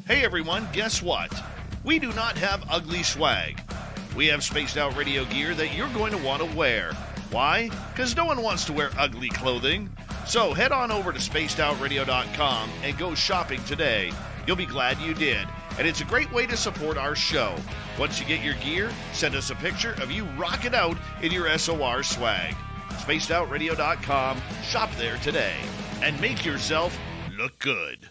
Hey everyone, guess what? We do not have ugly swag. We have spaced out radio gear that you're going to want to wear. Why? Because no one wants to wear ugly clothing. So head on over to spacedoutradio.com and go shopping today. You'll be glad you did. And it's a great way to support our show. Once you get your gear, send us a picture of you rocking out in your SOR swag. spacedoutradio.com. Shop there today. And make yourself look good.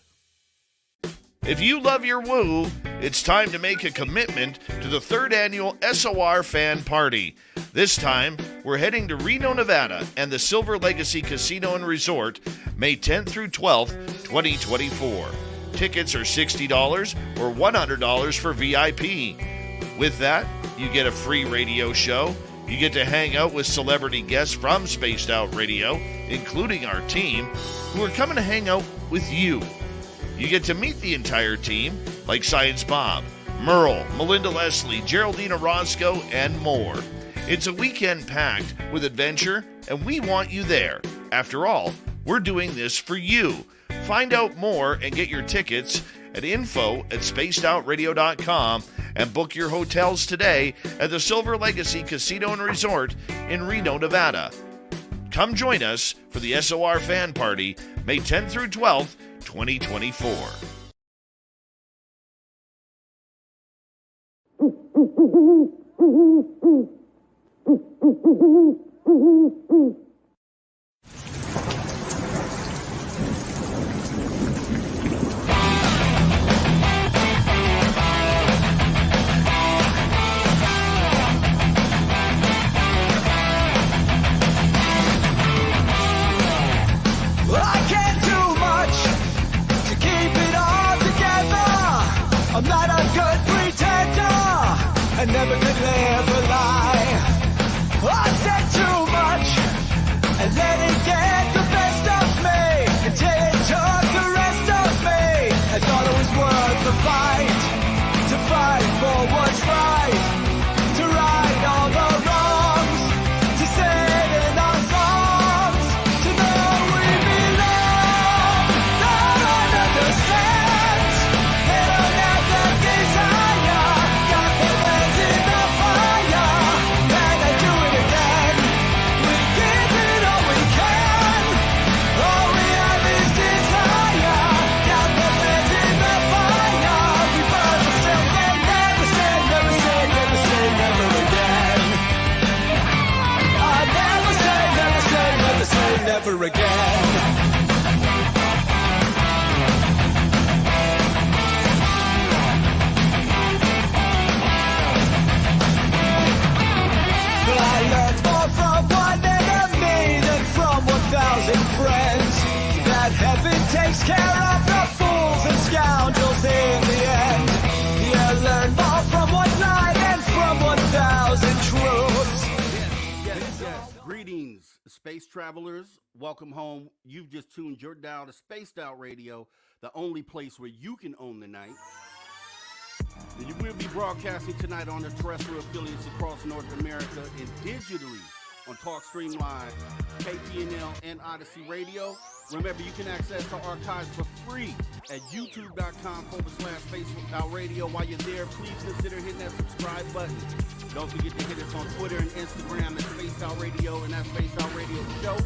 If you love your woo, it's time to make a commitment to the 3rd annual SOR Fan Party. This time, we're heading to Reno, Nevada and the Silver Legacy Casino and Resort, May 10th through 12th, 2024. Tickets are $60 or $100 for VIP. With that, you get a free radio show. You get to hang out with celebrity guests from Spaced Out Radio, including our team, who are coming to hang out with you. You get to meet the entire team, like Science Bob, Merle, Melinda Leslie, Geraldina Roscoe, and more. It's a weekend packed with adventure, and we want you there. After all, we're doing this for you. Find out more and get your tickets at info@spacedoutradio.com and book your hotels today at the Silver Legacy Casino and Resort in Reno, Nevada. Come join us for the SOR Fan Party, May 10th through 12th, 2024. I'm not a good pretender, I never could live a lie. I said too much and let it get the best of me until it took the rest of me. I thought it was worth the fight, to fight for what's right, to right all the wrongs, to sing in our songs, to know we belong. Don't understand. Never again. But I learned more from one enemy than from 1,000 friends. That heaven takes care of the fools and scoundrels in the end. You learn more from one lie than from 1,000 truths. Yes. Greetings, space travelers. Welcome home. You've just tuned your dial to Spaced Out Radio, the only place where you can own the night. And you will be broadcasting tonight on the terrestrial affiliates across North America and digitally on TalkStream Live, KPNL, and Odyssey Radio. Remember, you can access our archives for free at youtube.com/spacedoutradio. While you're there, please consider hitting that subscribe button. Don't forget to hit us on Twitter and Instagram at Spaced Out Radio and at Spaced Out Radio Show.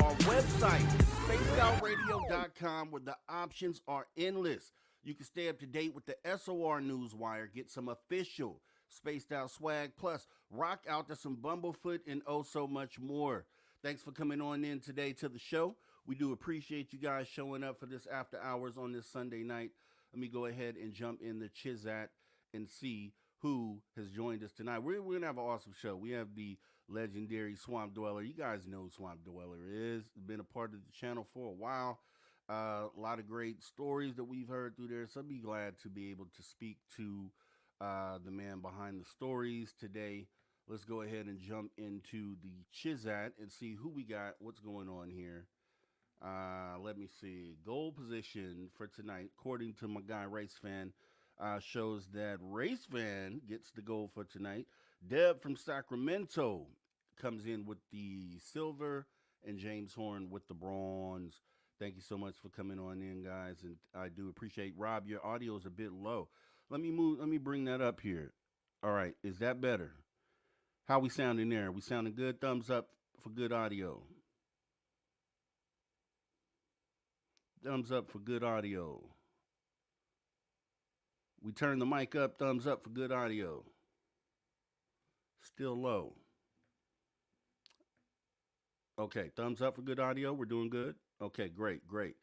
Our website is spacedoutradio.com, where the options are endless. You can stay up to date with the SOR Newswire, get some official Spaced Out swag, plus rock out to some Bumblefoot and oh so much more. Thanks for coming on in today to the show. We do appreciate you guys showing up for this after hours on this Sunday night. Let me go ahead and jump in the Chizat and see who has joined us tonight. We're going to have an awesome show. We have the legendary Swamp Dweller. You guys know who Swamp Dweller is. Been a part of the channel for a while. A lot of great stories that we've heard through there. So I'd be glad to be able to speak to the man behind the stories today. Let's go ahead and jump into the Chizat and see who we got, what's going on here. Let me see. Goal position for tonight, according to my guy Race Fan, shows that Race Fan gets the goal for tonight. Deb from Sacramento comes in with the silver, and James Horn with the bronze. Thank you so much for coming on in, guys, and I do appreciate. Rob, your audio is a bit low. Let me move. Let me bring that up here. All right, is that better? How we sounding there? We sounding good? Thumbs up for good audio. Thumbs up for good audio. We turn the mic up. Thumbs up for good audio. Still low. Okay, thumbs up for good audio. We're doing good. Okay, great, great.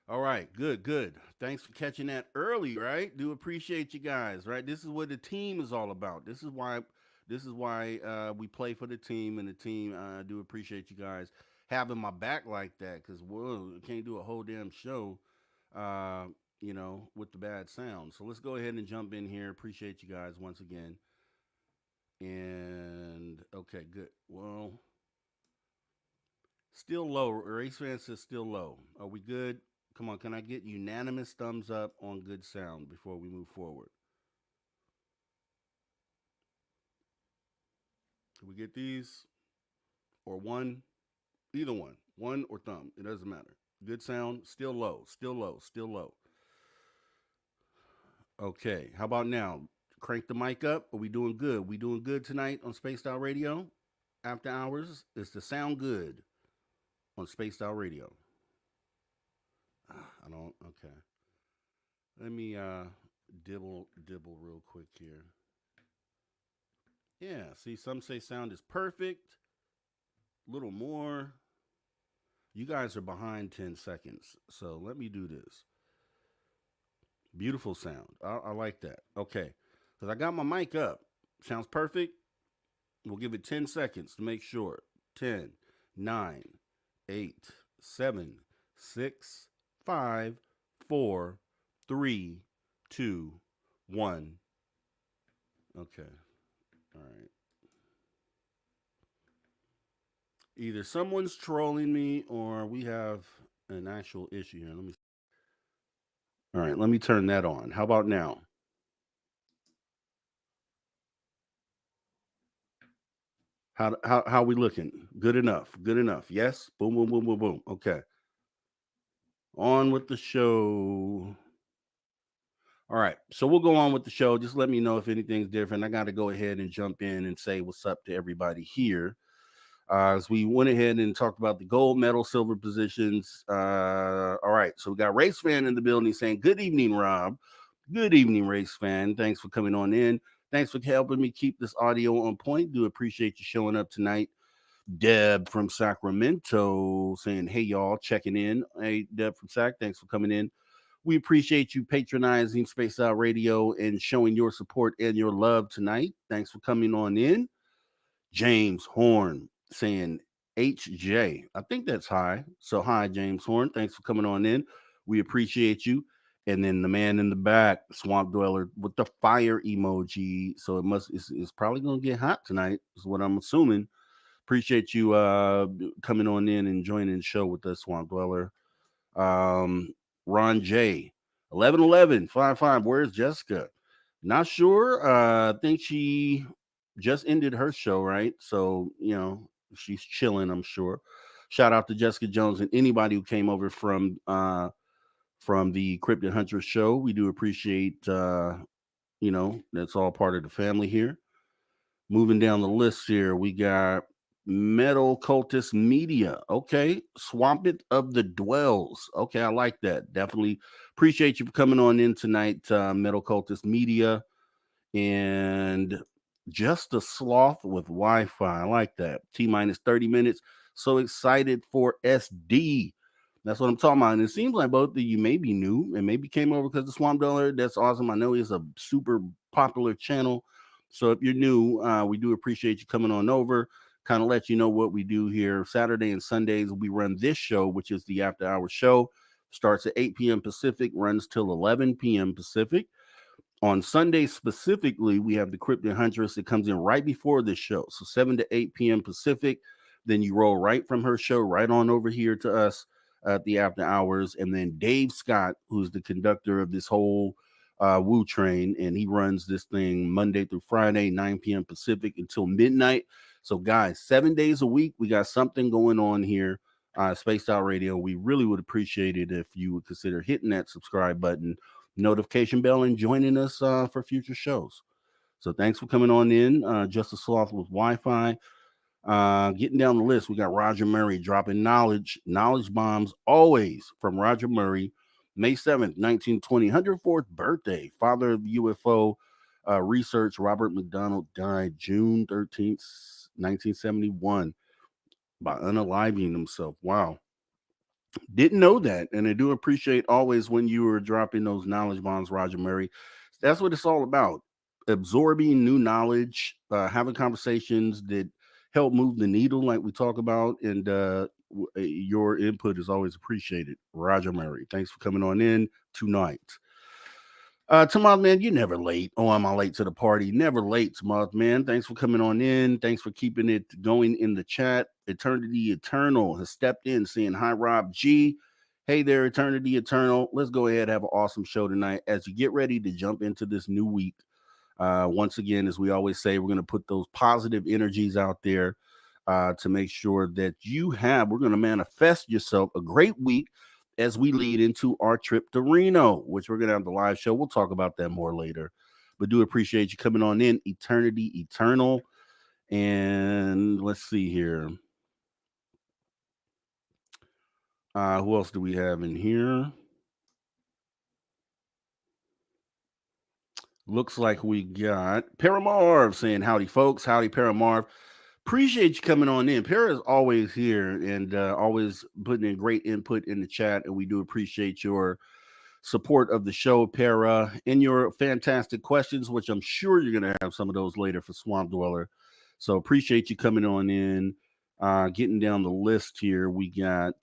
All right, good, good. Thanks for catching that early, right? Do appreciate you guys, right? This is what the team is all about. This is why we play for the team, and the team. I do appreciate you guys having my back like that, because whoa, can't do a whole damn show, uh, with the bad sound. So let's go ahead and jump in here. Appreciate you guys once again. And okay, good. Well, still low. Race fan says still low. Are we good? Come on, can I get unanimous thumbs up on good sound before we move forward? Can we get these? Or one? Either one. One or thumb. It doesn't matter. Good sound. Still low. Still low. Still low. Okay. How about now? Crank the mic up. Are we doing good? We doing good tonight on Spaced Out Radio? After hours? Is the sound good on Spaced Out Radio? I don't. Okay. Let me dibble real quick here. Yeah. See, some say sound is perfect. A little more. You guys are behind 10 seconds, so let me do this. Beautiful sound. I like that. Okay. Because I got my mic up. Sounds perfect. We'll give it 10 seconds to make sure. 10, 9, 8, 7, 6, 5, 4, 3, 2, 1. Okay. All right. Either someone's trolling me or we have an actual issue here. All right, let me turn that on. How about now? How we looking? Good enough. Good enough. Yes. Boom, boom, boom, boom, boom. Okay. On with the show. All right. So we'll go on with the show. Just let me know if anything's different. I got to go ahead and jump in and say what's up to everybody here. As we went ahead and talked about the gold medal, silver positions. All right. So we got Race Fan in the building saying, good evening, Rob. Good evening, Race Fan. Thanks for coming on in. Thanks for helping me keep this audio on point. Do appreciate you showing up tonight. Deb from Sacramento saying, hey, y'all, checking in. Hey, Deb from Sac, thanks for coming in. We appreciate you patronizing Space Out Radio and showing your support and your love tonight. Thanks for coming on in. James Horn saying HJ. I think that's hi. So hi, James Horn. Thanks for coming on in. We appreciate you. And then the man in the back, Swamp Dweller, with the fire emoji. So it's probably gonna get hot tonight, is what I'm assuming. Appreciate you coming on in and joining the show with us, Swamp Dweller. Ron J. 111155. Where's Jessica? Not sure. I think she just ended her show, right? So, she's chilling, I'm sure. Shout out to Jessica Jones and anybody who came over from the Cryptid Hunter show. We do appreciate, that's all part of the family here. Moving down the list here, we got Metal Cultist Media. Okay. Swampit of the Dwells. Okay, I like that. Definitely appreciate you for coming on in tonight, Metal Cultist Media. And Just a Sloth with Wi-Fi. I like that. T-minus 30 minutes. So excited for SD. That's what I'm talking about. And it seems like both of you may be new and maybe came over because of Swamp Dollar. That's awesome. I know it's a super popular channel. So if you're new, we do appreciate you coming on over. Kind of let you know what we do here. Saturday and Sundays, we run this show, which is the After Hours show. Starts at 8 p.m. Pacific, runs till 11 p.m. Pacific. On Sunday specifically, we have the Cryptid Huntress that comes in right before this show. So 7 to 8 p.m. Pacific. Then you roll right from her show right on over here to us at the After Hours. And then Dave Scott, who's the conductor of this whole Woo Train, and he runs this thing Monday through Friday, 9 p.m. Pacific until midnight. So, guys, 7 days a week, we got something going on here. Spaced Out Radio. We really would appreciate it if you would consider hitting that subscribe button, notification bell, and joining us for future shows. So thanks for coming on in. Just a Sloth with Wi-Fi. Getting down the list, we got Roger Murray dropping knowledge bombs always from Roger Murray, May 7th, 1920, 104th birthday. Father of UFO research, Robert McDonald died June 13th, 1971 by unaliving himself. Wow. Didn't know that. And I do appreciate always when you were dropping those knowledge bombs, Roger Murray. That's what it's all about. Absorbing new knowledge, having conversations that help move the needle, like we talk about. And your input is always appreciated. Roger Murray, thanks for coming on in tonight. Tamoth, man, you never late. Oh, am I late to the party? Never late, Tamoth, man. Thanks for coming on in. Thanks for keeping it going in the chat. Eternity Eternal has stepped in saying, hi, Rob G. Hey there, Eternity Eternal. Let's go ahead and have an awesome show tonight as you get ready to jump into this new week. Once again, as we always say, we're going to put those positive energies out there to make sure that we're going to manifest yourself a great week as we lead into our trip to Reno, which we're going to have the live show. We'll talk about that more later. But do appreciate you coming on in, Eternity Eternal. And let's see here. Who else do we have in here? Looks like we got Paramarv saying, howdy, folks. Howdy, Paramarv. Appreciate you coming on in. Para is always here and always putting in great input in the chat. And we do appreciate your support of the show, Para, and your fantastic questions, which I'm sure you're going to have some of those later for Swamp Dweller. So appreciate you coming on in. Getting down the list here, we got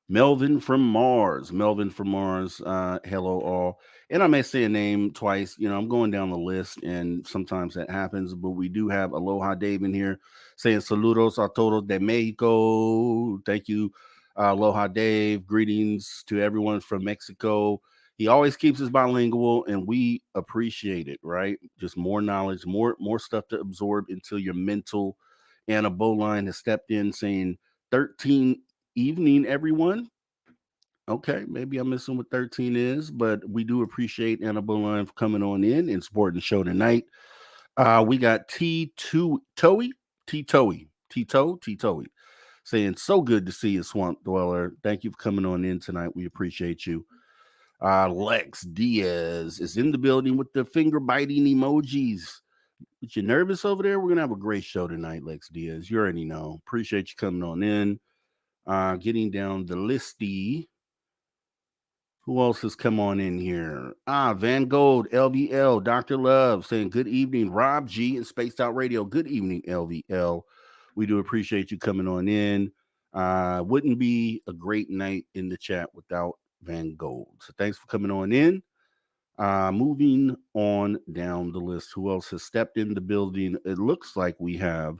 Melvin from Mars. Hello all. And I may say a name twice. I'm going down the list, and sometimes that happens. But we do have Aloha Dave in here saying saludos a todos de Mexico. Thank you, Aloha Dave. Greetings to everyone from Mexico. He always keeps us bilingual, and we appreciate it, right? Just more knowledge, more stuff to absorb until your mental. Anna Boline has stepped in saying 13 evening, everyone. Okay, maybe I'm missing what 13 is, but we do appreciate Anna Boline for coming on in and supporting the show tonight. We got T2 Toey, T-Toey, saying, so good to see you, Swamp Dweller. Thank you for coming on in tonight. We appreciate you. Lex Diaz is in the building with the finger biting emojis. But you nervous over there? We're going to have a great show tonight, Lex Diaz. You already know. Appreciate you coming on in. Getting down the listy. Who else has come on in here? Van Gold, LVL, Dr. Love saying good evening, Rob G and Spaced Out Radio. Good evening, LVL. We do appreciate you coming on in. Wouldn't be a great night in the chat without Van Gold. So thanks for coming on in. Moving on down the list. Who else has stepped in the building? It looks like we have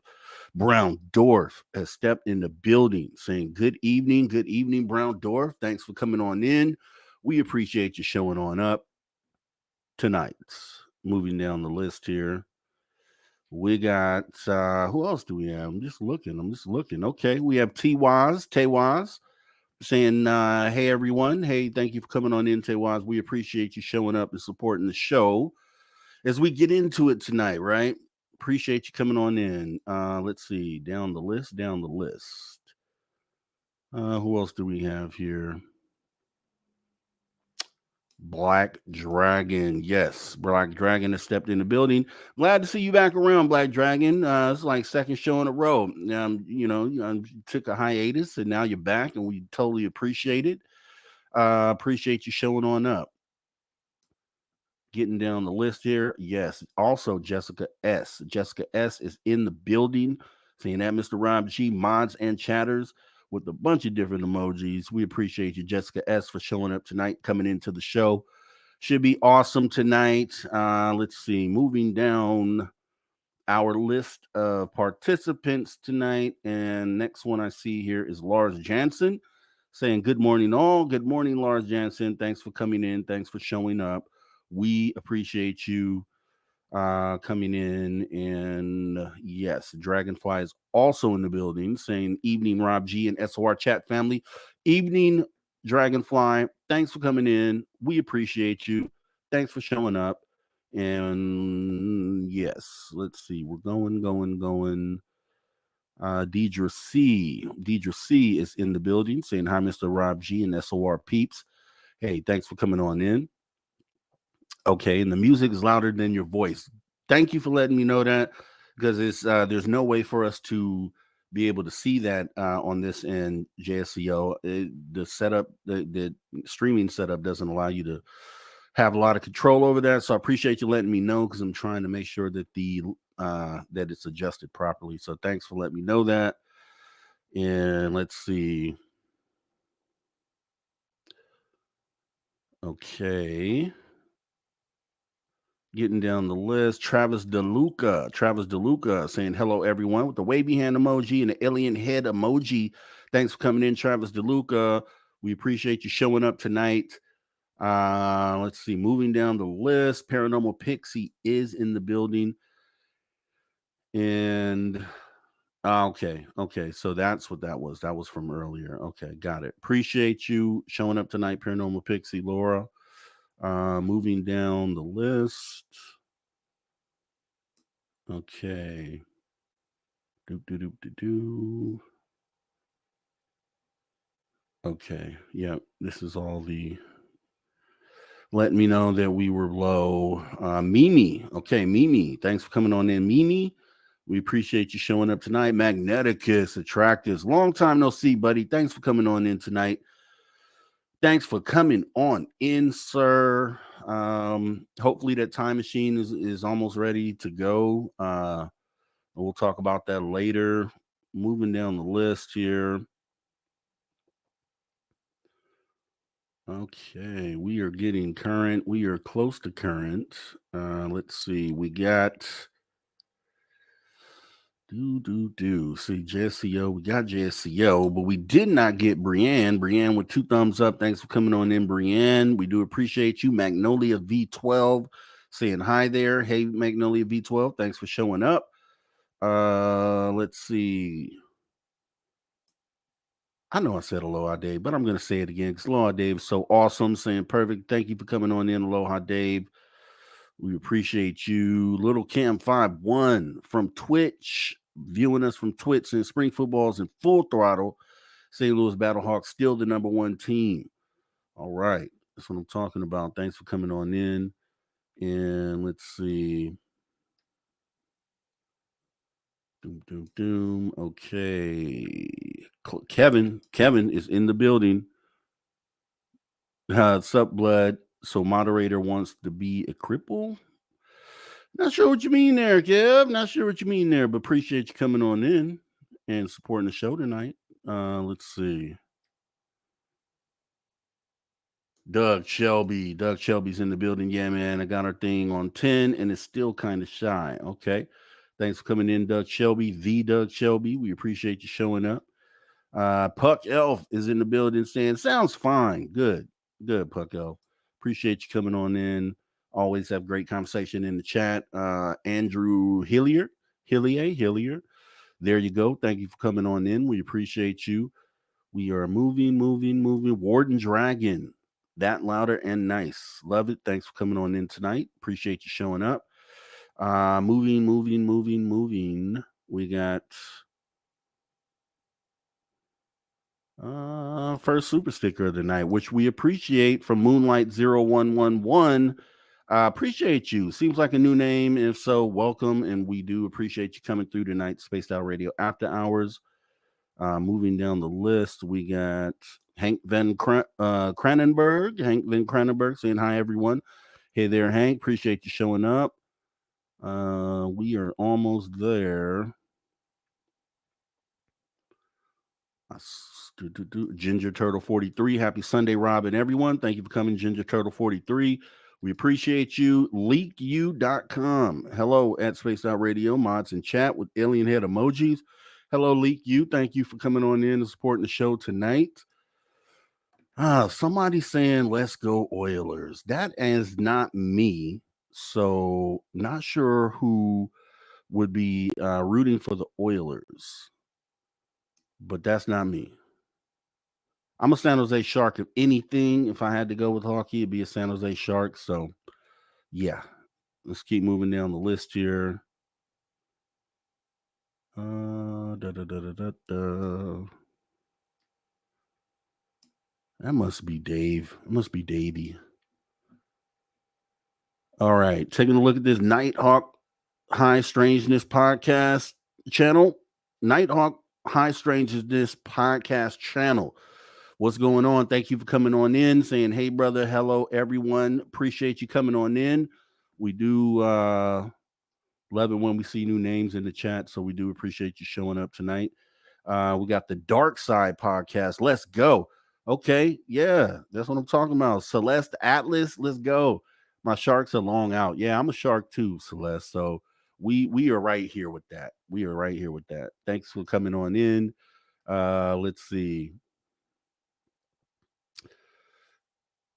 Brown Dwarf has stepped in the building saying good evening, Brown Dwarf. Thanks for coming on in. We appreciate you showing on up tonight. Moving down the list here. We got, who else do we have? I'm just looking. Okay, we have T-Waz saying, hey, everyone. Hey, thank you for coming on in, T-Waz. We appreciate you showing up and supporting the show as we get into it tonight, right? Appreciate you coming on in. Let's see, down the list. Who else do we have here? Black Dragon. Yes, Black Dragon has stepped in the building. Glad to see you back around, Black Dragon. It's like second show in a row. Took a hiatus and now you're back and we totally appreciate it. Appreciate you showing on up. Getting down the list here. Yes, also Jessica S. Jessica S is in the building. Seeing that, Mr. Rob G, mods and chatters with a bunch of different emojis. We appreciate you, Jessica S, for showing up tonight, coming into the show. Should be awesome tonight. Let's see, moving down our list of participants tonight. And next one I see here is Lars Jansen saying, good morning, all. Good morning, Lars Jansen. Thanks for coming in. Thanks for showing up. We appreciate you coming in. And yes, Dragonfly is also in the building saying, evening, Rob G and SOR chat family. Evening, Dragonfly. Thanks for coming in. We appreciate you. Thanks for showing up. And yes, let's see. We're going. Deidre C is in the building saying, hi, Mr. Rob G and SOR peeps. Hey, thanks for coming on in. Okay, and the music is louder than your voice. Thank you for letting me know that, because it's there's no way for us to be able to see that on this end. JSCO, the setup, the streaming setup doesn't allow you to have a lot of control over that. So I appreciate you letting me know, because I'm trying to make sure that that it's adjusted properly. So thanks for letting me know that. And let's see. Okay. Getting down the list, Travis DeLuca saying hello everyone with the wavy hand emoji and the alien head emoji. Thanks for coming in, Travis DeLuca. We appreciate you showing up tonight. Let's see, moving down the list, Paranormal Pixie is in the building. And okay, so that's what that was. That was from earlier. Okay, got it. Appreciate you showing up tonight, Paranormal Pixie, Laura. Moving down the list. Okay. Okay. Yep. This is all the letting me know that we were low. Mimi. Okay, Mimi. Thanks for coming on in, Mimi. We appreciate you showing up tonight. Magneticus, Attractors. Long time no see, buddy. Thanks for coming on in tonight. Thanks for coming on in, sir. Hopefully that time machine is almost ready to go. We'll talk about that later. Moving down the list here. Okay, we are getting current. We are close to current. Let's see. We got See, JSCO. We got JSCO, but we did not get Brienne. Brienne with 2 thumbs up. Thanks for coming on in, Brienne. We do appreciate you. Magnolia V12 saying hi there. Hey, Magnolia V12. Thanks for showing up. Let's see. I know I said Aloha Dave, but I'm going to say it again because Aloha Dave is so awesome. Saying perfect. Thank you for coming on in, Aloha Dave. We appreciate you. Little Cam 51 from Twitch, viewing us from Twitch, and spring football's in full throttle. St. Louis Battlehawks still the #1 team. All right. That's what I'm talking about. Thanks for coming on in. And let's see. Okay. Kevin is in the building. What's up, blood? So moderator wants to be a cripple? Not sure what you mean there, Kev. Not sure what you mean there, but appreciate you coming on in and supporting the show tonight. Let's see. Doug Shelby's in the building. Yeah, man. I got our thing on 10 and it's still kind of shy. Okay. Thanks for coming in, Doug Shelby. The Doug Shelby. We appreciate you showing up. Puck Elf is in the building saying, sounds fine. Good, Puck Elf. Appreciate you coming on in. Always have great conversation in the chat. Andrew Hillier. There you go. Thank you for coming on in. We appreciate you. We are moving. Warden Dragon. That louder and nice. Love it. Thanks for coming on in tonight. Appreciate you showing up. Moving. We got first super sticker of the night, which we appreciate, from Moonlight 0111. Appreciate you. Seems like a new name. If so, welcome. And we do appreciate you coming through tonight, Spaced Out Radio After Hours. Moving down the list, we got Hank Van Cranenberg saying hi, everyone. Hey there, Hank. Appreciate you showing up. We are almost there. Ginger Turtle 43. Happy Sunday, Rob and everyone. Thank you for coming, Ginger Turtle 43. We appreciate you. LeakU.com. Hello at Spaced Out Radio. Mods in chat with alien head emojis. Hello, LeakU. Thank you for coming on in and supporting the show tonight. Somebody saying, let's go Oilers. That is not me. So not sure who would be rooting for the Oilers, but that's not me. I'm a San Jose Shark. If anything, if I had to go with hockey, it'd be a San Jose Shark. So yeah, let's keep moving down the list here. Da, da, da, da, da, da. That must be Dave. It must be Davey. All right, taking a look at this Nighthawk High Strangeness podcast channel. Nighthawk High Strangeness podcast channel. What's going on? Thank you for coming on in, saying, hey, brother, hello, everyone. Appreciate you coming on in. We do love it when we see new names in the chat, so we do appreciate you showing up tonight. We got the Dark Side podcast. Let's go. Okay, yeah, that's what I'm talking about. Celeste Atlas, let's go. My sharks are long out. Yeah, I'm a shark too, Celeste. So we are right here with that. We are right here with that. Thanks for coming on in. Let's see.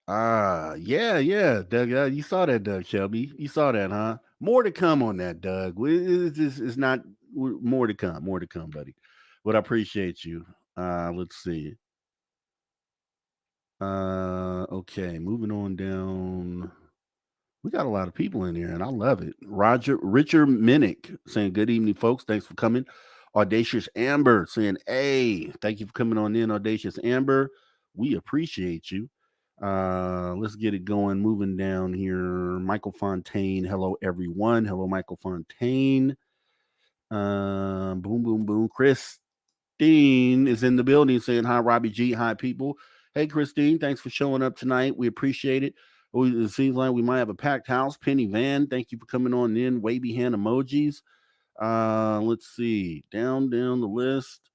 Yeah, Doug. You saw that, Doug Shelby. You saw that, huh? More to come on that, Doug. It's not more to come. More to come, buddy. But I appreciate you. Let's see. Okay, moving on down. We got a lot of people in here, and I love it. Richard Minnick saying, good evening, folks. Thanks for coming. Audacious Amber saying, hey, thank you for coming on in, Audacious Amber. We appreciate you. Let's get it going. Moving down here. Michael Fontaine. Hello, everyone. Hello, Michael Fontaine. Boom, boom, boom. Christine is in the building saying, hi, Robbie G. Hi, people. Hey, Christine. Thanks for showing up tonight. We appreciate it. It seems like we might have a packed house. Penny Van, thank you for coming on in. Wavy hand emojis. Let's see. Down the list.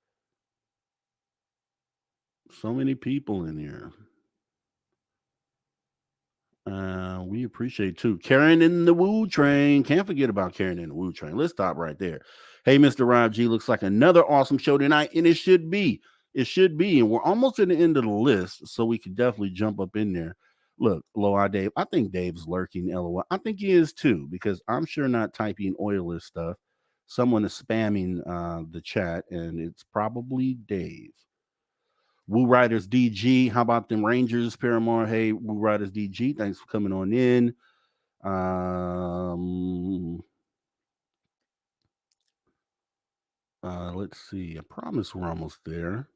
So many people in here. We appreciate too. Karen in the Woo Train. Can't forget about Karen in the Woo Train. Let's stop right there. Hey, Mr. Rob G. Looks like another awesome show tonight, and it should be. It should be. And we're almost at the end of the list, so we could definitely jump up in there. Look, Aloha Dave. I think Dave's lurking, LOL. I think he is too, because I'm sure not typing Oilers stuff. Someone is spamming the chat, and it's probably Dave. Woo Riders DG. How about them Rangers, Paramore? Hey, Woo Riders DG. Thanks for coming on in. Let's see. I promise we're almost there.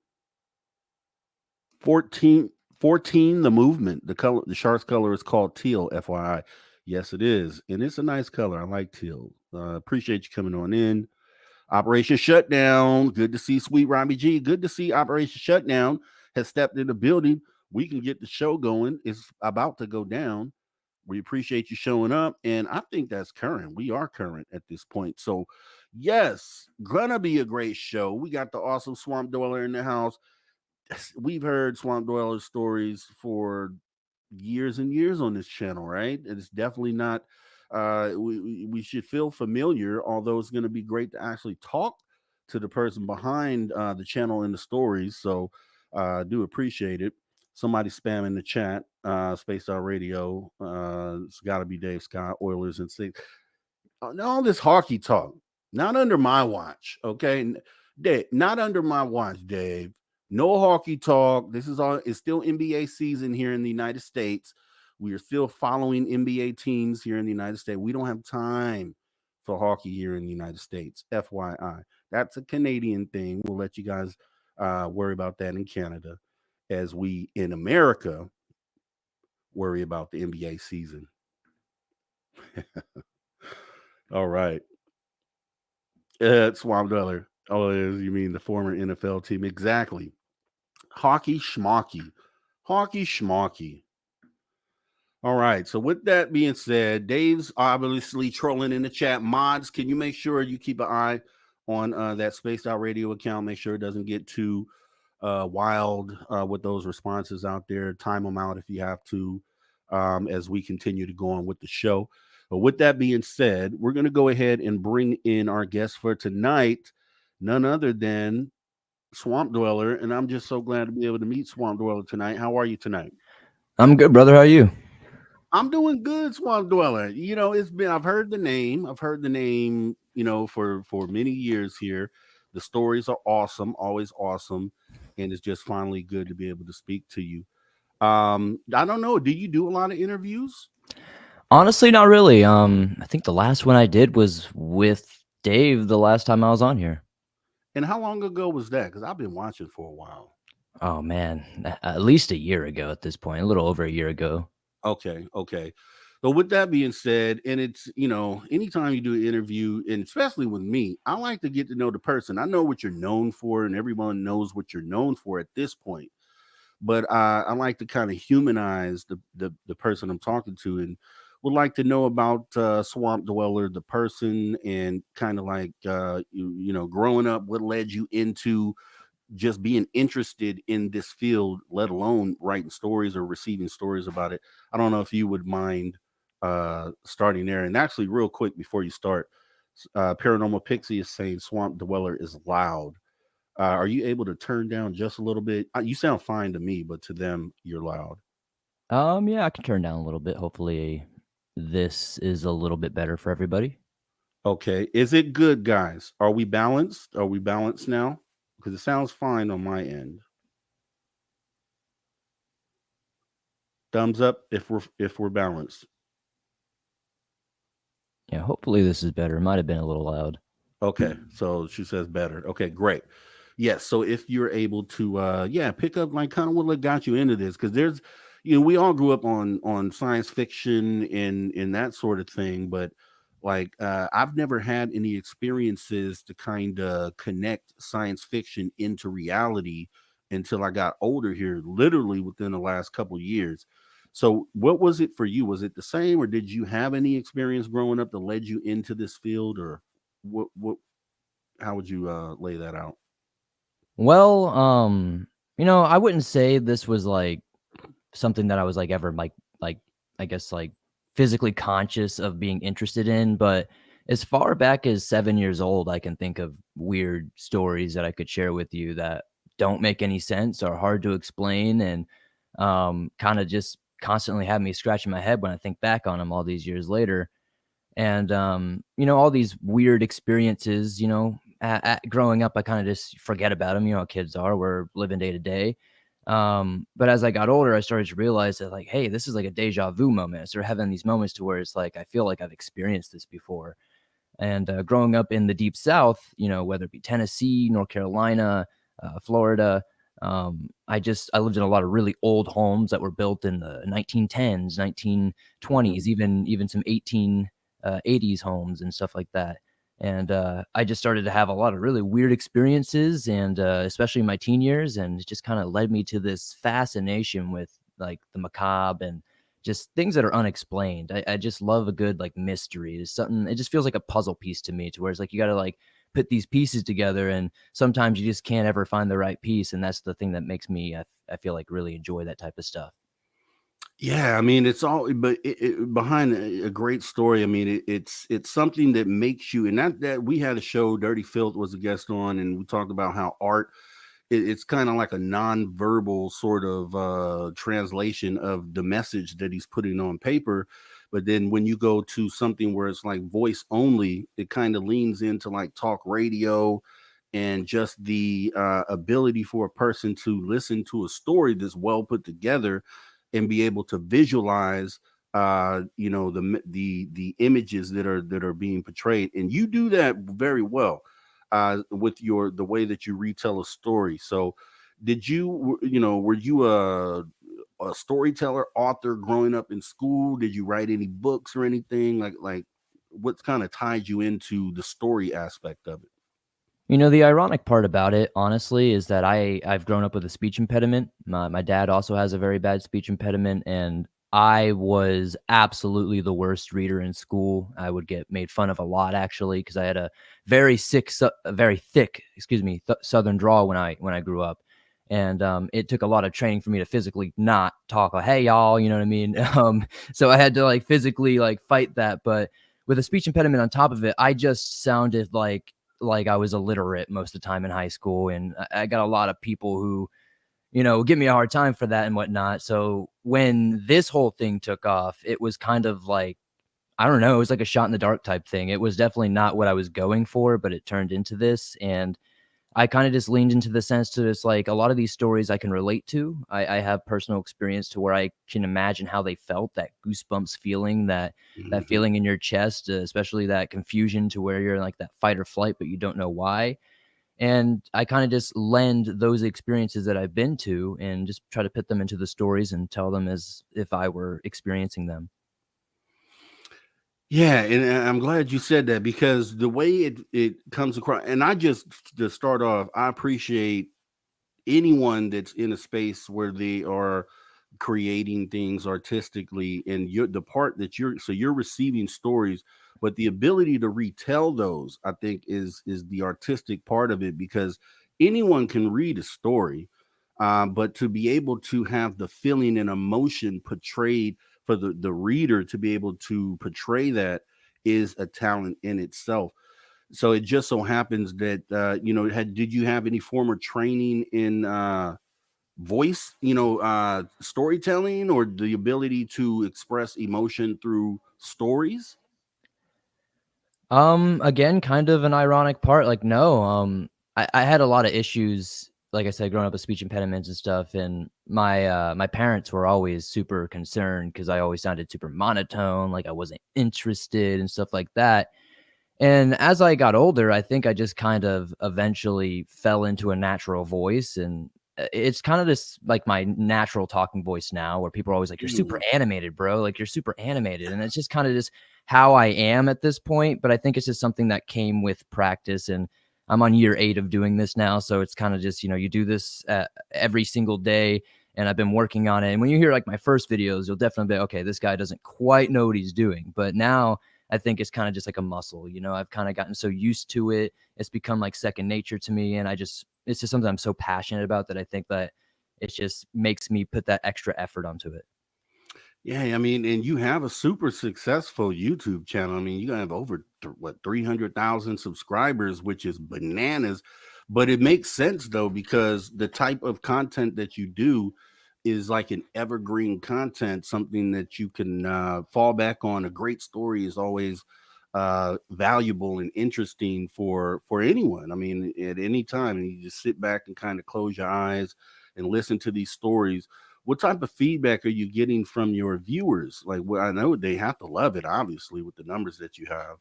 14, the movement. The Sharks color is called teal, FYI. Yes, it is. And it's a nice color. I like teal. Appreciate you coming on in. Operation Shutdown. Good to see Sweet Robbie G. Good to see Operation Shutdown has stepped in the building. We can get the show going. It's about to go down. We appreciate you showing up. And I think that's current. We are current at this point. So, yes, gonna be a great show. We got the awesome Swamp Dweller in the house. We've heard Swamp Dweller stories for years and years on this channel, right? It's definitely not we should feel familiar, although it's going to be great to actually talk to the person behind the channel and the stories. So do appreciate it. Somebody spamming the chat, Spaced Out Radio. It's got to be Dave Scott, Oilers and six. All this hockey talk, not under my watch, okay? Dave, not under my watch, Dave. No hockey talk. This is all. It's still NBA season here in the United States. We are still following NBA teams here in the United States. We don't have time for hockey here in the United States. FYI, that's a Canadian thing. We'll let you guys worry about that in Canada, as we in America worry about the NBA season. All right. Swamp Dweller. Oh, you mean the former NFL team? Exactly. Hockey schmocky. Hockey schmocky. All right. So with that being said, Dave's obviously trolling in the chat. Mods, can you make sure you keep an eye on that Spaced Out Radio account? Make sure it doesn't get too wild with those responses out there. Time them out if you have to, as we continue to go on with the show. But with that being said, we're going to go ahead and bring in our guest for tonight, none other than Swamp Dweller, and I'm just so glad to be able to meet Swamp Dweller tonight. How are you tonight? I'm good, brother. How are you? I'm doing good, Swamp Dweller. I've heard the name. For many years here. The stories are awesome, always awesome, and it's just finally good to be able to speak to you. I don't know. Do you do a lot of interviews? Honestly, not really. I think the last one I did was with Dave the last time I was on here. And how long ago was that? Because I've been watching for a while. Oh man, at least a year ago at this point, a little over a year ago. Okay, okay. So with that being said, and it's anytime you do an interview, and especially with me, I like to get to know the person. I know what you're known for, and everyone knows what you're known for at this point. But I like to kind of humanize the person I'm talking to, and would like to know about Swamp Dweller, the person, and kind of like growing up, what led you into just being interested in this field, let alone writing stories or receiving stories about it. I don't know if you would mind starting there. And actually, real quick before you start, Paranormal Pixie is saying Swamp Dweller is loud. Are you able to turn down just a little bit? You sound fine to me, but to them, you're loud. Yeah, I can turn down a little bit. Hopefully, this is a little bit better for everybody. Okay. Is it good, guys? Are we balanced? Are we balanced now? Because it sounds fine on my end. Thumbs up if we're balanced. Yeah, hopefully this is better. It might have been a little loud. Okay, so she says better. Okay, great. Yes, so if you're able to pick up like kind of what got you into this, because there's we all grew up on science fiction and that sort of thing, but like I've never had any experiences to kind of connect science fiction into reality until I got older here, literally within the last couple years. So what was it for you? Was it the same, or did you have any experience growing up that led you into this field, or what how would you lay that out? Well, I wouldn't say this was like something that I was like ever like I guess like physically conscious of being interested in, but as far back as 7 years old, I can think of weird stories that I could share with you that don't make any sense, are hard to explain, and kind of just constantly have me scratching my head when I think back on them all these years later. And all these weird experiences, growing up, I kind of just forget about them. You know how kids are, we're living day to day. But as I got older, I started to realize that, like, hey, this is like a deja vu moment. I started having these moments to where it's like I feel like I've experienced this before. And growing up in the deep South, whether it be Tennessee, North Carolina, Florida, I lived in a lot of really old homes that were built in the 1910s, 1920s, even some 1880s homes and stuff like that. And I just started to have a lot of really weird experiences, and especially in my teen years, and it just kind of led me to this fascination with like the macabre and just things that are unexplained. I just love a good like mystery. It's something, it just feels like a puzzle piece to me, to where it's like you got to like put these pieces together, and sometimes you just can't ever find the right piece, and that's the thing that makes me I feel like really enjoy that type of stuff. Yeah, I mean, it's all, but behind a great story. I mean, it's something that makes you, and that we had a show, Dirty Filth was a guest on, and we talked about how art, it's kind of like a non-verbal sort of translation of the message that he's putting on paper. But then when you go to something where it's like voice only, it kind of leans into like talk radio and just the ability for a person to listen to a story that's well put together and be able to visualize the images that are being portrayed, and you do that very well with the way that you retell a story. So did were you a storyteller, author growing up in school? Did you write any books or anything? Like what kind of tied you into the story aspect of it? The ironic part about it, honestly, is that I've grown up with a speech impediment. My dad also has a very bad speech impediment, and I was absolutely the worst reader in school. I would get made fun of a lot, actually, because I had a very thick, Southern drawl when I grew up, and it took a lot of training for me to physically not talk like, "Hey, y'all," you know what I mean? So I had to like physically like fight that, but with a speech impediment on top of it, I just sounded like I was illiterate most of the time in high school. And I got a lot of people who, give me a hard time for that and whatnot. So when this whole thing took off, it was kind of like, I don't know, it was like a shot in the dark type thing. It was definitely not what I was going for, but it turned into this. And I kind of just leaned into the sense to just like a lot of these stories I can relate to. I have personal experience to where I can imagine how they felt, that goosebumps feeling, that Mhm. feeling in your chest, especially that confusion to where you're in like that fight or flight, but you don't know why. And I kind of just lend those experiences that I've been to and just try to put them into the stories and tell them as if I were experiencing them. Yeah, and I'm glad you said that because the way it comes across, and I just to start off, I appreciate anyone that's in a space where they are creating things artistically, and you're the part that you're receiving stories, but the ability to retell those, I think, is the artistic part of it, because anyone can read a story, but to be able to have the feeling and emotion portrayed for the reader to be able to portray that is a talent in itself. So it just so happens that did you have any former training in voice, storytelling, or the ability to express emotion through stories? Again, kind of an ironic part. Like, no, I had a lot of issues, like I said, growing up with speech impediments and stuff. And my parents were always super concerned because I always sounded super monotone, like I wasn't interested and stuff like that. And as I got older, I think I just kind of eventually fell into a natural voice. And it's kind of this like my natural talking voice now, where people are always like, "You're super Mm. animated, bro. Like, you're super animated." And it's just kind of just how I am at this point. But I think it's just something that came with practice. And I'm on year 8 of doing this now. So it's kind of just, you do this every single day. And I've been working on it. And when you hear like my first videos, you'll definitely be, okay, this guy doesn't quite know what he's doing. But now I think it's kind of just like a muscle. I've kind of gotten so used to it. It's become like second nature to me. And it's just something I'm so passionate about that I think that it just makes me put that extra effort onto it. Yeah, I mean, and you have a super successful YouTube channel. I mean, you have over 300,000 subscribers, which is bananas. But it makes sense though, because the type of content that you do is like an evergreen content, something that you can fall back on. A great story is always valuable and interesting for anyone. I mean, at any time, and you just sit back and kind of close your eyes and listen to these stories. What type of feedback are you getting from your viewers? Like, well, I know they have to love it, obviously, with the numbers that you have.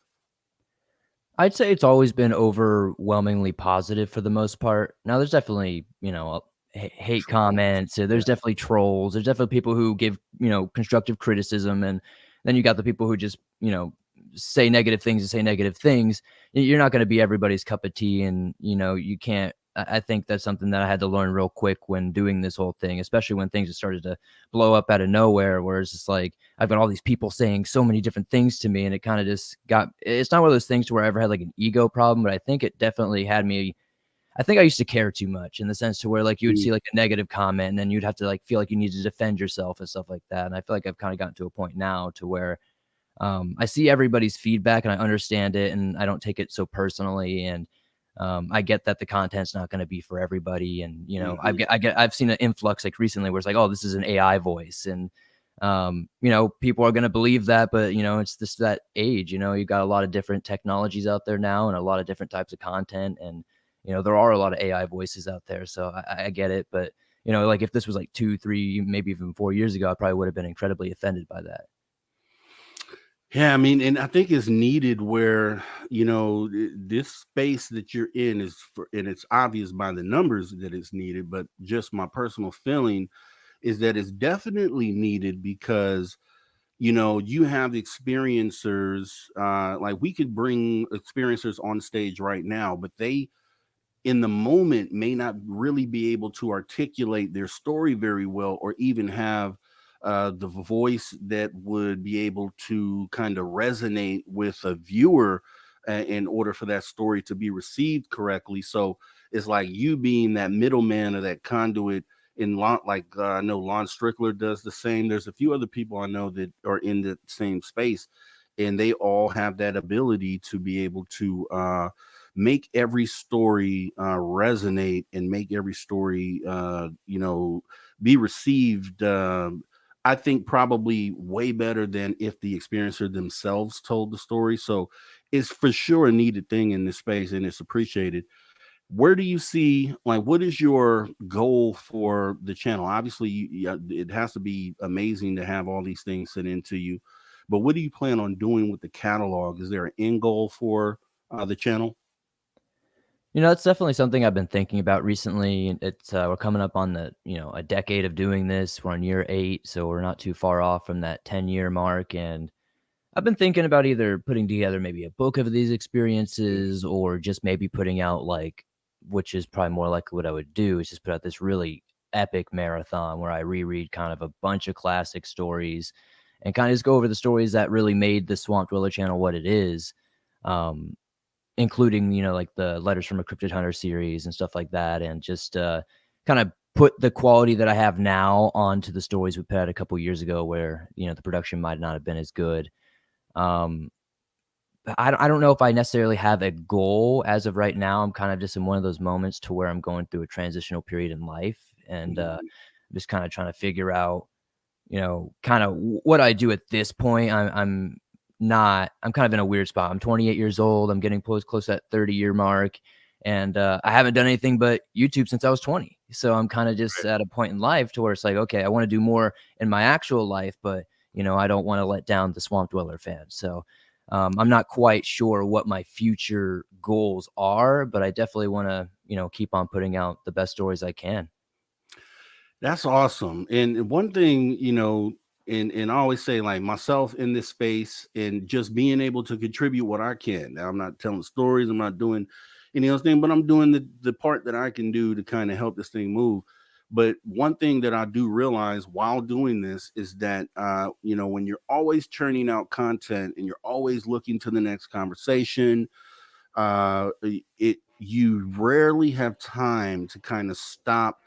I'd say it's always been overwhelmingly positive for the most part. Now, there's definitely, hate Trolls. comments. There's Yeah. definitely trolls. There's definitely people who give, constructive criticism. And then you got the people who just, say negative things and say negative things. You're not going to be everybody's cup of tea. And, you can't. I think that's something that I had to learn real quick when doing this whole thing, especially when things just started to blow up out of nowhere, where it's just like, I've got all these people saying so many different things to me, and it kind of just it's not one of those things to where I ever had like an ego problem, but I think it definitely had me. I think I used to care too much in the sense to where like you would Mm. see like a negative comment and then you'd have to like feel like you need to defend yourself and stuff like that. And I feel like I've kind of gotten to a point now to where I see everybody's feedback and I understand it and I don't take it so personally. And I get that the content's not going to be for everybody. And, Mhm. I've seen an influx like recently where it's like, oh, this is an AI voice. And, people are going to believe that, but, it's just that age, you got a lot of different technologies out there now and a lot of different types of content. And, there are a lot of AI voices out there. So I get it. But, like if this was like 2, 3, maybe even 4 years ago, I probably would have been incredibly offended by that. Yeah, I mean, and I think it's needed where, this space that you're in is for, and it's obvious by the numbers that it's needed, but just my personal feeling is that it's definitely needed because, you have experiencers, like we could bring experiencers on stage right now, but they in the moment may not really be able to articulate their story very well or even have the voice that would be able to kind of resonate with a viewer in order for that story to be received correctly. So it's like you being that middleman or that conduit in like I know Lon Strickler does the same. There's a few other people I know that are in the same space, and they all have that ability to be able to make every story resonate and make every story be received I think probably way better than if the experiencer themselves told the story. So it's for sure a needed thing in this space and it's appreciated. Where do you see, like, what is your goal for the channel? Obviously, it has to be amazing to have all these things sent into you, but what do you plan on doing with the catalog? Is there an end goal for the channel? It's definitely something I've been thinking about recently. It's we're coming up on a decade of doing this. We're on year 8, so we're not too far off from that 10-year mark. And I've been thinking about either putting together maybe a book of these experiences, or just maybe putting out which is probably more likely what I would do, is just put out this really epic marathon where I reread kind of a bunch of classic stories and kind of just go over the stories that really made the Swamp Dweller channel what it is. Um, Including, like the Letters from a Cryptid Hunter series and stuff like that, and just kind of put the quality that I have now onto the stories we put out a couple years ago, where the production might not have been as good. Um, I don't know if I necessarily have a goal as of right now. I'm kind of just in one of those moments to where I'm going through a transitional period in life, and just kind of trying to figure out, kind of what I do at this point. I'm kind of in a weird spot. I'm 28 years old. I'm getting close to that 30-year mark. And I haven't done anything but YouTube since I was 20. So I'm kind of just at a point in life to where it's like, okay, I want to do more in my actual life, but I don't want to let down the Swamp Dweller fans. So I'm not quite sure what my future goals are, but I definitely want to, keep on putting out the best stories I can. That's awesome. And one thing, and I always say, like, myself in this space and just being able to contribute what I can. Now, I'm not telling stories, I'm not doing any of those things, but I'm doing the part that I can do to kind of help this thing move. But one thing that I do realize while doing this is that, when you're always churning out content and you're always looking to the next conversation, you rarely have time to kind of stop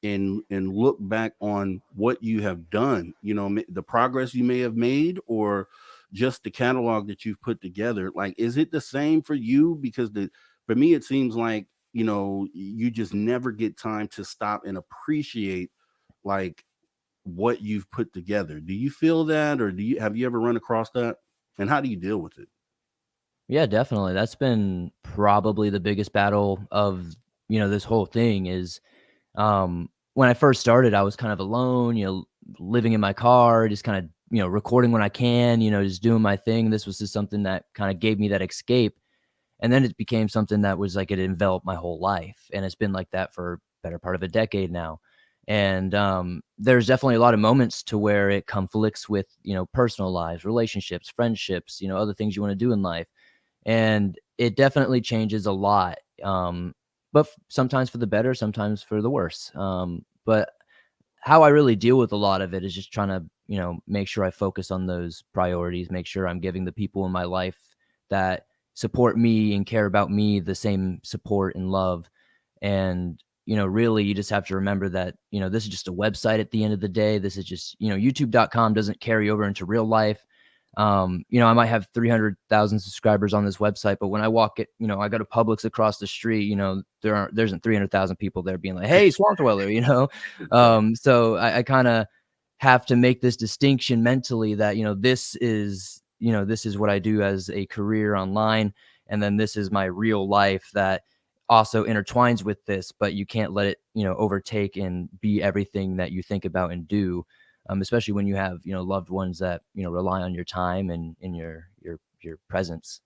and look back on what you have done, the progress you may have made, or just the catalog that you've put together. Like, is it the same for you? Because for me it seems like, you just never get time to stop and appreciate, like, what you've put together. Do you feel that, or have you ever run across that, and how do you deal with it? Yeah, definitely. That's been probably the biggest battle of, this whole thing is, when I first started, I was kind of alone, living in my car, just kind of, recording when I can, just doing my thing. This was just something that kind of gave me that escape. And then it became something that was like, it enveloped my whole life. And it's been like that for better part of a decade now. And there's definitely a lot of moments to where it conflicts with, personal lives, relationships, friendships, other things you want to do in life. And it definitely changes a lot. But sometimes for the better, sometimes for the worse. But how I really deal with a lot of it is just trying to, make sure I focus on those priorities, make sure I'm giving the people in my life that support me and care about me the same support and love. And, really you just have to remember that, this is just a website at the end of the day. This is just, youtube.com doesn't carry over into real life. I might have 300,000 subscribers on this website, but when I walk it, I go to Publix across the street, there isn't 300,000 people there being like, "Hey, Swamp Dweller," So I kind of have to make this distinction mentally that, this is what I do as a career online. And then this is my real life that also intertwines with this, but you can't let it, overtake and be everything that you think about and do. Especially when you have, loved ones that, rely on your time and in your presence.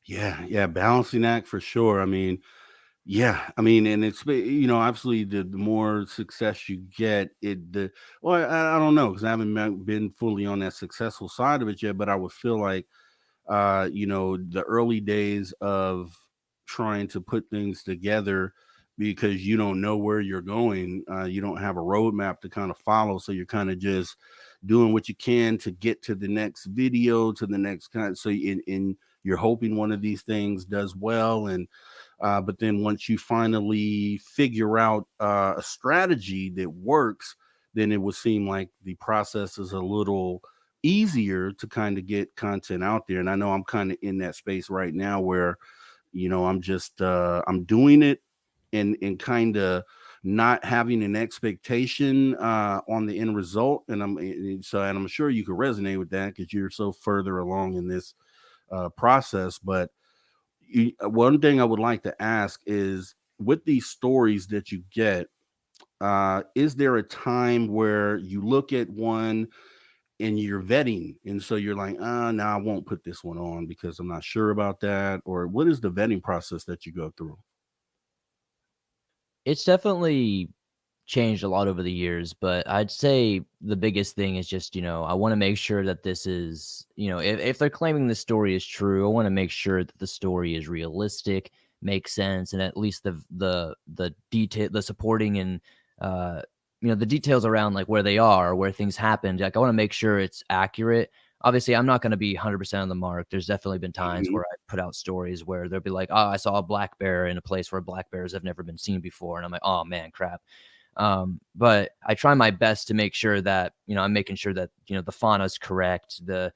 Yeah, balancing act for sure. I mean, yeah, I mean, and it's, obviously the more success you get, well, I don't know, because I haven't been fully on that successful side of it yet, but I would feel like, the early days of trying to put things together, because you don't know where you're going, you don't have a roadmap to kind of follow, so you're kind of just doing what you can to get to the next video, to the next kind. So in you're hoping one of these things does well, and but then once you finally figure out a strategy that works, then it would seem like the process is a little easier to kind of get content out there. And I know I'm kind of in that space right now where, I'm just I'm doing it and kind of not having an expectation on the end result. And I'm sure you can resonate with that because you're so further along in this process. But one thing I would like to ask is, with these stories that you get, is there a time where you look at one and you're vetting, and so you're like, no, I won't put this one on because I'm not sure about that? Or what is the vetting process that you go through? It's definitely changed a lot over the years, but I'd say the biggest thing is just, I want to make sure that this is, if they're claiming the story is true, I want to make sure that the story is realistic, makes sense, and at least the detail, the supporting and the details around like where they are, where things happened. Like I want to make sure it's accurate. Obviously, I'm not going to be 100% on the mark. There's definitely been times Mhm. where I put out stories where they'll be like, "Oh, I saw a black bear in a place where black bears have never been seen before," and I'm like, "Oh man, crap." But I try my best to make sure that, I'm making sure that, the fauna is correct, the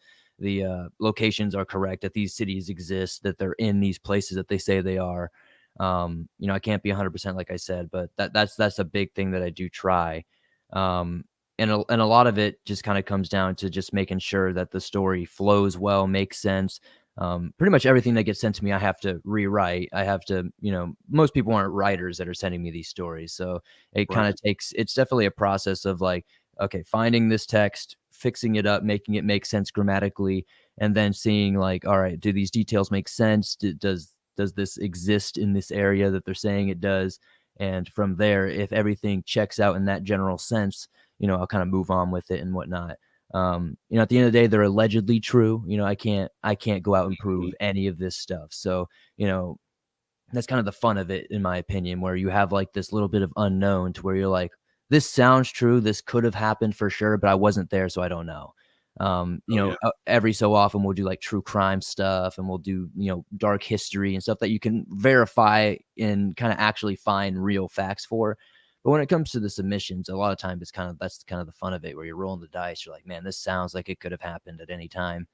locations are correct, that these cities exist, that they're in these places that they say they are. I can't be 100% like I said, but that's a big thing that I do try. And a lot of it just kind of comes down to just making sure that the story flows well, makes sense. Pretty much everything that gets sent to me, I have to rewrite. I have to, most people aren't writers that are sending me these stories. So it kind Right. of it's definitely a process of like, okay, finding this text, fixing it up, making it make sense grammatically, and then seeing like, all right, do these details make sense? Does this exist in this area that they're saying it does? And from there, if everything checks out in that general sense, I'll kind of move on with it and whatnot. At the end of the day, they're allegedly true. I can't go out and Mhm. prove any of this stuff. So, that's kind of the fun of it, in my opinion, where you have like this little bit of unknown to where you're like, this sounds true. This could have happened for sure, but I wasn't there, so I don't know. Oh yeah. Every so often we'll do like true crime stuff and we'll do, dark history and stuff that you can verify and kind of actually find real facts for. But when it comes to the submissions, a lot of times that's kind of the fun of it, where you're rolling the dice. You're like, man, this sounds like it could have happened at any time.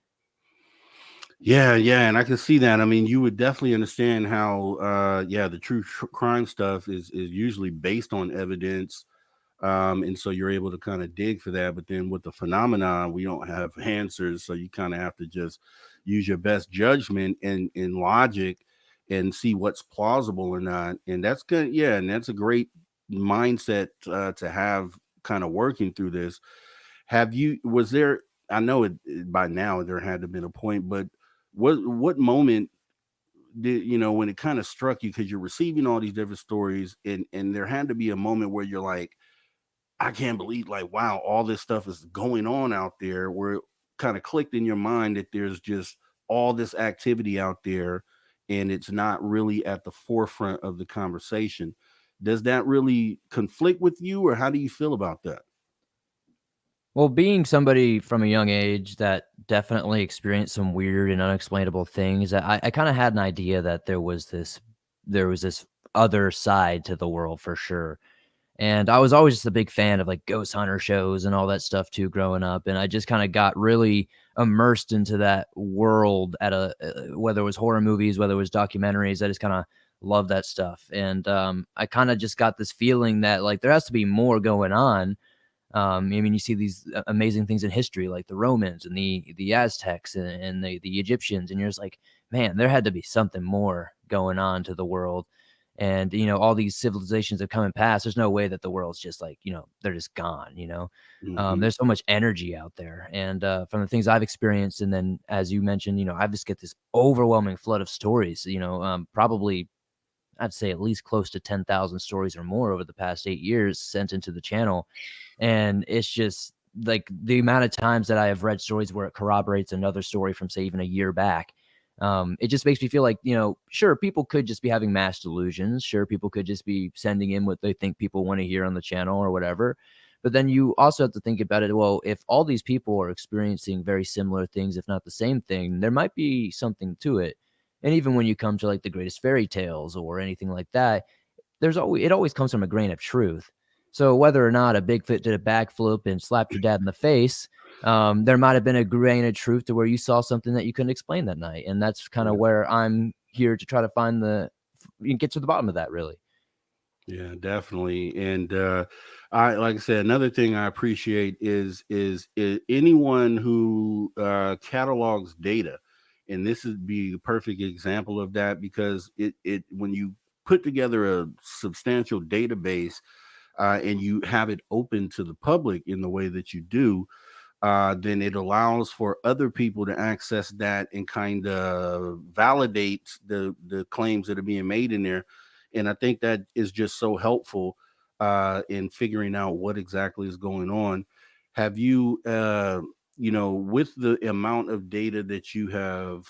Yeah, yeah, and I can see that. I mean, you would definitely understand how, yeah, the true crime stuff is usually based on evidence, and so you're able to kind of dig for that. But then with the phenomenon, we don't have answers, so you kind of have to just use your best judgment and logic and see what's plausible or not. And that's good. Yeah, and that's a great mindset to have, kind of working through this. Have you? Was there? I know by now there had to have been a point, but what moment did when it kind of struck you, because you're receiving all these different stories, and there had to be a moment where you're like, I can't believe, like, wow, all this stuff is going on out there, where it kind of clicked in your mind that there's just all this activity out there and it's not really at the forefront of the conversation. Does that really conflict with you, or how do you feel about that? Well, being somebody from a young age that definitely experienced some weird and unexplainable things, I kind of had an idea that there was this other side to the world for sure. And I was always just a big fan of like ghost hunter shows and all that stuff too growing up. And I just kind of got really immersed into that world whether it was horror movies, whether it was documentaries, I just kind of love that stuff. And I kind of just got this feeling that like there has to be more going on. I mean, you see these amazing things in history, like the Romans and the Aztecs and the Egyptians, and you're just like, man, there had to be something more going on to the world. And all these civilizations have come and passed. There's no way that the world's just like they're just gone. Hmm. There's so much energy out there, and from the things I've experienced, and then as you mentioned, I just get this overwhelming flood of stories. Probably I'd say at least close to 10,000 stories or more over the past 8 years sent into the channel. And it's just like the amount of times that I have read stories where it corroborates another story from, say, even a year back. It just makes me feel like, sure, people could just be having mass delusions. Sure, people could just be sending in what they think people want to hear on the channel or whatever. But then you also have to think about it. Well, if all these people are experiencing very similar things, if not the same thing, there might be something to it. And even when you come to like the greatest fairy tales or anything like that, it always comes from a grain of truth. So whether or not a Bigfoot did a backflip and slapped your dad in the face, there might have been a grain of truth to where you saw something that you couldn't explain that night. And that's kind of Yeah. where I'm here to try to get to the bottom of that, really. Yeah, definitely. And I, like I said, another thing I appreciate is anyone who catalogs data, and this would be a perfect example of that, because it when you put together a substantial database, and you have it open to the public in the way that you do, then it allows for other people to access that and kind of validate the claims that are being made in there. And I think that is just so helpful in figuring out what exactly is going on. Have you, with the amount of data that you have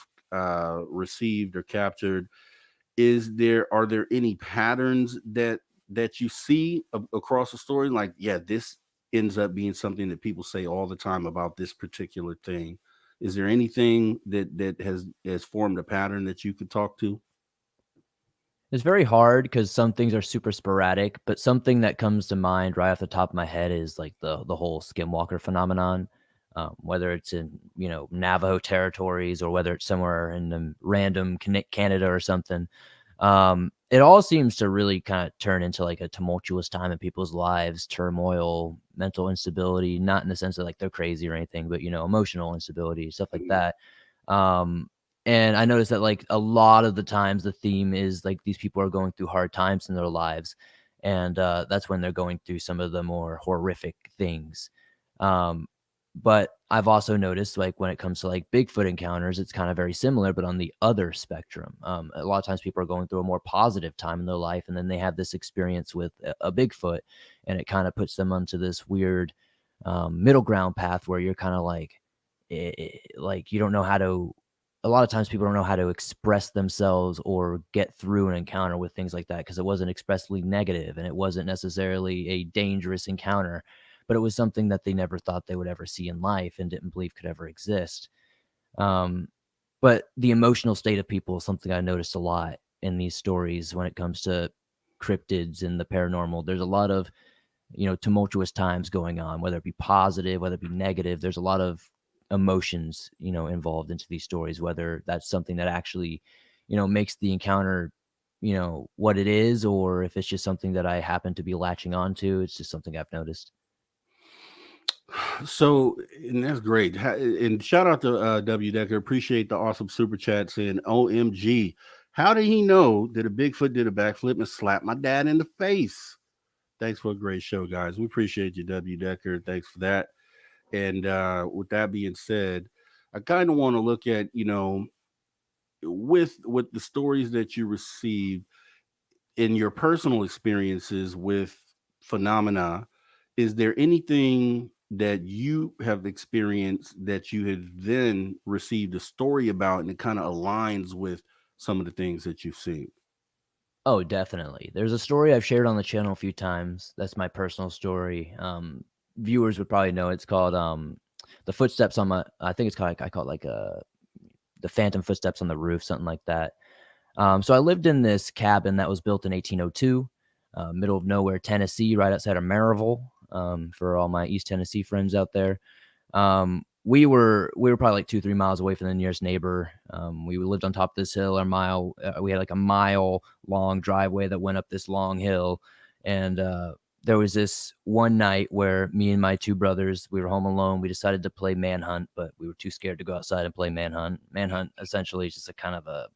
received or captured, are there any patterns that you see across the story, like, yeah, this ends up being something that people say all the time about this particular thing? Is there anything that has formed a pattern that you could talk to? It's very hard because some things are super sporadic, but something that comes to mind right off the top of my head is like the whole skinwalker phenomenon. Whether it's in Navajo territories or whether it's somewhere in the random Canada or something, it all seems to really kind of turn into like a tumultuous time in people's lives, turmoil, mental instability, not in the sense that like they're crazy or anything, but emotional instability, stuff like that. Um, and I noticed that like a lot of the times the theme is like these people are going through hard times in their lives. And that's when they're going through some of the more horrific things. Um, but I've also noticed like when it comes to like Bigfoot encounters, it's kind of very similar, but on the other spectrum. A lot of times people are going through a more positive time in their life, and then they have this experience with a Bigfoot, and it kind of puts them onto this weird middle ground path where you're kind of like you don't know how to, a lot of times people don't know how to express themselves or get through an encounter with things like that because it wasn't expressly negative and it wasn't necessarily a dangerous encounter, but it was something that they never thought they would ever see in life and didn't believe could ever exist. um, but the emotional state of people is something I noticed a lot in these stories when it comes to cryptids and the paranormal. There's a lot of tumultuous times going on, whether it be positive, whether it be negative. There's a lot of emotions, involved into these stories, whether that's something that actually, makes the encounter, what it is, or if it's just something that I happen to be latching on to. It's just something I've noticed. So, and that's great. And shout out to W Decker. Appreciate the awesome super chat saying, "OMG, how did he know that a Bigfoot did a backflip and slapped my dad in the face?" Thanks for a great show, guys. We appreciate you, W Decker. Thanks for that. And with that being said, I kind of want to look at, with the stories that you received in your personal experiences with phenomena, is there anything that you have experienced that you had then received a story about and it kind of aligns with some of the things that you've seen? Oh, definitely. There's a story I've shared on the channel a few times. That's my personal story. Viewers would probably know. It's called the footsteps on my. I think it's called. I call it like the phantom footsteps on the roof, something like that. So I lived in this cabin that was built in 1802, middle of nowhere, Tennessee, right outside of Maryville. For all my East Tennessee friends out there, we were probably like 2-3 miles away from the nearest neighbor. We lived on top of this hill. We had like a mile long driveway that went up this long hill, and there was this one night where me and my two brothers, we were home alone. We decided to play manhunt, but we were too scared to go outside and play manhunt. Manhunt essentially is just a kind of a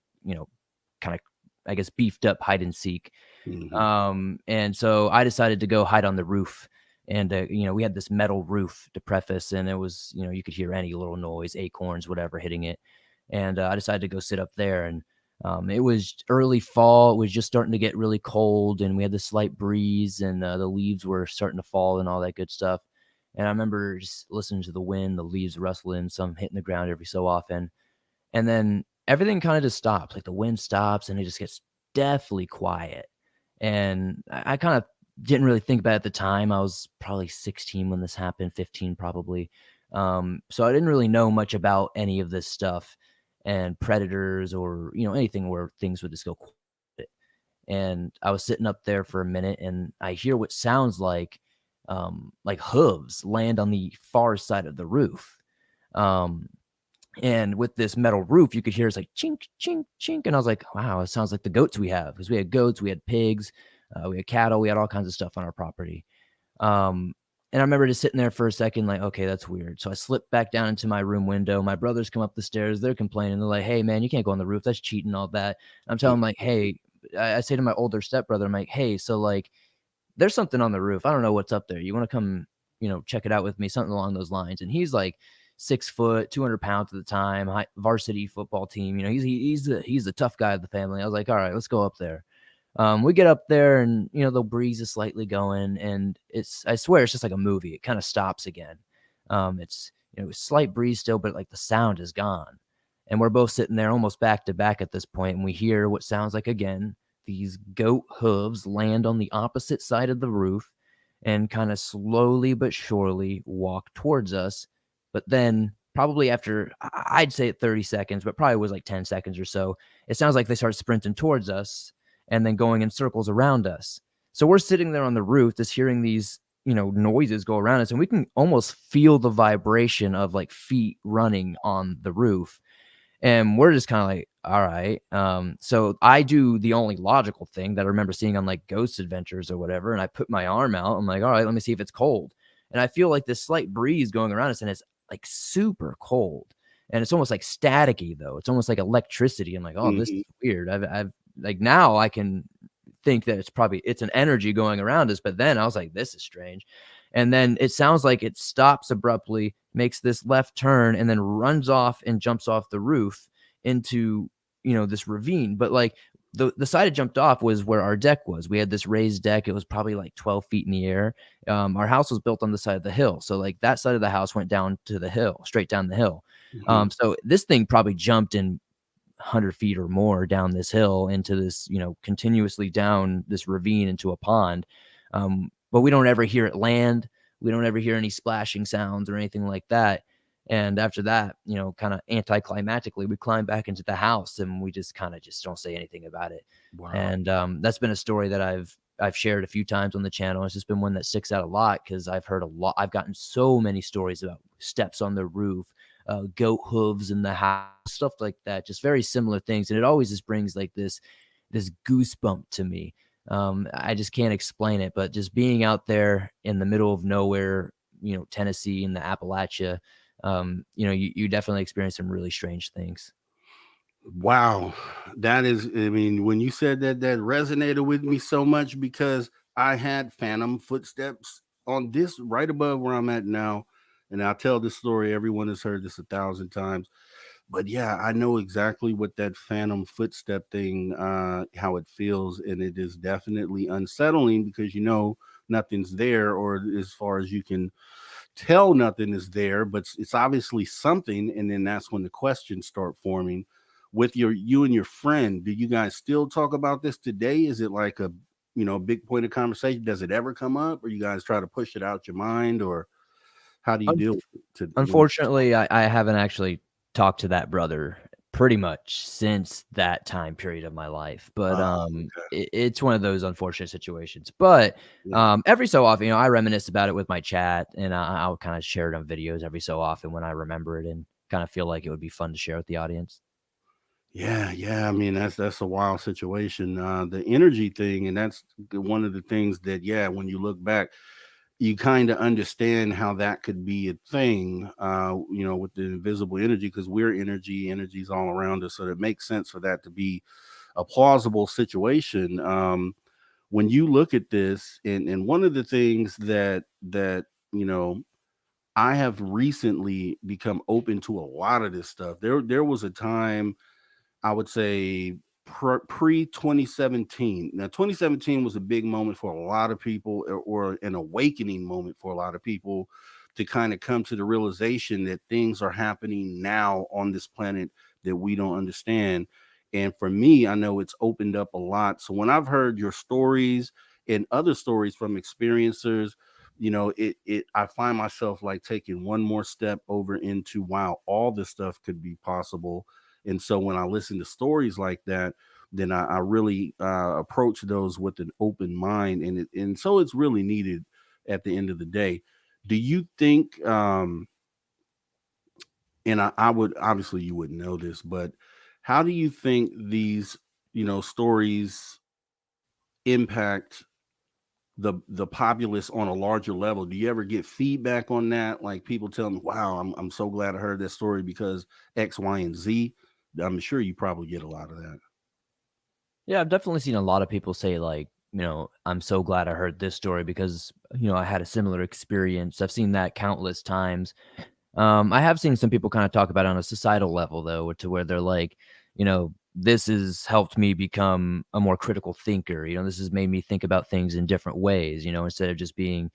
kind of, I guess, beefed up hide and seek. And so I decided to go hide on the roof. And, we had this metal roof to preface, and it was, you could hear any little noise, acorns, whatever, hitting it. And I decided to go sit up there. And it was early fall. It was just starting to get really cold, and we had this slight breeze, and the leaves were starting to fall and all that good stuff. And I remember just listening to the wind, the leaves rustling, some hitting the ground every so often. And then everything kind of just stops. Like the wind stops and it just gets deathly quiet. And I kind of didn't really think about it at the time. I was probably 16 when this happened, 15 probably. So I didn't really know much about any of this stuff and predators or, anything where things would just go quiet. And I was sitting up there for a minute and I hear what sounds like hooves land on the far side of the roof. Um, and with this metal roof, you could hear it's like chink, chink, chink. And I was like, wow, it sounds like the goats we have, because we had goats, we had pigs. We had cattle. We had all kinds of stuff on our property. And I remember just sitting there for a second, like, okay, that's weird. So I slipped back down into my room window. My brothers come up the stairs. They're complaining. They're like, hey, man, you can't go on the roof. That's cheating, all that. I'm telling them, like, hey, I say to my older stepbrother, I'm like, hey, so like, there's something on the roof. I don't know what's up there. You want to come, check it out with me, something along those lines. And he's like 6 foot, 200 pounds at the time, varsity football team. He's the tough guy of the family. I was like, all right, let's go up there. We get up there and, the breeze is slightly going and I swear it's just like a movie. It kind of stops again. It's, slight breeze still, but like the sound is gone. And we're both sitting there almost back to back at this point, and we hear what sounds like, again, these goat hooves land on the opposite side of the roof and kind of slowly but surely walk towards us. But then probably after, I'd say 30 seconds, but probably was like 10 seconds or so, it sounds like they start sprinting towards us and then going in circles around us. So we're sitting there on the roof, just hearing these, noises go around us, and we can almost feel the vibration of like feet running on the roof. And we're just kind of like, all right. So I do the only logical thing that I remember seeing on like Ghost Adventures or whatever. And I put my arm out. I'm like, all right, let me see if it's cold. And I feel like this slight breeze going around us, and it's like super cold. And it's almost like staticky, though. It's almost like electricity. I'm like, oh, this is weird. I've like, now I can think that it's an energy going around us. But then I was like, this is strange. And then it sounds like it stops abruptly, makes this left turn, and then runs off and jumps off the roof into, this ravine. But like the side it jumped off was where our deck was. We had this raised deck. It was probably like 12 feet in the air. Our house was built on the side of the hill. So like that side of the house went down to the hill, straight down the hill. So this thing probably jumped in 100 feet or more down this hill into this, continuously down this ravine into a pond. But we don't ever hear it land. We don't ever hear any splashing sounds or anything like that. And after that, kind of anticlimactically, we climb back into the house and we just kind of just don't say anything about it. Wow. And that's been a story that I've shared a few times on the channel. It's just been one that sticks out a lot because I've heard a lot. I've gotten so many stories about steps on the roof, goat hooves in the house, stuff like that. Just very similar things. And it always just brings like this goosebump to me. I just can't explain it, but just being out there in the middle of nowhere, Tennessee and the Appalachia, you definitely experience some really strange things. Wow. That is, I mean, when you said that, that resonated with me so much because I had phantom footsteps on this right above where I'm at now. And I'll tell this story. Everyone has heard this 1,000 times. But yeah, I know exactly what that phantom footstep thing, how it feels, and it is definitely unsettling because nothing's there, or as far as you can tell, nothing is there. But it's obviously something, and then that's when the questions start forming. With you and your friend, do you guys still talk about this today? Is it like a big point of conversation? Does it ever come up, or you guys try to push it out your mind, or how do you deal with it? Unfortunately, I haven't actually talked to that brother pretty much since that time period of my life. But it's one of those unfortunate situations. But every so often, I reminisce about it with my chat, and I'll kind of share it on videos every so often when I remember it and kind of feel like it would be fun to share with the audience. Yeah. I mean, that's a wild situation. The energy thing, and that's one of the things that, when you look back, you kind of understand how that could be a thing, with the invisible energy, because we're energy's all around us. So it makes sense for that to be a plausible situation. When you look at this, and one of the things that, I have recently become open to a lot of this stuff. There was a time, I would say, pre 2017. Now, 2017 was a big moment for a lot of people, or an awakening moment for a lot of people, to kind of come to the realization that things are happening now on this planet that we don't understand. And for me, I know it's opened up a lot. So when I've heard your stories and other stories from experiencers, I find myself like taking one more step over into, wow, all this stuff could be possible. And so when I listen to stories like that, then I really approach those with an open mind, and so it's really needed at the end of the day. Do you think? And I would, obviously you wouldn't know this, but how do you think these stories impact the populace on a larger level? Do you ever get feedback on that? Like people tell me, wow, I'm so glad I heard that story because X, Y, and Z. I'm sure you probably get a lot of that. Yeah, I've definitely seen a lot of people say like, I'm so glad I heard this story because, I had a similar experience. I've seen that countless times. I have seen some people kind of talk about it on a societal level though, to where they're like, this has helped me become a more critical thinker. This has made me think about things in different ways, instead of just being,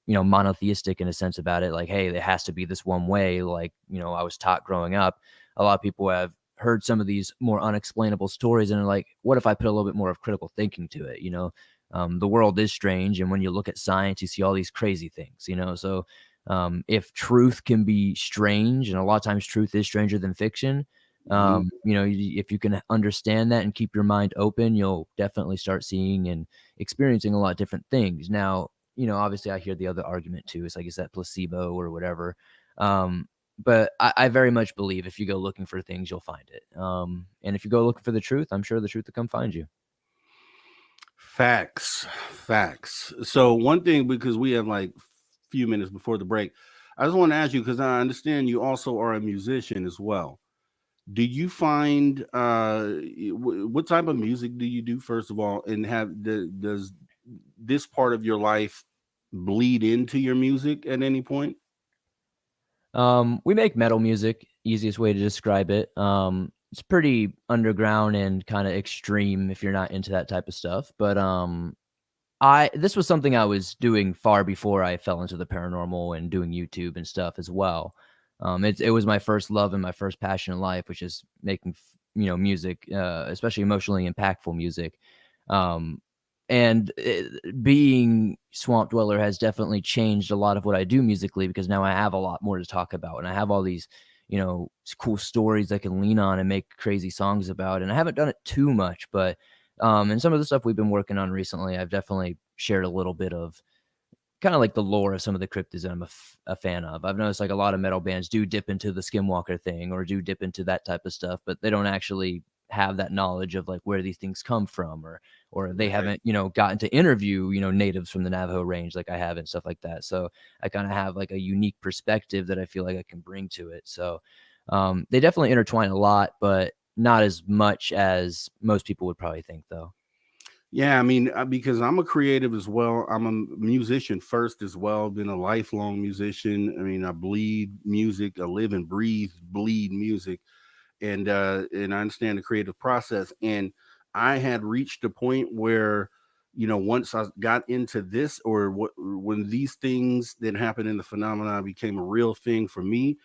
monotheistic in a sense about it. Like, hey, it has to be this one way. Like, I was taught growing up. A lot of people have heard some of these more unexplainable stories and are like, what if I put a little bit more of critical thinking to it? The world is strange. And when you look at science, you see all these crazy things, so if truth can be strange, and a lot of times truth is stranger than fiction, if you can understand that and keep your mind open, you'll definitely start seeing and experiencing a lot of different things. Now, obviously I hear the other argument too. It's like, is that placebo or whatever? But I very much believe if you go looking for things, you'll find it. And if you go looking for the truth, I'm sure the truth will come find you. Facts. So one thing, because we have like few minutes before the break, I just want to ask you, because I understand you also are a musician as well. Do you find what type of music do you do, first of all, and does this part of your life bleed into your music at any point? We make metal music, easiest way to describe it. It's pretty underground and kind of extreme if you're not into that type of stuff. But this was something I was doing far before I fell into the paranormal and doing YouTube and stuff as well. It was my first love and my first passion in life, which is making music, especially emotionally impactful music. Being Swamp Dweller has definitely changed a lot of what I do musically, because now I have a lot more to talk about, and I have all these cool stories I can lean on and make crazy songs about. And I haven't done it too much, but and some of the stuff we've been working on recently, I've definitely shared a little bit of kind of like the lore of some of the cryptids that I'm a fan of. I've noticed like a lot of metal bands do dip into the Skinwalker thing or do dip into that type of stuff, but they don't actually have that knowledge of like where these things come from, or they haven't, gotten to interview, natives from the Navajo range like I have and stuff like that. So I kind of have like a unique perspective that I feel like I can bring to it. So they definitely intertwine a lot, but not as much as most people would probably think though. Yeah, I mean, because I'm a creative as well. I'm a musician first as well. Been a lifelong musician. I mean, I bleed music. I live and bleed music, and I understand the creative process. And I had reached a point where, once I got into this, or when these things that happened in the phenomena became a real thing for me,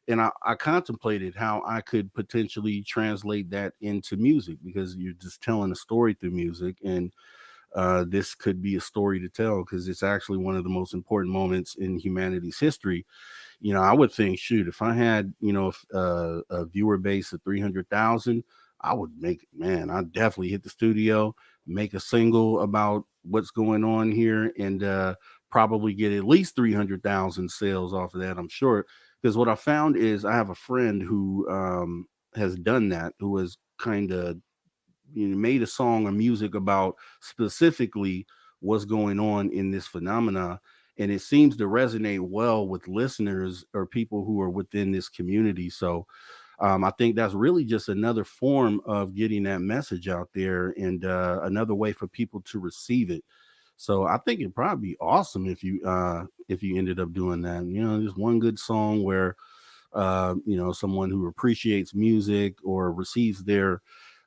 and I contemplated how I could potentially translate that into music, because you're just telling a story through music, and this could be a story to tell, because it's actually one of the most important moments in humanity's history. I would think, shoot, if I had, a viewer base of 300,000, I would I'd definitely hit the studio, make a single about what's going on here, and probably get at least 300,000 sales off of that, I'm sure. Because what I found is, I have a friend who has done that, who has kind of made a song or music about specifically what's going on in this phenomena, and it seems to resonate well with listeners or people who are within this community. So I think that's really just another form of getting that message out there, and another way for people to receive it. So I think it'd probably be awesome if you ended up doing that. Just one good song where someone who appreciates music or receives their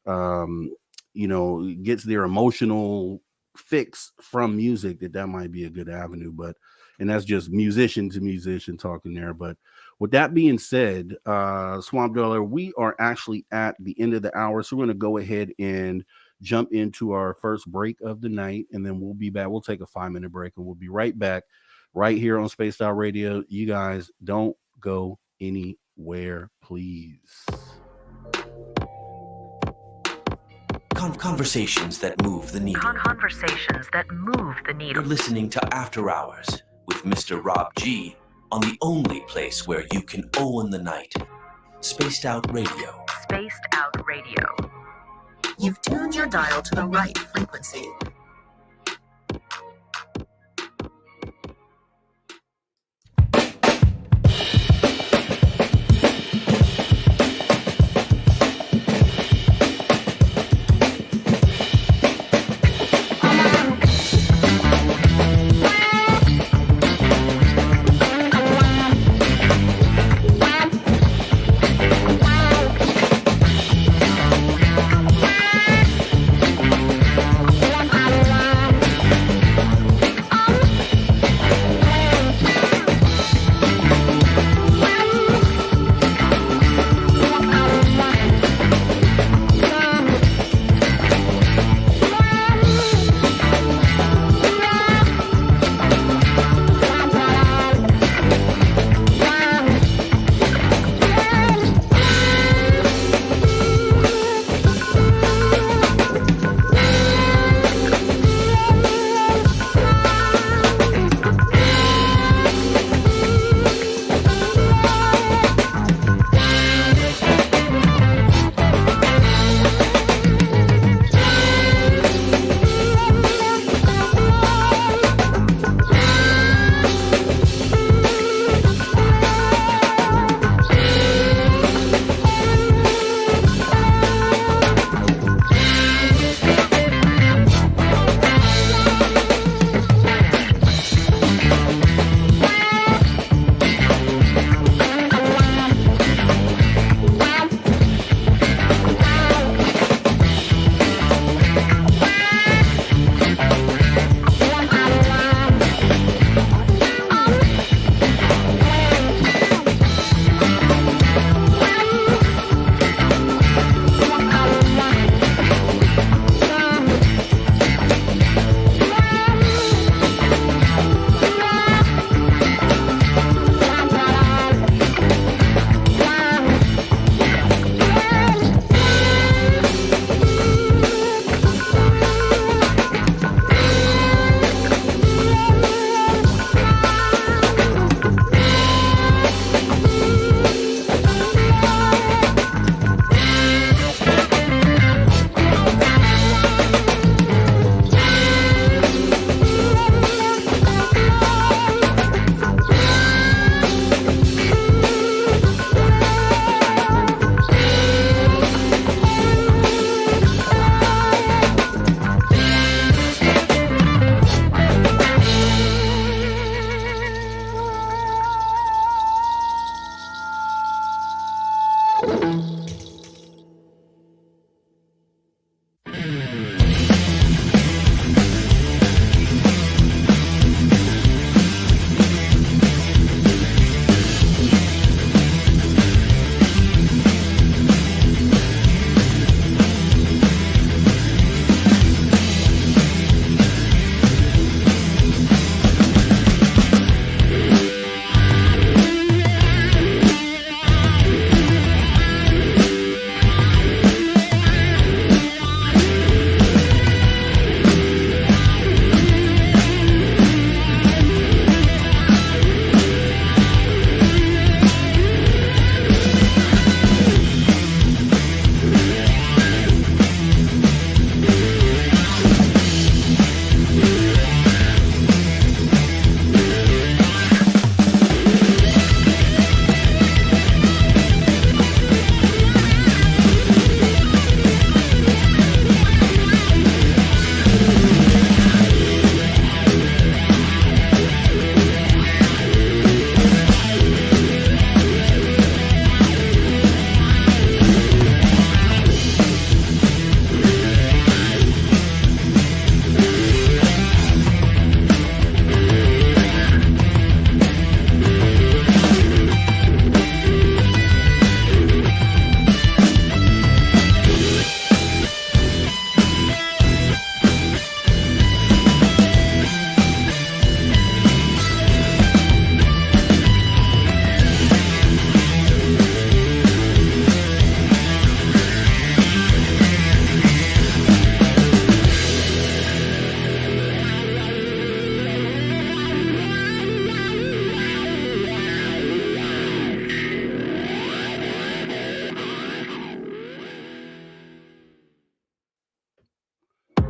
gets their emotional fix from music, that might be a good avenue. And that's just musician to musician talking there. But with that being said, Swamp Dweller, we are actually at the end of the hour, so we're going to go ahead and jump into our first break of the night, and then we'll be back. We'll take a 5-minute break, and we'll be right back right here on Spaced Out Radio. You guys don't go anywhere, please. Conversations that move the needle. Conversations that move the needle. You're listening to After Hours with Mr. Rob G on the only place where you can own the night. Spaced Out Radio. Spaced Out Radio. You've tuned your dial to the right frequency.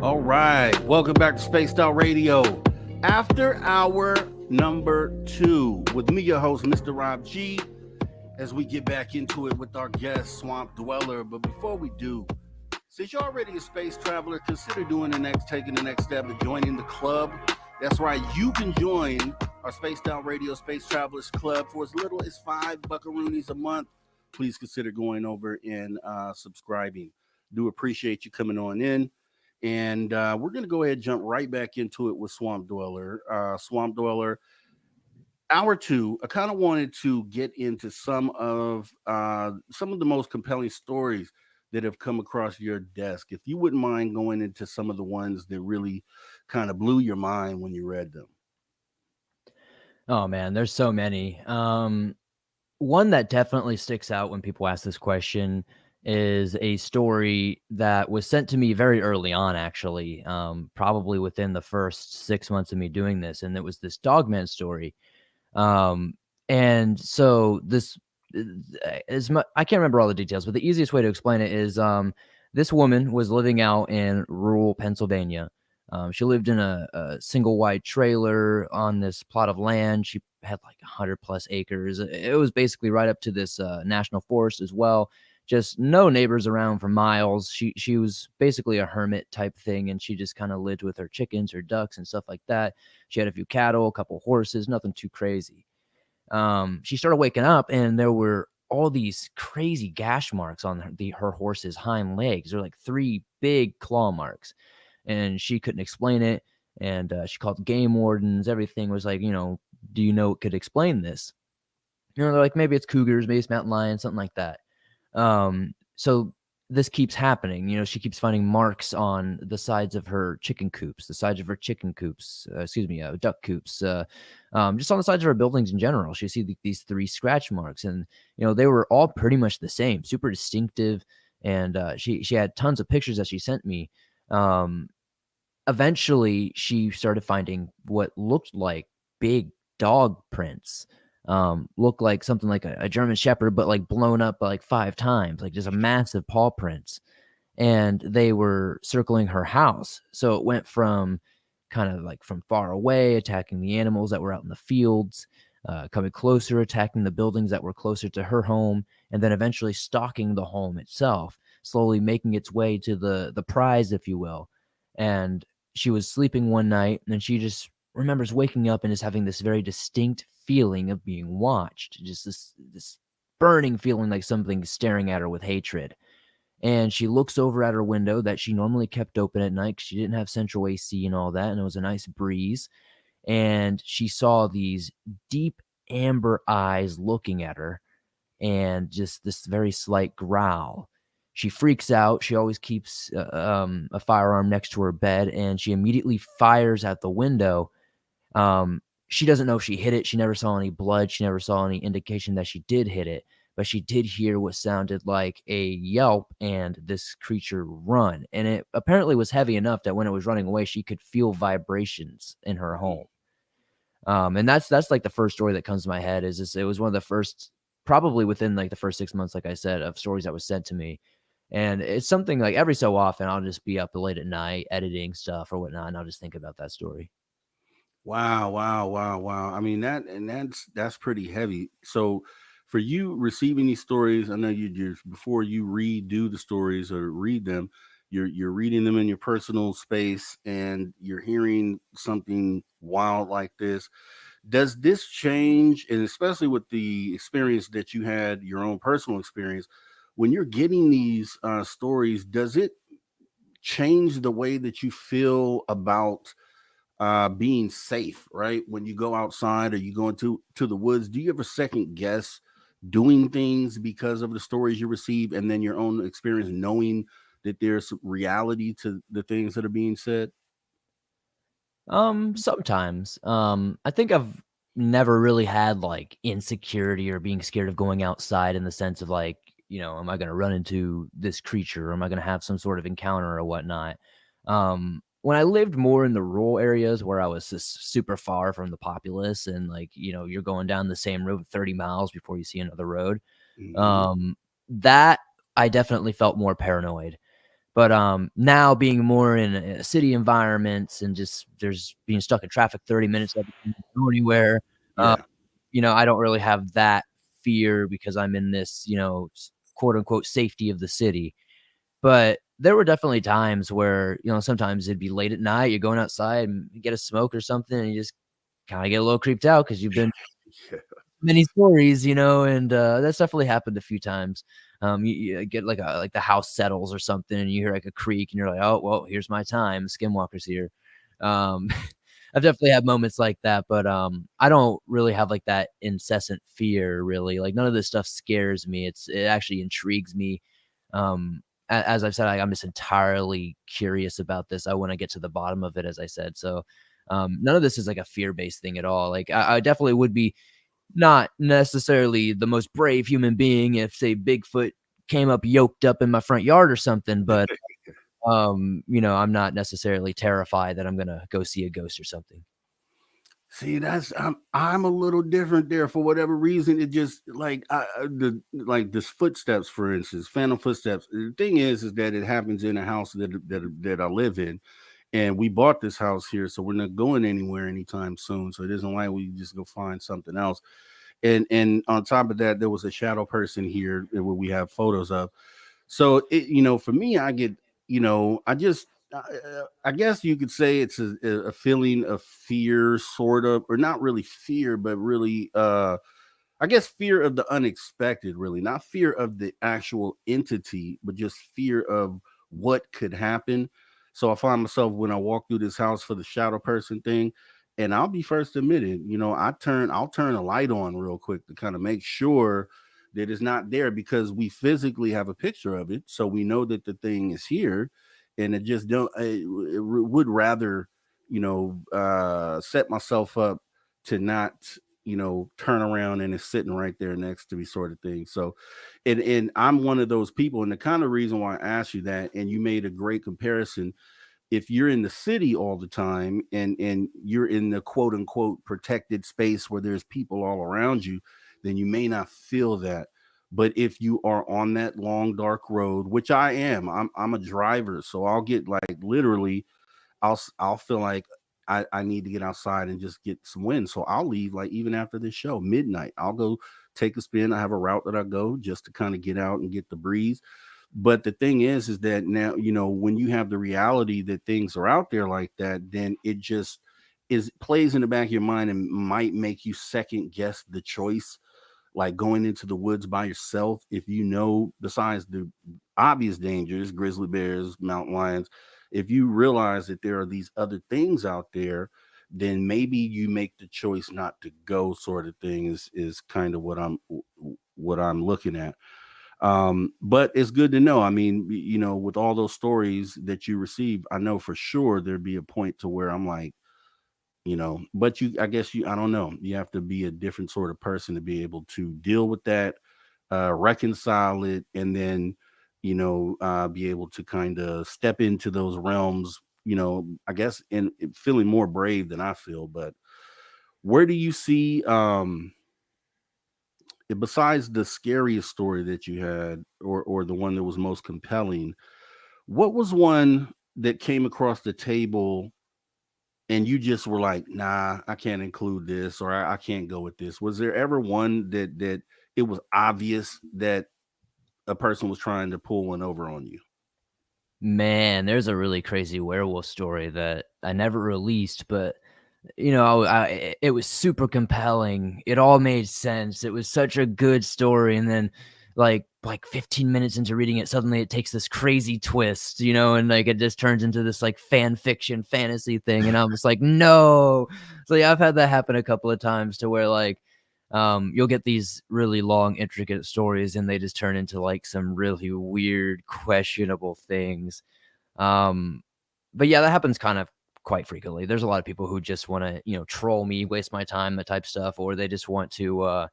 All right, welcome back to Spaced Out Radio. After hour number 2 with me, your host, Mr. Rob G, as we get back into it with our guest, Swamp Dweller. But before we do, since you're already a space traveler, consider taking the next step of joining the club. That's right, you can join our Spaced Out Radio Space Travelers Club for as little as $5 buckaroonies a month. Please consider going over and subscribing. Do appreciate you coming on in. And we're going to go ahead and jump right back into it with Swamp Dweller. Swamp Dweller, hour 2, I kind of wanted to get into some of the most compelling stories that have come across your desk. If you wouldn't mind going into some of the ones that really kind of blew your mind when you read them. Oh man, there's so many. One that definitely sticks out when people ask this question is a story that was sent to me very early on, actually, probably within the first 6 months of me doing this, and it was this Dogman story. And so this I can't remember all the details, but the easiest way to explain it is this woman was living out in rural Pennsylvania. She lived in a single wide trailer on this plot of land. She had like 100 plus acres. It was basically right up to this national forest as well. Just no neighbors around for miles. She was basically a hermit type thing, and she just kind of lived with her chickens, her ducks, and stuff like that. She had a few cattle, a couple horses, nothing too crazy. She started waking up, and there were all these crazy gash marks on her horse's hind legs. They're like 3 big claw marks. And she couldn't explain it. And she called game wardens. Everything was like, do you know what could explain this? They're like, maybe it's cougars, maybe it's mountain lions, something like that. So this keeps happening. She keeps finding marks on the sides of her chicken coops, duck coops, just on the sides of her buildings in general. She see these 3 scratch marks, and they were all pretty much the same, super distinctive. And she had tons of pictures that she sent me. Eventually she started finding what looked like big dog prints, looked like something like a German Shepherd, but like blown up like 5 times, like just a massive paw prints. And they were circling her house. So it went from kind of like from far away, attacking the animals that were out in the fields, coming closer, attacking the buildings that were closer to her home, and then eventually stalking the home itself, slowly making its way to the prize, if you will. And she was sleeping one night, and she just remembers waking up and just having this very distinct feeling of being watched, just this burning feeling like something staring at her with hatred. And she looks over at her window that she normally kept open at night because she didn't have central AC and all that, and it was a nice breeze. And she saw these deep amber eyes looking at her, and just this very slight growl. She freaks out. She always keeps a firearm next to her bed, and she immediately fires at the window. She doesn't know if she hit it. She never saw any blood. She never saw any indication that she did hit it, but she did hear what sounded like a yelp and this creature run. And it apparently was heavy enough that when it was running away, she could feel vibrations in her home. And that's like the first story that comes to my head. It was one of the first, probably within like the first 6 months, like I said, of stories that was sent to me. And it's something like every so often I'll just be up late at night editing stuff or whatnot, and I'll just think about that story. Wow. I mean, that's pretty heavy. So for you receiving these stories, I know you just, before you redo the stories or read them, you're reading them in your personal space, and you're hearing something wild like this. Does this change, and especially with the experience that you had, your own personal experience, when you're getting these stories, does it change the way that you feel about being safe, right? When you go outside or you go into the woods, do you ever second guess doing things because of the stories you receive, and then your own experience knowing that there's reality to the things that are being said? Sometimes. I think I've never really had like insecurity or being scared of going outside in the sense of like, am I going to run into this creature, or am I going to have some sort of encounter or whatnot? When I lived more in the rural areas where I was just super far from the populace, and like, you're going down the same road 30 miles before you see another road. Mhm. That I definitely felt more paranoid. But now being more in city environments and just there's being stuck in traffic 30 minutes every time you go anywhere, uh, Yeah. I don't really have that fear because I'm in this, quote unquote safety of the city. But there were definitely times where, sometimes it'd be late at night, you're going outside and you get a smoke or something, and you just kind of get a little creeped out because you've been Yeah. many stories, and that's definitely happened a few times. You get like the house settles or something, and you hear like a creak, and you're like, oh well, here's my time. Skinwalker's here. Um, I've definitely had moments like that, but I don't really have like that incessant fear. Really, like none of this stuff scares me. It actually intrigues me. As I've said, I'm just entirely curious about this. I want to get to the bottom of it, as I said. So none of this is like a fear based thing at all. Like I definitely would be not necessarily the most brave human being if, say, Bigfoot came up yoked up in my front yard or something, but, I'm not necessarily terrified that I'm gonna go see a ghost or something. See, I'm a little different there for whatever reason. It just like this footsteps, for instance, phantom footsteps. The thing is that it happens in a house that I live in, and we bought this house here, so we're not going anywhere anytime soon. So it isn't like we just go find something else. And on top of that, there was a shadow person here where we have photos of. So for me, I get, I guess you could say it's a feeling of fear, sort of, or not really fear, but really, I guess fear of the unexpected, really, not fear of the actual entity, but just fear of what could happen. So I find myself when I walk through this house for the shadow person thing, and I'll be first to admit it, I'll turn a light on real quick to kind of make sure that it's not there because we physically have a picture of it, so we know that the thing is here, and it just don't. Would rather, set myself up to not turn around and it's sitting right there next to me, sort of thing. So, and I'm one of those people, and the kind of reason why I asked you that, and you made a great comparison. If you're in the city all the time and you're in the quote unquote protected space where there's people all around you, then you may not feel that. But if you are on that long dark road, which I am, I'm a driver, so I'll get like literally I'll feel like I need to get outside and just get some wind. So I'll leave like even after this show, midnight. I'll go take a spin. I have a route that I go just to kind of get out and get the breeze. But the thing is that now, when you have the reality that things are out there like that, then it just is plays in the back of your mind and might make you second guess the choice, like going into the woods by yourself. If besides the obvious dangers, grizzly bears, mountain lions, if you realize that there are these other things out there, then maybe you make the choice not to go, sort of thing is kind of what I'm looking at. But it's good to know. I mean, with all those stories that you receive, I know for sure there'd be a point to where I'm like, but I guess I don't know, you have to be a different sort of person to be able to deal with that, reconcile it, and then be able to kind of step into those realms, I guess in feeling more brave than I feel. But where do you see besides the scariest story that you had, or the one that was most compelling, what was one that came across the table and you just were like, nah, I can't include this, or I can't go with this? Was there ever one that it was obvious that a person was trying to pull one over on you? Man, there's a really crazy werewolf story that I never released, but it was super compelling. It all made sense. It was such a good story, and then like 15 minutes into reading it, suddenly it takes this crazy twist, and like it just turns into this like fan fiction fantasy thing, and I'm just like, no. So yeah, I've had that happen a couple of times to where like you'll get these really long, intricate stories, and they just turn into like some really weird, questionable things. Um, but yeah, that happens kind of quite frequently. There's a lot of people who just want to, troll me, waste my time, that type stuff, or they just want to,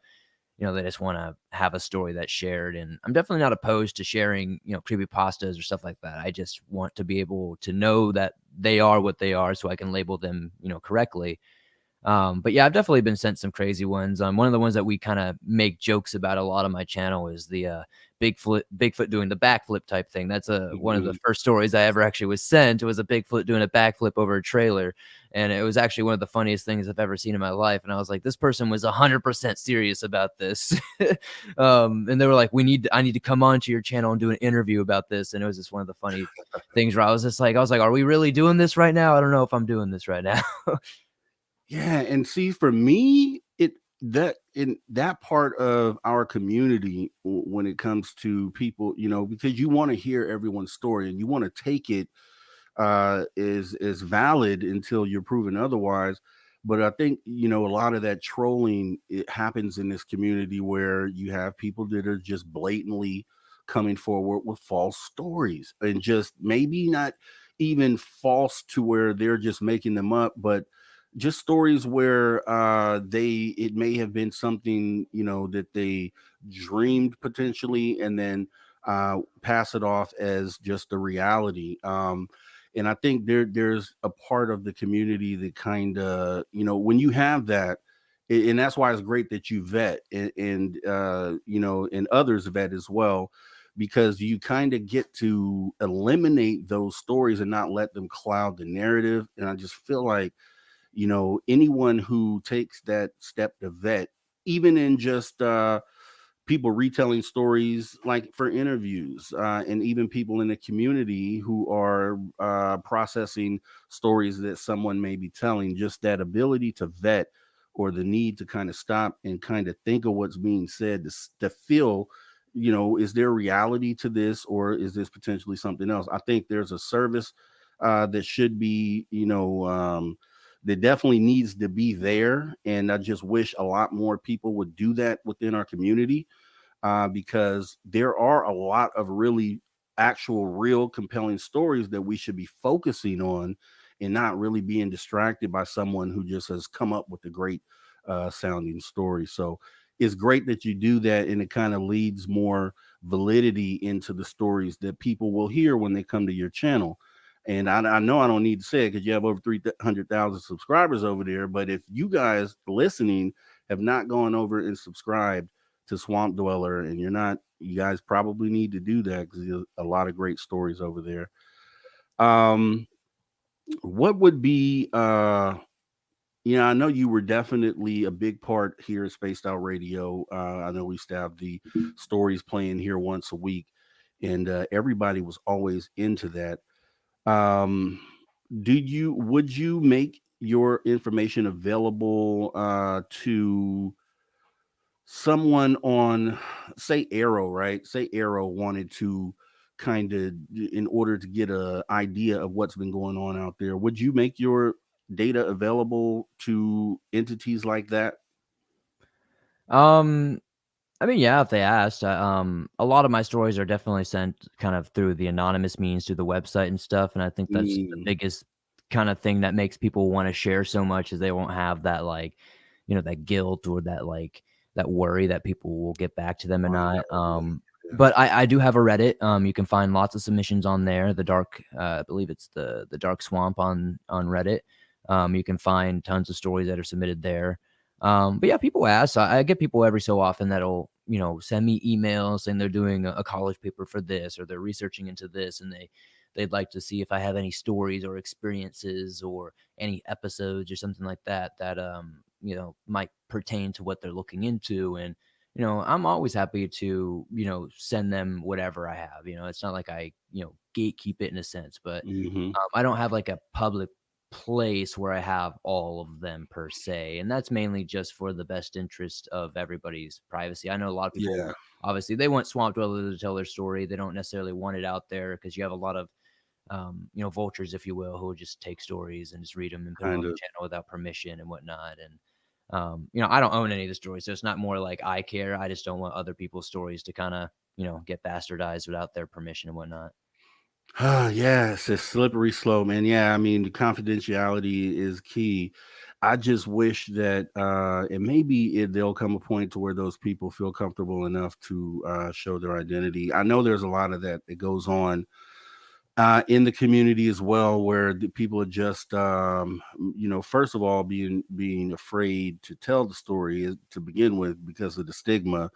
they just want to have a story that's shared. And I'm definitely not opposed to sharing, creepypastas or stuff like that. I just want to be able to know that they are what they are so I can label them, correctly. But yeah, I've definitely been sent some crazy ones. One of the ones that we kind of make jokes about a lot on my channel is the Bigfoot doing the backflip type thing. That's one of the first stories I ever actually was sent. It was a Bigfoot doing a backflip over a trailer, and it was actually one of the funniest things I've ever seen in my life. And I was like, this person was 100% serious about this. And they were like, I need to come onto your channel and do an interview about this. And it was just one of the funny things where I was like, are we really doing this right now? I don't know if I'm doing this right now. Yeah, and see, for me, that in that part of our community, when it comes to people, because you want to hear everyone's story and you want to take it is valid until you're proven otherwise. But I think a lot of that trolling, it happens in this community where you have people that are just blatantly coming forward with false stories, and just maybe not even false to where they're just making them up, but just stories where it may have been something that they dreamed potentially, and then pass it off as just a reality. And I think there's a part of the community that kind of, when you have that, and that's why it's great that you vet, and others vet as well, because you kind of get to eliminate those stories and not let them cloud the narrative. And I just feel like, anyone who takes that step to vet, even in just people retelling stories like for interviews, and even people in the community who are processing stories that someone may be telling, just that ability to vet, or the need to kind of stop and kind of think of what's being said, to feel, is there reality to this, or is this potentially something else? I think there's a service that should be, that definitely needs to be there. And I just wish a lot more people would do that within our community, because there are a lot of really actual, real compelling stories that we should be focusing on, and not really being distracted by someone who just has come up with a great sounding story. So it's great that you do that, and it kind of leads more validity into the stories that people will hear when they come to your channel. And I know I don't need to say it because you have over 300,000 subscribers over there. But if you guys listening have not gone over and subscribed to Swamp Dweller, and you guys probably need to do that, because there's a lot of great stories over there. What would be I know you were definitely a big part here at Spaced Out Radio. I know we used to have the stories playing here once a week, and everybody was always into that. Um, would you make your information available to someone on, say, Arrow, right? Say Arrow wanted to kind of, in order to get a idea of what's been going on out there, would you make your data available to entities like that? Um, I mean, yeah, if they asked, a lot of my stories are definitely sent kind of through the anonymous means through the website and stuff. And I think that's the Mm, biggest kind of thing that makes people want to share so much, is they won't have that, like, that guilt, or that, like, that worry that people will get back to them or find not. out later. Yeah. But I do have a Reddit. You can find lots of submissions on there. I believe it's the Dark Swamp on Reddit. You can find tons of stories that are submitted there. But yeah, people ask. I get people every so often that'll, send me emails saying they're doing a college paper for this, or they're researching into this, and they'd like to see if I have any stories or experiences or any episodes or something like that might pertain to what they're looking into. And I'm always happy to send them whatever I have. It's not like I gatekeep it in a sense, but Hmm. I don't have like a public place where I have all of them per se. And that's mainly just for the best interest of everybody's privacy. I know a lot of people, Yeah, obviously, they want Swamp Dweller to tell their story. They don't necessarily want it out there, because you have a lot of, vultures, if you will, who will just take stories and just read them and put them on kind the of. channel without permission and whatnot. And, I don't own any of the stories. So it's not more like I care. I just don't want other people's stories to kind of, get bastardized without their permission and whatnot. Yeah, it's a slippery slope, man. Yeah, I mean, the confidentiality is key. I just wish that, and maybe there'll come a point to where those people feel comfortable enough to show their identity. I know there's a lot of that goes on in the community as well, where the people are just, first of all, being afraid to tell the story to begin with because of the stigma,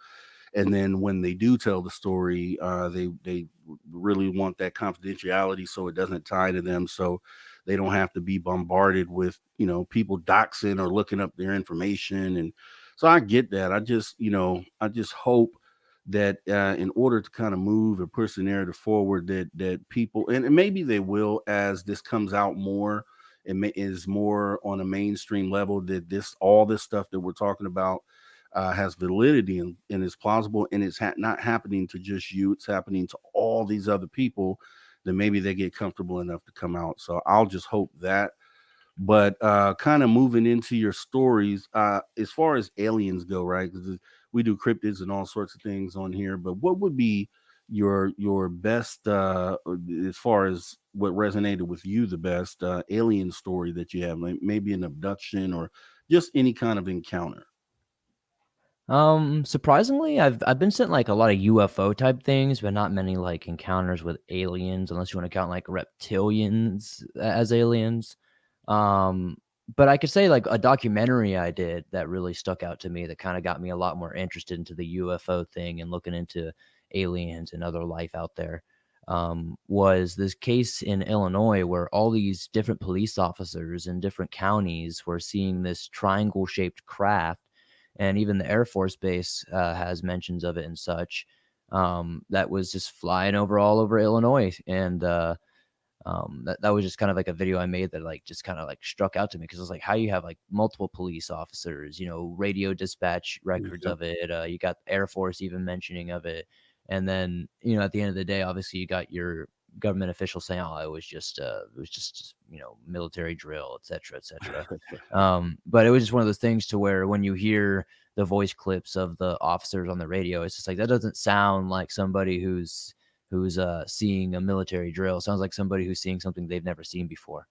and then when they do tell the story, they really want that confidentiality so it doesn't tie to them, so they don't have to be bombarded with people doxing or looking up their information. And so I get that. I just hope that in order to kind of move and push the narrative forward, that people, and maybe they will, as this comes out more and is more on a mainstream level, that all this stuff that we're talking about has validity and is plausible, and it's not happening to just you, it's happening to all these other people, then maybe they get comfortable enough to come out. So I'll just hope that. But kind of moving into your stories, as far as aliens go, right? Because we do cryptids and all sorts of things on here, but what would be your best, as far as what resonated with you the best, alien story that you have, like maybe an abduction or just any kind of encounter? Surprisingly, I've been sent like a lot of UFO type things, but not many like encounters with aliens, unless you want to count like reptilians as aliens. Um, but I could say like a documentary I did that really stuck out to me that kind of got me a lot more interested into the UFO thing and looking into aliens and other life out there. Was this case in Illinois where all these different police officers in different counties were seeing this triangle shaped craft, and even the Air Force Base has mentions of it and such. That was just flying over all over Illinois, and that was just kind of like a video I made that like just kind of like struck out to me because it's like how you have like multiple police officers, radio dispatch records Yep. of it. You got the Air Force even mentioning of it, and then at the end of the day, obviously you got your government officials saying, "Oh, it was just military drill, etc., etc." But it was just one of those things to where when you hear the voice clips of the officers on the radio, it's just like that doesn't sound like somebody who's seeing a military drill. It sounds like somebody who's seeing something they've never seen before.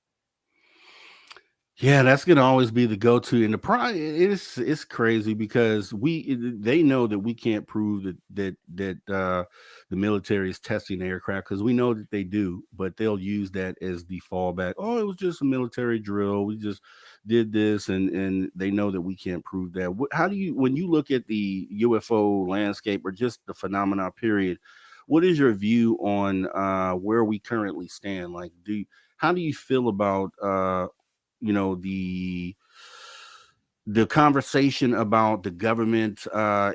Yeah, that's gonna always be the go-to, and it's crazy because they know that we can't prove that the military is testing the aircraft, because we know that they do, but they'll use that as the fallback. Oh, it was just a military drill. We just did this, and they know that we can't prove that. How do you, when you look at the UFO landscape or just the phenomena period, what is your view on where we currently stand? Like, how do you feel about the conversation about the government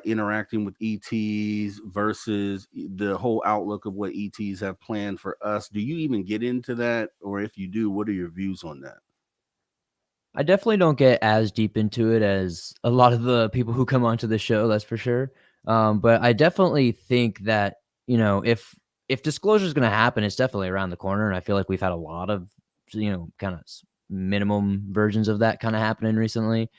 interacting with ETs versus the whole outlook of what ETs have planned for us? Do you even get into that? Or if you do, what are your views on that? I definitely don't get as deep into it as a lot of the people who come onto the show, that's for sure. But I definitely think that, if disclosure is going to happen, it's definitely around the corner. And I feel like we've had a lot of, kind of minimum versions of that kind of happening recently,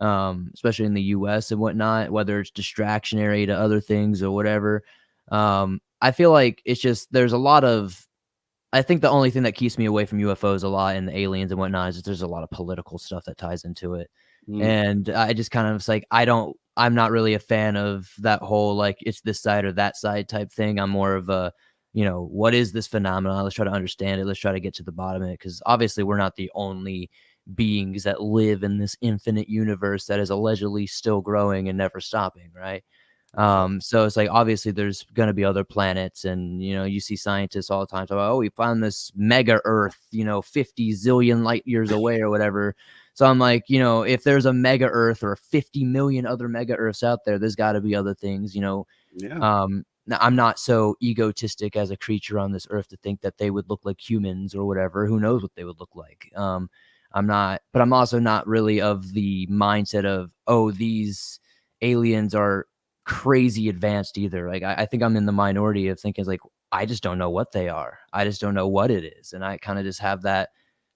especially in the US and whatnot, whether it's distractionary to other things or whatever. I feel like it's just, I think the only thing that keeps me away from UFOs a lot and the aliens and whatnot is that there's a lot of political stuff that ties into it. Mm, And I just kind of, it's like, I'm not really a fan of that whole, like, it's this side or that side type thing. I'm more of a, what is this phenomenon? Let's try to understand it. Let's try to get to the bottom of it. Cause obviously we're not the only beings that live in this infinite universe that is allegedly still growing and never stopping. Right. So it's like obviously there's gonna be other planets, and you see scientists all the time talk about, oh, we found this mega Earth, 50 zillion light years away or whatever. So I'm like, if there's a mega Earth or 50 million other mega Earths out there, there's got to be other things. yeah. Now, I'm not so egotistic as a creature on this Earth to think that they would look like humans or whatever. Who knows what they would look like? I'm not, but I'm also not really of the mindset of, oh, these aliens are crazy advanced either. Like I think I'm in the minority of thinking like I just don't know what they are. I just don't know what it is, and I kind of just have that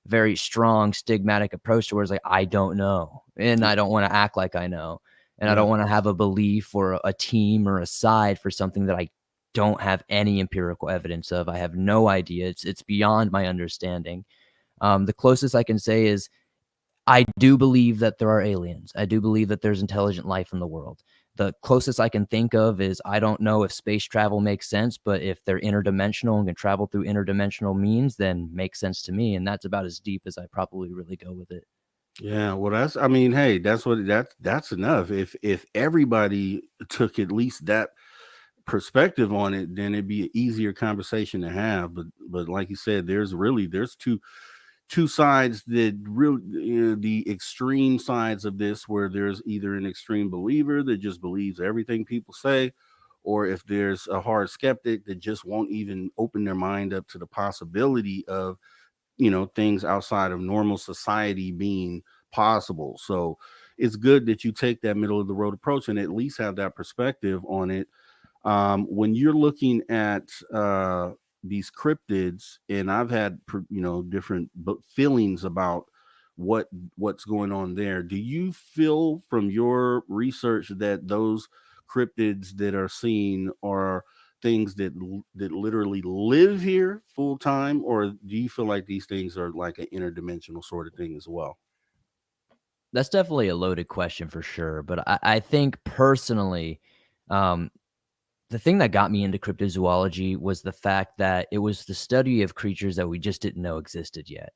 very strong stigmatic approach to where it's like I don't know, and I don't want to act like I know, and I Yeah. don't want to have a belief or a team or a side for something that I don't have any empirical evidence of. I have no idea. It's beyond my understanding. The closest I can say is I do believe that there are aliens. I do believe that there's intelligent life in the world. the closest I can think of is I don't know if space travel makes sense, but if they're interdimensional and can travel through interdimensional means, then makes sense to me. And that's about as deep as I probably really go with it. Yeah, well, I mean, hey, that's enough. If everybody took at least that perspective on it, then it'd be an easier conversation to have. But like you said, there's two sides that really, the extreme sides of this, where there's either an extreme believer that just believes everything people say, or if there's a hard skeptic that just won't even open their mind up to the possibility of, things outside of normal society being possible. So it's good that you take that middle of the road approach and at least have that perspective on it. When you're looking at these cryptids, and I've had different feelings about what's going on there. Do you feel from your research that those cryptids that are seen are things that literally live here full time, or do you feel like these things are like an interdimensional sort of thing as well? That's definitely a loaded question for sure. But I think personally, um, the thing that got me into cryptozoology was the fact that it was the study of creatures that we just didn't know existed yet.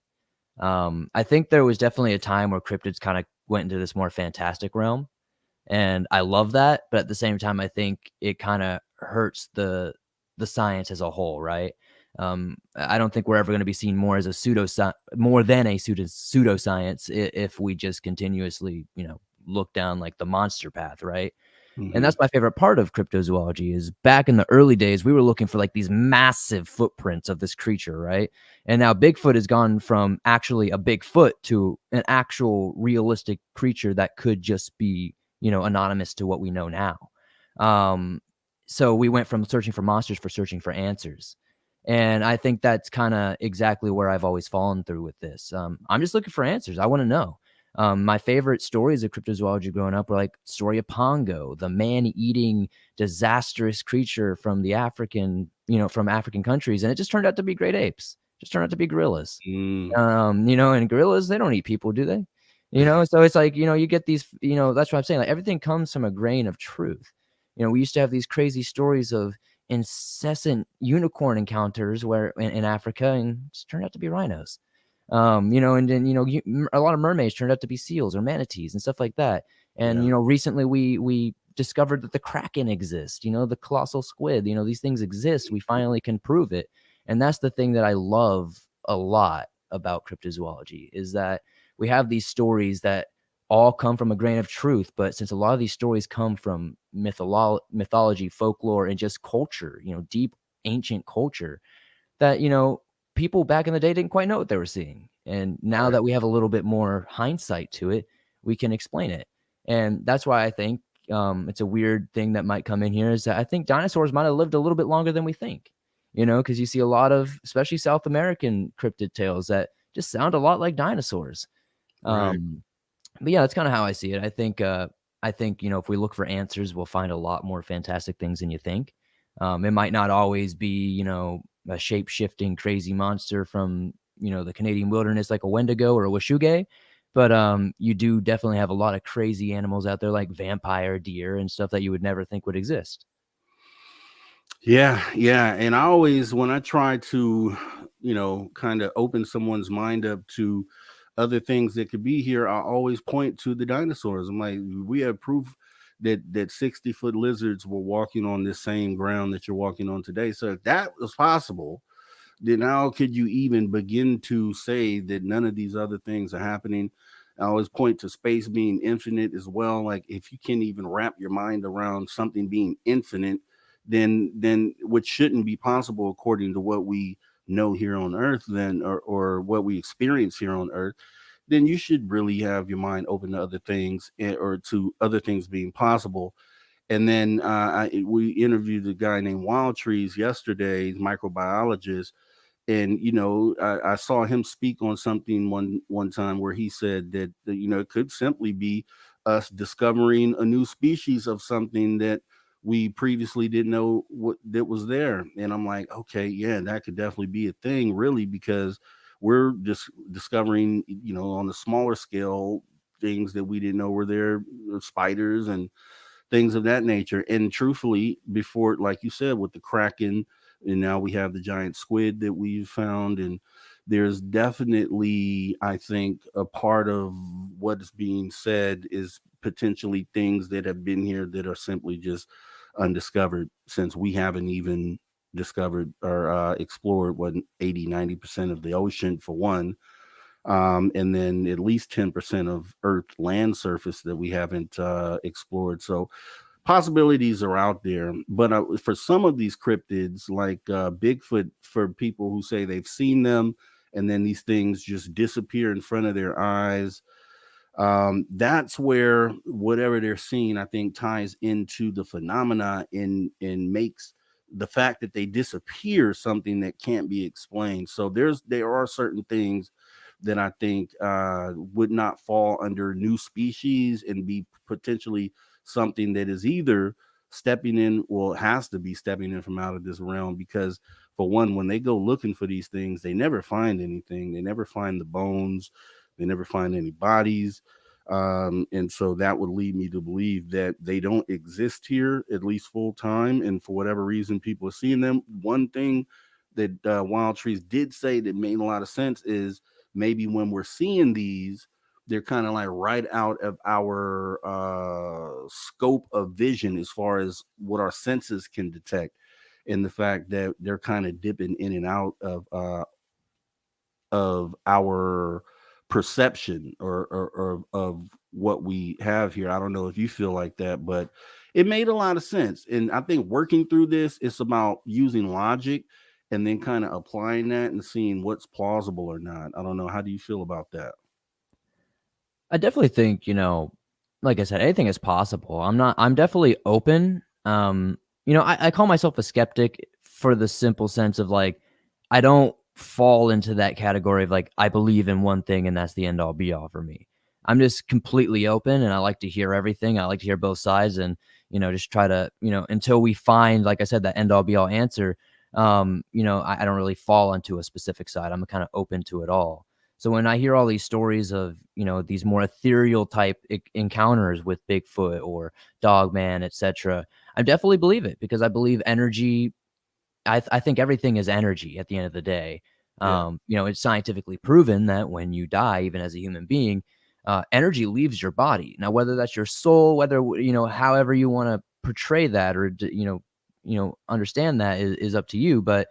I think there was definitely a time where cryptids kind of went into this more fantastic realm, and I love that. But at the same time, I think it kind of hurts the science as a whole, right? I don't think we're ever going to be seen more as a more than a pseudoscience if we just continuously, look down like the monster path, right? And Hmm. that's my favorite part of cryptozoology is back in the early days, we were looking for like these massive footprints of this creature, right? And now Bigfoot has gone from actually a Bigfoot to an actual realistic creature that could just be, anonymous to what we know now. Um, so we went from searching for monsters for searching for answers. And I think that's kind of exactly where I've always fallen through with this. I'm just looking for answers. I want to know. My favorite stories of cryptozoology growing up were like story of Pongo, the man-eating disastrous creature from the from African countries, and it just turned out to be great apes. Just turned out to be gorillas. Mm. And gorillas, they don't eat people, do they? So it's like, you get these, that's what I'm saying. Like everything comes from a grain of truth. We used to have these crazy stories of incessant unicorn encounters where in Africa, and it just turned out to be rhinos. And then a lot of mermaids turned out to be seals or manatees and stuff like that. And Yeah. recently we discovered that the kraken exists. The colossal squid. These things exist. We finally can prove it, and that's the thing that I love a lot about cryptozoology is that we have these stories that all come from a grain of truth. But since a lot of these stories come from mythology, folklore, and just culture, deep ancient culture, that people back in the day didn't quite know what they were seeing. And now Right. that we have a little bit more hindsight to it, we can explain it. And that's why I think it's a weird thing that might come in here is that I think dinosaurs might have lived a little bit longer than we think, because you see a lot of, especially South American cryptid tales that just sound a lot like dinosaurs. Right. Um, but yeah, that's kind of how I see it. I think, if we look for answers, we'll find a lot more fantastic things than you think. It might not always be, a shape-shifting crazy monster from, the Canadian wilderness like a Wendigo or a Washuge. But you do definitely have a lot of crazy animals out there like vampire deer and stuff that you would never think would exist. Yeah, yeah. And I always, when I try to, kind of open someone's mind up to other things that could be here, I always point to the dinosaurs. I'm like, we have proof that 60-foot lizards were walking on this same ground that you're walking on today. So if that was possible, then how could you even begin to say that none of these other things are happening? I always point to space being infinite as well. Like if you can't even wrap your mind around something being infinite, then which shouldn't be possible according to what we know here on Earth, then or what we experience here on Earth, then you should really have your mind open to other things, or to other things being possible. And then we interviewed a guy named Wild Trees yesterday, he's a microbiologist, and I saw him speak on something one time where he said that it could simply be us discovering a new species of something that we previously didn't know what that was there. And I'm like, okay, yeah, that could definitely be a thing, really, because we're just discovering, on a smaller scale, things that we didn't know were there, spiders and things of that nature. And truthfully, before, like you said, with the Kraken, and now we have the giant squid that we've found, and there's definitely, I think, a part of what is being said is potentially things that have been here that are simply just undiscovered, since we haven't even discovered or explored what 80-90% of the ocean for one, and then at least 10% of Earth land surface that we haven't explored. So possibilities are out there. But for some of these cryptids, like Bigfoot, for people who say they've seen them and then these things just disappear in front of their eyes, that's where whatever they're seeing, I think, ties into the phenomena and makes the fact that they disappear something that can't be explained. So there are certain things that I think would not fall under new species and be potentially something that is either stepping in, well, has to be stepping in from out of this realm. Because for one, when they go looking for these things, they never find anything. They never find the bones. They never find any bodies. And so that would lead me to believe that they don't exist here, at least full time. And for whatever reason, people are seeing them. One thing that Wild Trees did say that made a lot of sense is maybe when we're seeing these, they're kind of like right out of our scope of vision as far as what our senses can detect. And the fact that they're kind of dipping in and out of our perception or of what we have here. I don't know if you feel like that, but it made a lot of sense. And I think working through this, it's about using logic and then kind of applying that and seeing what's plausible or not. I don't know. How do you feel about that? I definitely think, like I said, anything is possible. I'm definitely open. I call myself a skeptic for the simple sense of like, I don't fall into that category of like, I believe in one thing and that's the end all be all for me. I'm just completely open and I like to hear everything. I like to hear both sides and, just try to, until we find, like I said, that end all be all answer, I don't really fall into a specific side. I'm kind of open to it all. So when I hear all these stories of, these more ethereal type encounters with Bigfoot or Dogman, etc., I definitely believe it because I believe energy. I think everything is energy at the end of the day. Yeah. It's scientifically proven that when you die, even as a human being, energy leaves your body. Now, whether that's your soul, whether, however you want to portray that or, understand that is up to you. But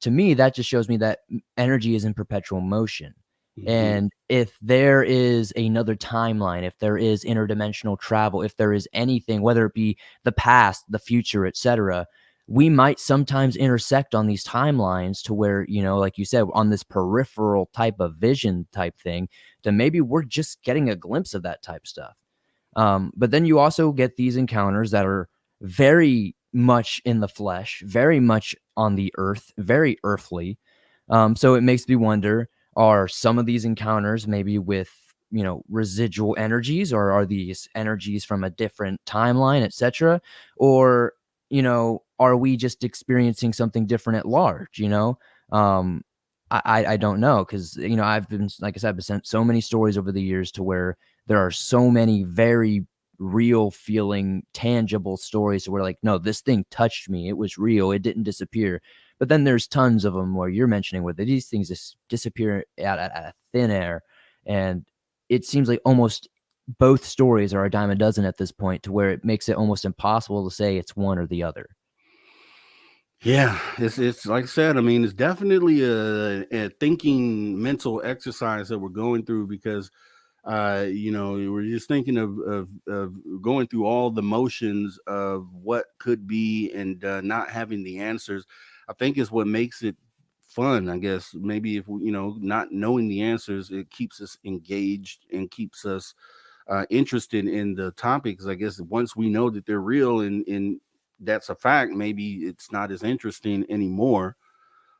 to me, that just shows me that energy is in perpetual motion. Mhm. And if there is another timeline, if there is interdimensional travel, if there is anything, whether it be the past, the future, etc., we might sometimes intersect on these timelines to where, like you said, on this peripheral type of vision type thing, then maybe we're just getting a glimpse of that type stuff. But then you also get these encounters that are very much in the flesh, very much on the earth, very earthly. So it makes me wonder, are some of these encounters maybe with, residual energies, or are these energies from a different timeline, etc.? Or, are we just experiencing something different at large, I don't know because, I've been, like I said, I've been sent so many stories over the years to where there are so many very real feeling tangible stories where like, no, this thing touched me. It was real. It didn't disappear. But then there's tons of them where you're mentioning where these things just disappear out of thin air. And it seems like almost both stories are a dime a dozen at this point to where it makes it almost impossible to say it's one or the other. Yeah, it's like I said. I mean, it's definitely a thinking mental exercise that we're going through because we're just thinking of going through all the motions of what could be and not having the answers. I think is what makes it fun. I guess maybe if we, not knowing the answers, it keeps us engaged and keeps us interested in the topics. I guess once we know that they're real and that's a fact, maybe it's not as interesting anymore.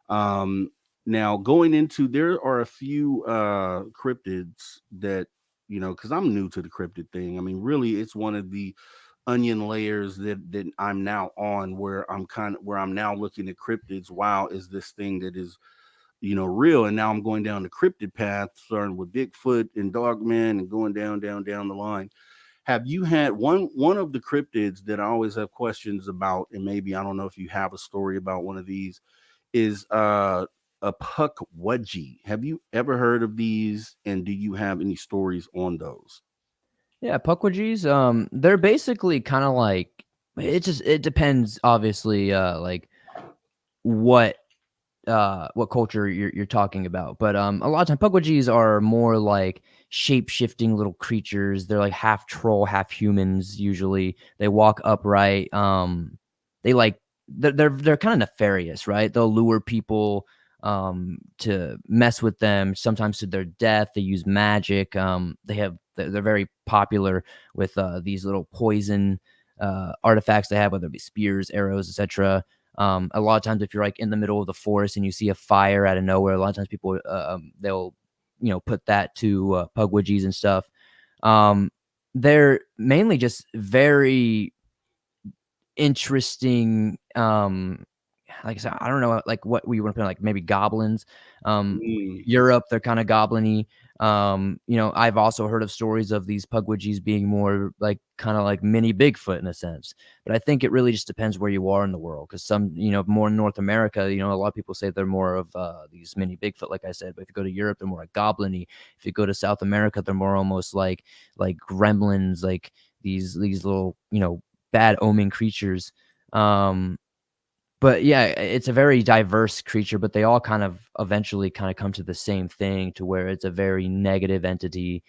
Um, Now going into, there are a few cryptids that, because I'm new to the cryptid thing. I mean, really, it's one of the onion layers that I'm now on, where I'm now looking at cryptids. Wow, is this thing that is real? And now I'm going down the cryptid path, starting with Bigfoot and Dogman and going down the line. Have you had one of the cryptids that I always have questions about, and maybe I don't know if you have a story about one of these, is a puckwudgie. Have you ever heard of these, and do you have any stories on those? Yeah, puckwudgies, they're basically kind of like it depends obviously like what what culture you're talking about. But a lot of time puckwudgies are more like shape-shifting little creatures. They're like half troll, half humans usually. They walk upright. They like they're kind of nefarious, right? They'll lure people to mess with them, sometimes to their death. They use magic. They're very popular with these little poison artifacts they have, whether it be spears, arrows, etc. A lot of times, if you're like in the middle of the forest and you see a fire out of nowhere, a lot of times people they'll put that to puckwudgies and stuff. They're mainly just very interesting. Like I said, I don't know, like what we want to put, like maybe goblins. Europe, they're kind of goblin-y. I've also heard of stories of these puckwudgies being more like kind of like mini Bigfoot in a sense. But I think it really just depends where you are in the world. Because some, more in North America, a lot of people say they're more of these mini Bigfoot, like I said. But if you go to Europe, they're more like goblin-y. If you go to South America, they're more almost like gremlins, like these little bad omen creatures. But yeah, it's a very diverse creature, but they all kind of eventually kind of come to the same thing, to where it's a very negative entity.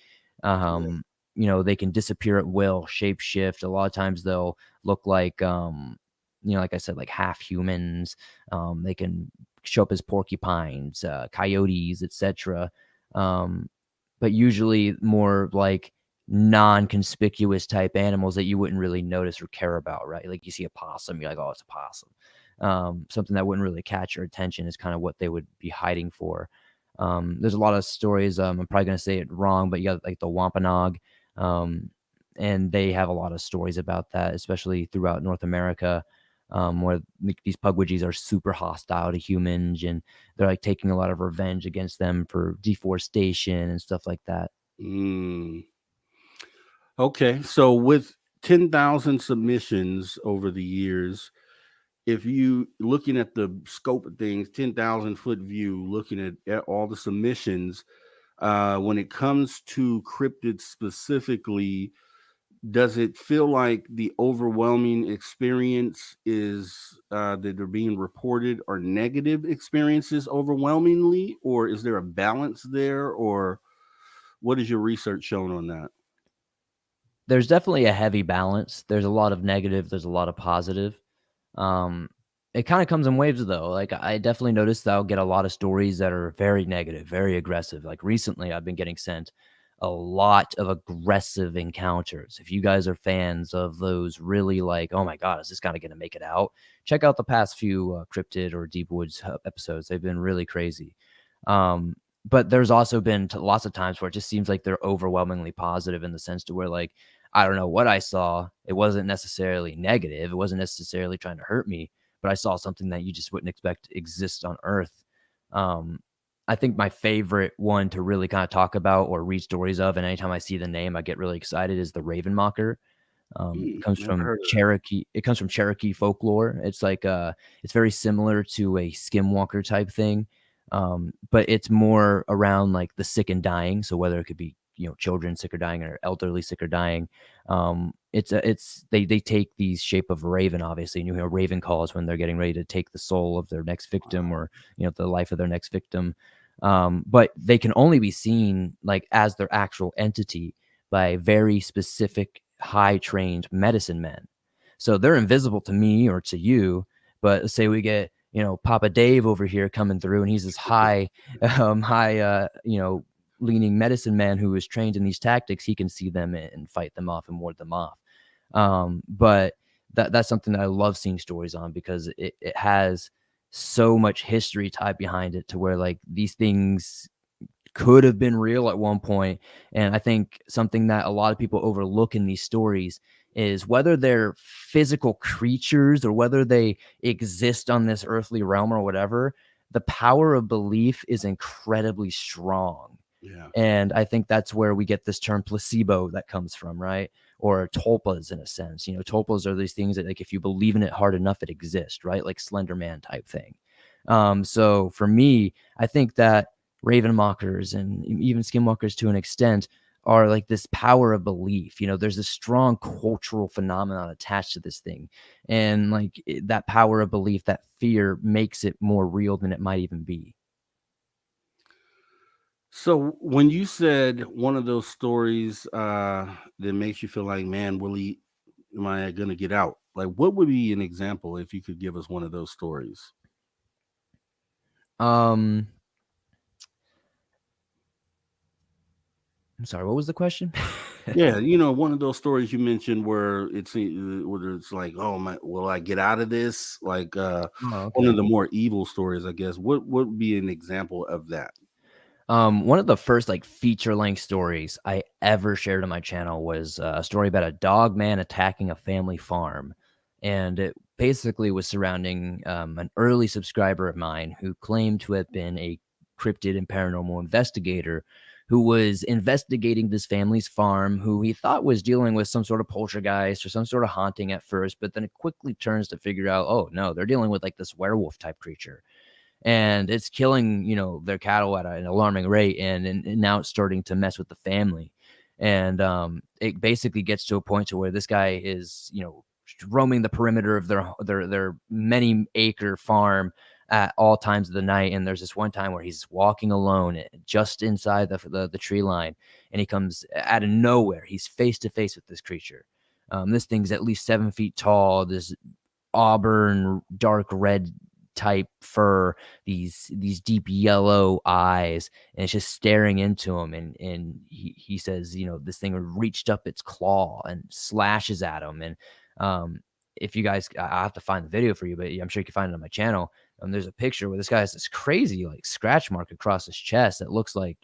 They can disappear at will, shapeshift. A lot of times they'll look like, like I said, like half humans. They can show up as porcupines, coyotes, etc. But usually more like non-conspicuous type animals that you wouldn't really notice or care about, right? Like you see a possum, you're like, oh, it's a possum. Something that wouldn't really catch your attention is kind of what they would be hiding for. There's a lot of stories. I'm probably going to say it wrong, but you got like the Wampanoag, and they have a lot of stories about that, especially throughout North America, where these puckwudgies are super hostile to humans, and they're like taking a lot of revenge against them for deforestation and stuff like that. Okay, so with 10,000 submissions over the years, if you looking at the scope of things, 10,000-foot view, looking at all the submissions, when it comes to cryptids specifically, does it feel like the overwhelming experience is that they're being reported are negative experiences overwhelmingly, or is there a balance there, or what is your research showing on that? There's definitely a heavy balance. There's a lot of negative, there's a lot of positive. It kind of comes in waves though. Like I definitely noticed that I'll get a lot of stories that are very negative, very aggressive. Like recently I've been getting sent a lot of aggressive encounters. If you guys are fans of those really like, oh my God, is this kind of going to make it out? Check out the past few Cryptid or Deep Woods episodes. They've been really crazy. But there's also been lots of times where it just seems like they're overwhelmingly positive, in the sense to where like, I don't know what I saw. It wasn't necessarily negative. It wasn't necessarily trying to hurt me, but I saw something that you just wouldn't expect to exist on Earth. I think my favorite one to really kind of talk about or read stories of, and anytime I see the name, I get really excited, is the Raven Mocker. It comes from Cherokee. It comes from Cherokee folklore. It's like it's very similar to a skinwalker type thing, but it's more around like the sick and dying. So whether it could be children sick or dying, or elderly sick or dying, they take these shape of a raven, obviously, and you hear raven calls when they're getting ready to take the soul of their next victim, or the life of their next victim. But they can only be seen like as their actual entity by very specific high trained medicine men. So they're invisible to me or to you, but say we get Papa Dave over here coming through, and he's this high leaning medicine man who is trained in these tactics. He can see them and fight them off and ward them off. But that's something that I love seeing stories on, because it has so much history tied behind it, to where like these things could have been real at one point. And I think something that a lot of people overlook in these stories is whether they're physical creatures or whether they exist on this earthly realm or whatever, the power of belief is incredibly strong. Yeah. And I think that's where we get this term placebo that comes from, right? or tulpas in a sense. Tulpas are these things that, like, if you believe in it hard enough, it exists, right? Like Slender Man type thing. So for me, I think that raven mockers and even skinwalkers to an extent are like this power of belief. There's a strong cultural phenomenon attached to this thing. And like that power of belief, that fear makes it more real than it might even be. So when you said one of those stories that makes you feel like, man, Willie, am I gonna get out? Like, what would be an example if you could give us one of those stories? Um, I'm sorry, what was the question? Yeah, one of those stories you mentioned where whether it's like, oh my, will I get out of this? Like Oh, one of okay. the more evil stories, I guess. What would be an example of that? One of the first like feature length stories I ever shared on my channel was a story about a dog man attacking a family farm. And it basically was surrounding an early subscriber of mine who claimed to have been a cryptid and paranormal investigator who was investigating this family's farm, who he thought was dealing with some sort of poltergeist or some sort of haunting at first, but then it quickly turns to figure out, oh no, they're dealing with like this werewolf type creature, and it's killing their cattle at an alarming rate, and now it's starting to mess with the family. And it basically gets to a point to where this guy is roaming the perimeter of their many acre farm at all times of the night. And there's this one time where he's walking alone just inside the tree line, and he comes out of nowhere, he's face to face with this creature. This thing's at least 7 feet tall, this auburn dark red type fur, these deep yellow eyes, and it's just staring into him. And he says, this thing reached up its claw and slashes at him. And if you guys, I have to find the video for you, but I'm sure you can find it on my channel. There's a picture where this guy has this crazy like scratch mark across his chest that looks like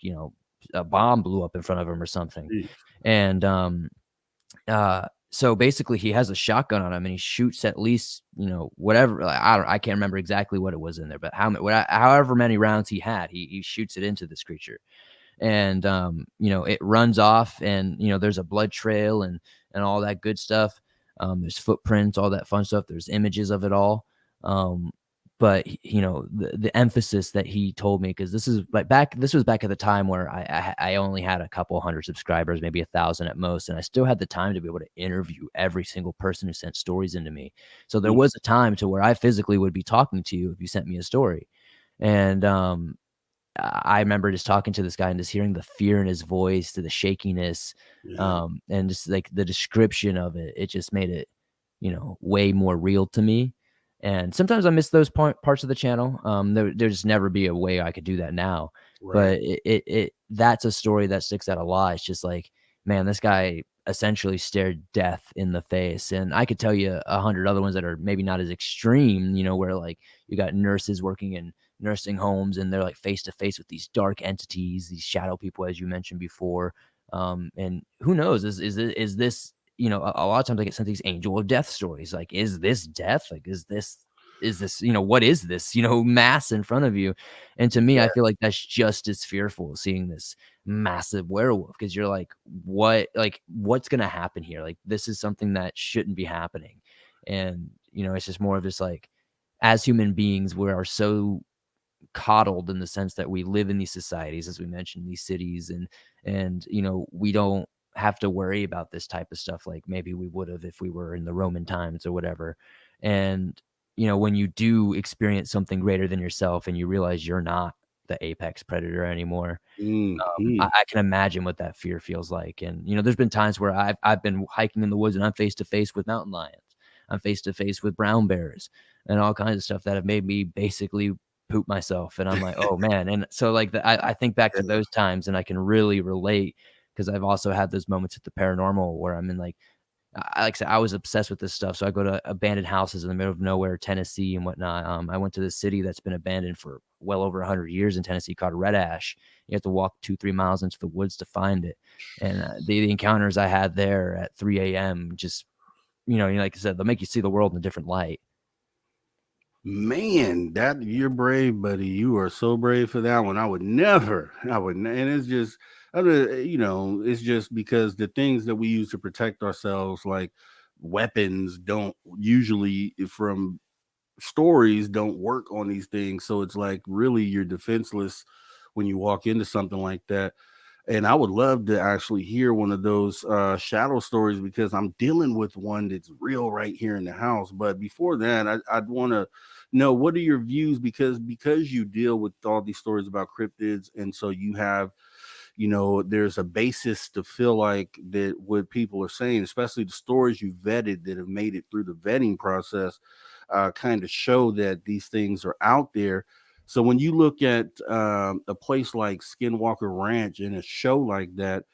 a bomb blew up in front of him or something. Jeez. And so basically he has a shotgun on him, and he shoots at least, whatever, like, I can't remember exactly what it was in there, but however many rounds he had, he shoots it into this creature. And it runs off, and there's a blood trail and all that good stuff. There's footprints, all that fun stuff. There's images of it all. But the emphasis that he told me, because this was back at the time where I only had a couple hundred subscribers, maybe 1,000 at most, and I still had the time to be able to interview every single person who sent stories into me. So there was a time to where I physically would be talking to you if you sent me a story. And I remember just talking to this guy and just hearing the fear in his voice, to the shakiness, and just like the description of it. It just made it way more real to me. And sometimes I miss those parts of the channel. There's never be a way I could do that now. Right. But that's a story that sticks out a lot. It's just like, man, this guy essentially stared death in the face. And I could tell you 100 other ones that are maybe not as extreme, where like you got nurses working in nursing homes, and they're like face to face with these dark entities, these shadow people, as you mentioned before. And who knows, is this a lot of times I get sent these angel of death stories. Like, is this death? Like, is this, what is this, mass in front of you? And to me, I feel like that's just as fearful, seeing this massive werewolf, because you're like, what's going to happen here? Like, this is something that shouldn't be happening. And, it's just more of just like, as human beings, we are so coddled in the sense that we live in these societies, as we mentioned, these cities, and we don't have to worry about this type of stuff like maybe we would have if we were in the Roman times or whatever. And when you do experience something greater than yourself and you realize you're not the apex predator anymore, I can imagine what that fear feels like. And there's been times where I've been hiking in the woods and I'm face to face with mountain lions, I'm face to face with brown bears, and all kinds of stuff that have made me basically poop myself. And I'm like, oh man. And so like I think back to those times, and I can really relate, because I've also had those moments at the paranormal where I'm in like I said, I was obsessed with this stuff. So I go to abandoned houses in the middle of nowhere, Tennessee and whatnot. I went to this city that's been abandoned for well over 100 years in Tennessee called Red Ash. You have to walk 2-3 miles into the woods to find it. And the encounters I had there at 3 a.m. just, like I said, they'll make you see the world in a different light. Man, that you're brave, buddy. You are so brave for that one. I would never. And it's just, it's just because the things that we use to protect ourselves, like weapons, don't usually from stories don't work on these things. So it's like really you're defenseless when you walk into something like that. And I would love to actually hear one of those shadow stories because I'm dealing with one that's real right here in the house. But before that, I'd want to know what are your views because you deal with all these stories about cryptids, and so you have there's a basis to feel like that what people are saying, especially the stories you vetted that have made it through the vetting process, kind of show that these things are out there. So when you look at a place like Skinwalker Ranch and a show like that,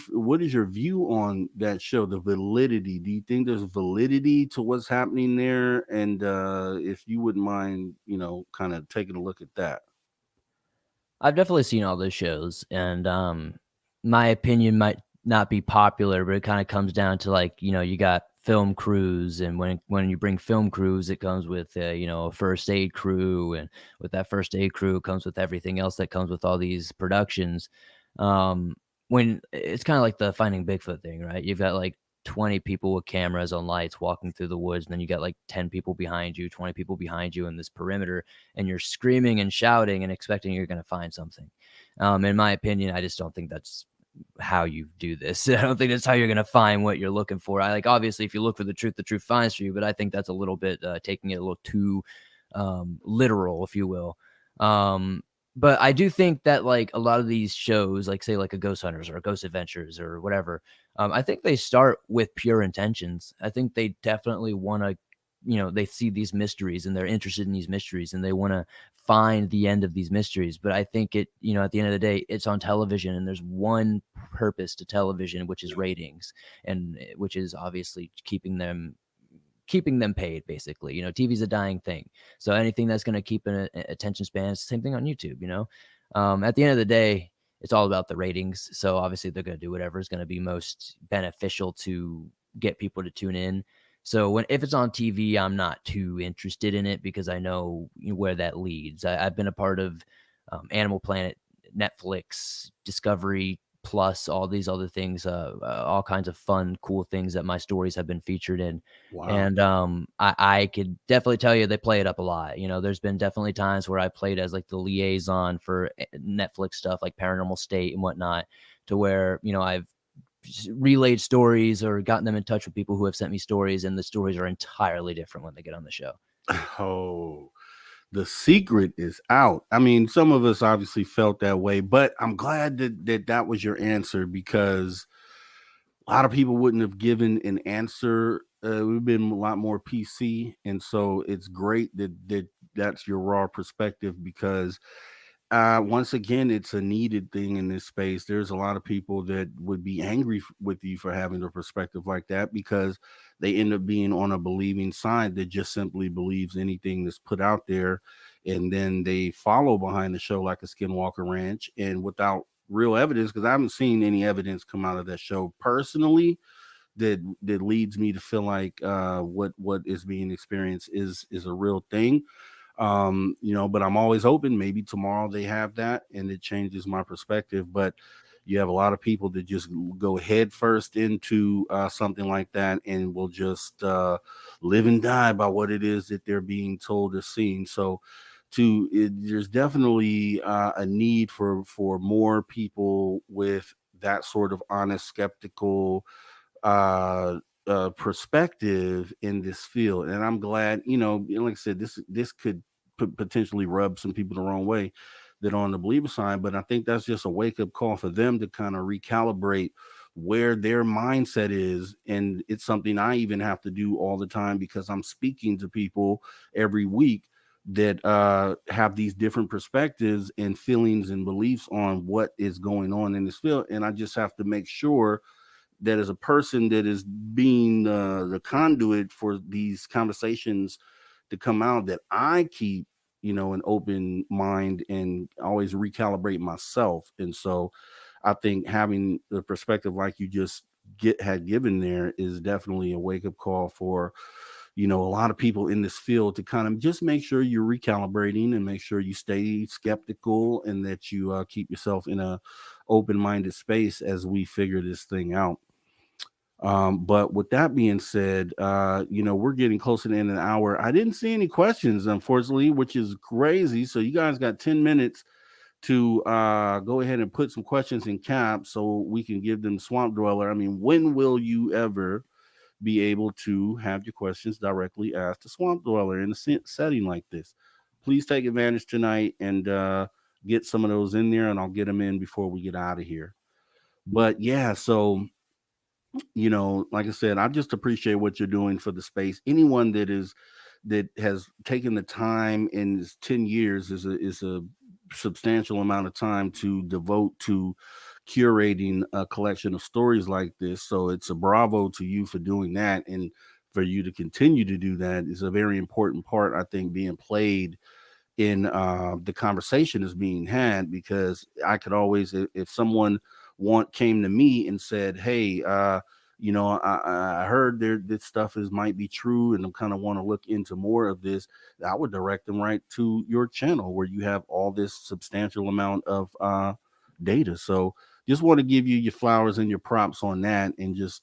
what is your view on that show, the validity? Do you think there's validity to what's happening there? And if you wouldn't mind, kind of taking a look at that. I've definitely seen all those shows, and my opinion might not be popular, but it kind of comes down to like you got film crews, and when you bring film crews, it comes with a first aid crew, and with that first aid crew comes with everything else that comes with all these productions. Um, when it's kind of like the Finding Bigfoot thing, right? You've got like 20 people with cameras on lights walking through the woods, and then you got like 10 people behind you, 20 people behind you in this perimeter, and you're screaming and shouting and expecting you're going to find something. In my opinion, I just don't think that's how you do this. I don't think that's how you're going to find what you're looking for. I like, obviously, if you look for the truth finds for you, but I think that's a little bit taking it a little too literal, if you will. But I do think that like a lot of these shows, like say like a Ghost Hunters or a Ghost Adventures or whatever, I think they start with pure intentions. I think they definitely want to, they see these mysteries and they're interested in these mysteries and they want to find the end of these mysteries. But I think at the end of the day, it's on television and there's one purpose to television, which is ratings, and which is obviously keeping them paid, basically. TV's a dying thing. So anything that's going to keep an attention span, it's the same thing on YouTube, at the end of the day, it's all about the ratings. So obviously they're going to do whatever is going to be most beneficial to get people to tune in. So if it's on TV, I'm not too interested in it because I know where that leads. I've been a part of Animal Planet, Netflix, Discovery Plus, all these other things, all kinds of fun, cool things that my stories have been featured in. Wow. And I could definitely tell you they play it up a lot. There's been definitely times where I played as like the liaison for Netflix stuff like Paranormal State and whatnot, to where, I've relayed stories or gotten them in touch with people who have sent me stories, and the stories are entirely different when they get on the show. Oh, the secret is out. I mean, some of us obviously felt that way, but I'm glad that was your answer because a lot of people wouldn't have given an answer. We've been a lot more PC, and so it's great that's your raw perspective because once again, it's a needed thing in this space. There's a lot of people that would be angry with you for having a perspective like that because they end up being on a believing side that just simply believes anything that's put out there. And then they follow behind the show like a Skinwalker Ranch and without real evidence, because I haven't seen any evidence come out of that show personally that leads me to feel like what is being experienced is a real thing. But I'm always open. Maybe tomorrow they have that and it changes my perspective. But you have a lot of people that just go head first into something like that and will just live and die by what it is that they're being told or seen. So there's definitely a need for more people with that sort of honest, skeptical uh perspective in this field. And I'm glad, like I said, this could potentially rub some people the wrong way that are on the believer side, but I think that's just a wake-up call for them to kind of recalibrate where their mindset is. And it's something I even have to do all the time because I'm speaking to people every week that have these different perspectives and feelings and beliefs on what is going on in this field. And I just have to make sure that as a person that is being the conduit for these conversations to come out, that I keep, an open mind and always recalibrate myself. And so I think having the perspective like you just had given there is definitely a wake up call for a lot of people in this field to kind of just make sure you're recalibrating and make sure you stay skeptical and that you keep yourself in a open-minded space as we figure this thing out. But with that being said, we're getting close to the end of the hour. I didn't see any questions, unfortunately, which is crazy. So you guys got 10 minutes to go ahead and put some questions in cap so we can give them Swamp Dweller. I mean, when will you ever be able to have your questions directly asked to Swamp Dweller in a setting like this? Please take advantage tonight and get some of those in there, and I'll get them in before we get out of here. But yeah, so like I said, I just appreciate what you're doing for the space. Anyone that has taken the time in 10 years is a substantial amount of time to devote to curating a collection of stories like this. So it's a bravo to you for doing that, and for you to continue to do that is a very important part, I think, being played in the conversation is being had, because I could always, if someone came to me and said, hey, I heard this stuff might be true and I kind of want to look into more of this, I would direct them right to your channel where you have all this substantial amount of data. So just want to give you your flowers and your props on that, and just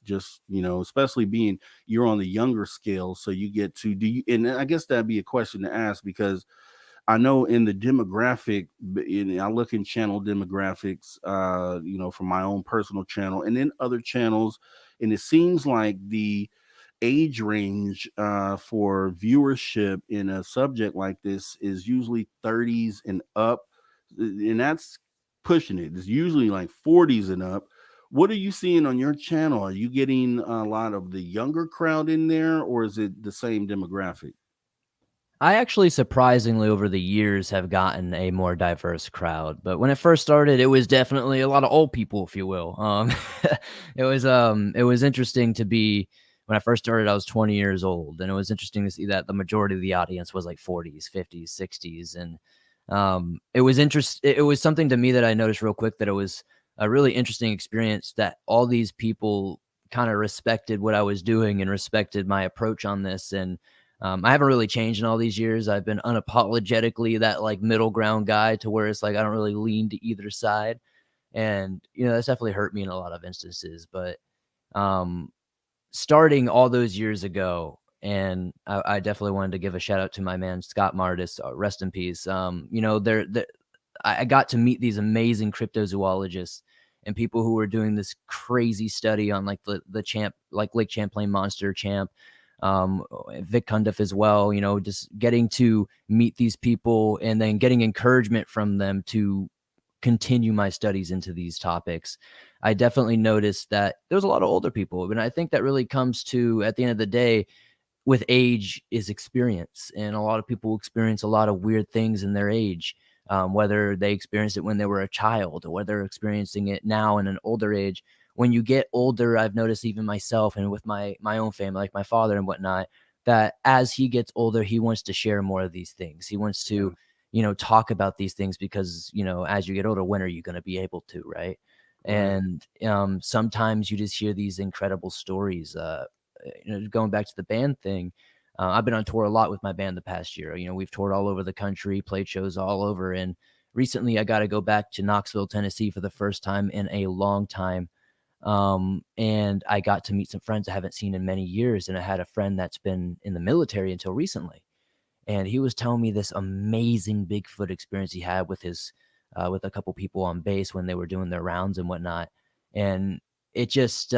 especially being you're on the younger scale, so you get to and I guess that'd be a question to ask, because I know in the demographic, I look in channel demographics, from my own personal channel and then other channels, and it seems like the age range for viewership in a subject like this is usually 30s and up, and that's pushing it. It's usually like 40s and up. What are you seeing on your channel? Are you getting a lot of the younger crowd in there, or is it the same demographic? I actually surprisingly over the years have gotten a more diverse crowd, but when it first started, it was definitely a lot of old people, if you will. It was interesting to be, when I first started, I was 20 years old, and it was interesting to see that the majority of the audience was like 40s, 50s, 60s, and it was something to me that I noticed real quick, that it was a really interesting experience, that all these people kind of respected what I was doing and respected my approach on this. And I haven't really changed in all these years. I've been unapologetically that like middle ground guy, to where it's like I don't really lean to either side. And, that's definitely hurt me in a lot of instances. But starting all those years ago, and I definitely wanted to give a shout out to my man, Scott Martis, rest in peace. I got to meet these amazing cryptozoologists and people who were doing this crazy study on like the champ, like Lake Champlain monster champ, Vic Cundiff as well, just getting to meet these people and then getting encouragement from them to continue my studies into these topics. I definitely noticed that there was a lot of older people, and I think that really comes to, at the end of the day, with age is experience, and a lot of people experience a lot of weird things in their age, whether they experienced it when they were a child or whether they're experiencing it now in an older age. When you get older, I've noticed, even myself and with my own family, like my father and whatnot, that as he gets older, he wants to share more of these things. He wants to, talk about these things, because, as you get older, when are you going to be able to, right? And sometimes you just hear these incredible stories. Going back to the band thing, I've been on tour a lot with my band the past year. We've toured all over the country, played shows all over. And recently I got to go back to Knoxville, Tennessee for the first time in a long time. And I got to meet some friends I haven't seen in many years. And I had a friend that's been in the military until recently. And he was telling me this amazing Bigfoot experience he had with with a couple people on base when they were doing their rounds and whatnot. And it just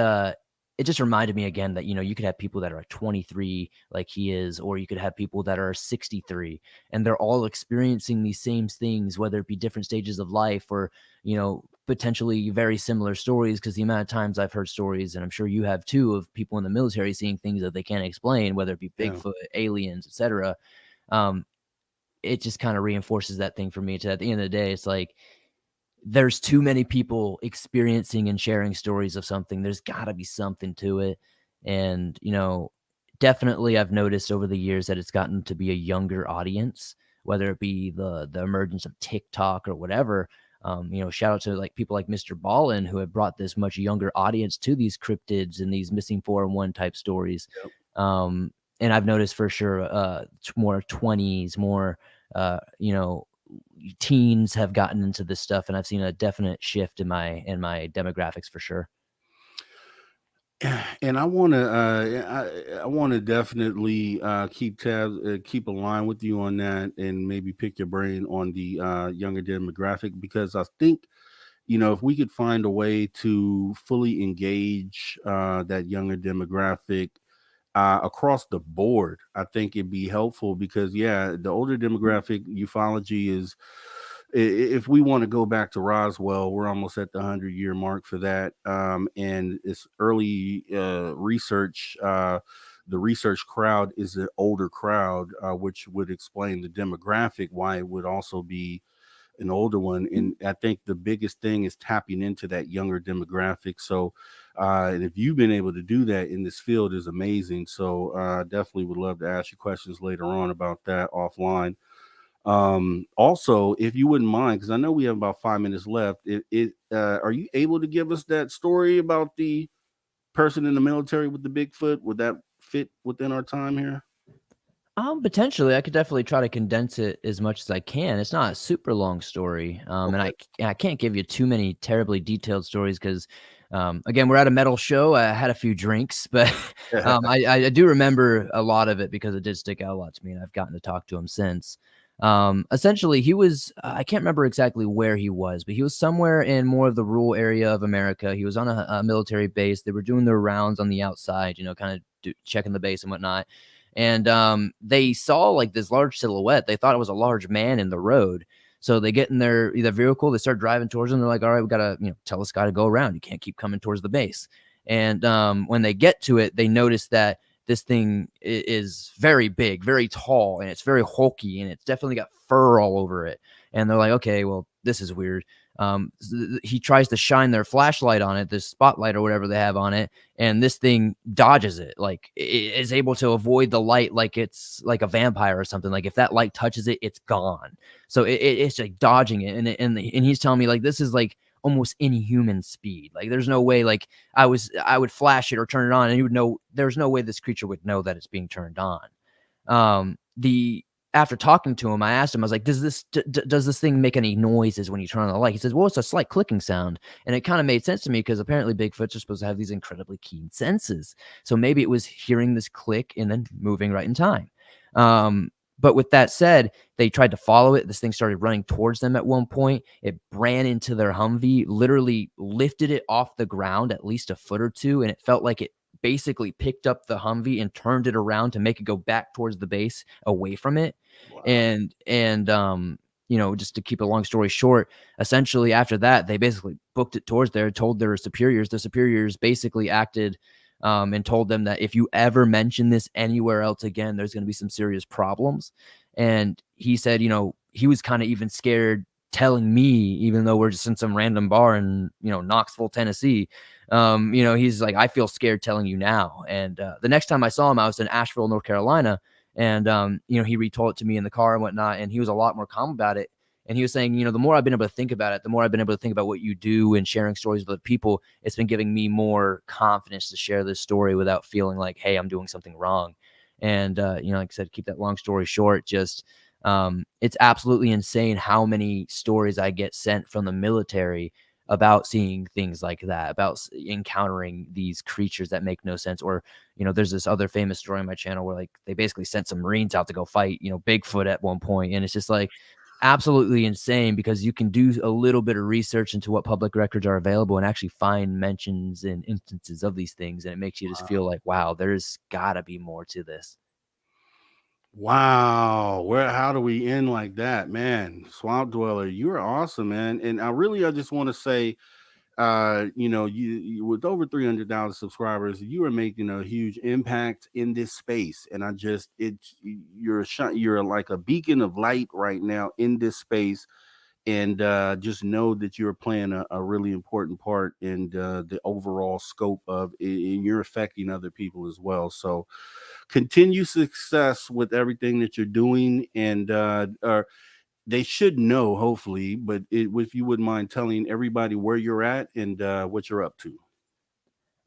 reminded me again that, you could have people that are 23 like he is, or you could have people that are 63, and they're all experiencing these same things, whether it be different stages of life or, potentially very similar stories. Because the amount of times I've heard stories, and I'm sure you have too, of people in the military seeing things that they can't explain, whether it be Bigfoot, aliens, etc. It just kind of reinforces that thing for me. At the end of the day, it's like, there's too many people experiencing and sharing stories of something. There's got to be something to it. And, definitely I've noticed over the years that it's gotten to be a younger audience, whether it be the emergence of TikTok or whatever. Shout out to like people like Mr. Ballin, who have brought this much younger audience to these cryptids and these missing 411 type stories. Yep. and I've noticed for sure, more 20s, more, you know, teens have gotten into this stuff, and I've seen a definite shift in my demographics for sure. And I want to I want to definitely keep tabs, keep a line with you on that, and maybe pick your brain on the younger demographic, because I think, if we could find a way to fully engage that younger demographic across the board, I think it'd be helpful, because yeah, the older demographic ufology is, if we want to go back to Roswell, we're almost at the 100-year mark for that, and it's early research. The research crowd is an older crowd, which would explain the demographic why it would also be an older one. And I think the biggest thing is tapping into that younger demographic. So, and if you've been able to do that in this field, is amazing. So, definitely would love to ask you questions later on about that offline. Also, if you wouldn't mind, because I know we have about 5 minutes left, are you able to give us that story about the person in the military with the Bigfoot? Would that fit within our time here? Potentially, I could definitely try to condense it as much as I can. It's not a super long story, and Okay. I can't give you too many terribly detailed stories because, again, we're at a metal show. I had a few drinks, but I do remember a lot of it because it did stick out a lot to me, and I've gotten to talk to him since. Essentially, he was I can't remember exactly where he was, but he was somewhere in more of the rural area of America. He was on a military base. They were doing their rounds on the outside, kind of checking the base and whatnot. And they saw like this large silhouette. They thought it was a large man in the road. So they get in their vehicle. They start driving towards them. They're like, all right, we got to tell this guy to go around. You can't keep coming towards the base. And when they get to it, they notice that this thing is very big, very tall, and it's very hulky, and it's definitely got fur all over it. And they're like, okay, well, this is weird. He tries to shine their flashlight on it, this spotlight or whatever they have on it, and this thing dodges it. Like, it is able to avoid the light like it's like a vampire or something. Like, if that light touches it, it's gone. So it's like dodging it, and he's telling me like this is like almost inhuman speed. Like, there's no way like I would flash it or turn it on, and you would know. There's no way this creature would know that it's being turned on. The After talking to him, I asked him, I was like, does this thing make any noises when you turn on the light? He says, well, it's a slight clicking sound. And it kind of made sense to me because apparently Bigfoots are supposed to have these incredibly keen senses. So maybe it was hearing this click and then moving right in time. But with that said, they tried to follow it. This thing started running towards them at one point. It ran into their Humvee, literally lifted it off the ground at least a foot or two. And it felt like it basically picked up the Humvee and turned it around to make it go back towards the base away from it. Wow. And just to keep a long story short, essentially after that, they basically booked it towards there, told their superiors. The superiors basically acted and told them that if you ever mention this anywhere else again, there's going to be some serious problems. And he said, he was kind of even scared telling me, even though we're just in some random bar in, Knoxville, Tennessee. He's like, I feel scared telling you now. And the next time I saw him, I was in Asheville, North Carolina. And, he retold it to me in the car and whatnot. And he was a lot more calm about it. And he was saying, the more I've been able to think about it, the more I've been able to think about what you do and sharing stories with other people, it's been giving me more confidence to share this story without feeling like, hey, I'm doing something wrong. And, like I said, keep that long story short, just it's absolutely insane how many stories I get sent from the military about seeing things like that, about encountering these creatures that make no sense. Or, there's this other famous story on my channel where like they basically sent some Marines out to go fight, Bigfoot at one point. And it's just like absolutely insane because you can do a little bit of research into what public records are available and actually find mentions and instances of these things. And it makes you just feel like, wow, there's gotta be more to this. Wow. How do we end like that, man? Swamp Dweller, you're awesome, man. And I just want to say, you with over 300,000 subscribers, you are making a huge impact in this space. And you're like a beacon of light right now in this space. And just know that you're playing a really important part in the overall scope of and you're affecting other people as well. So continue success with everything that you're doing. And they should know, hopefully, but if you wouldn't mind telling everybody where you're at and what you're up to.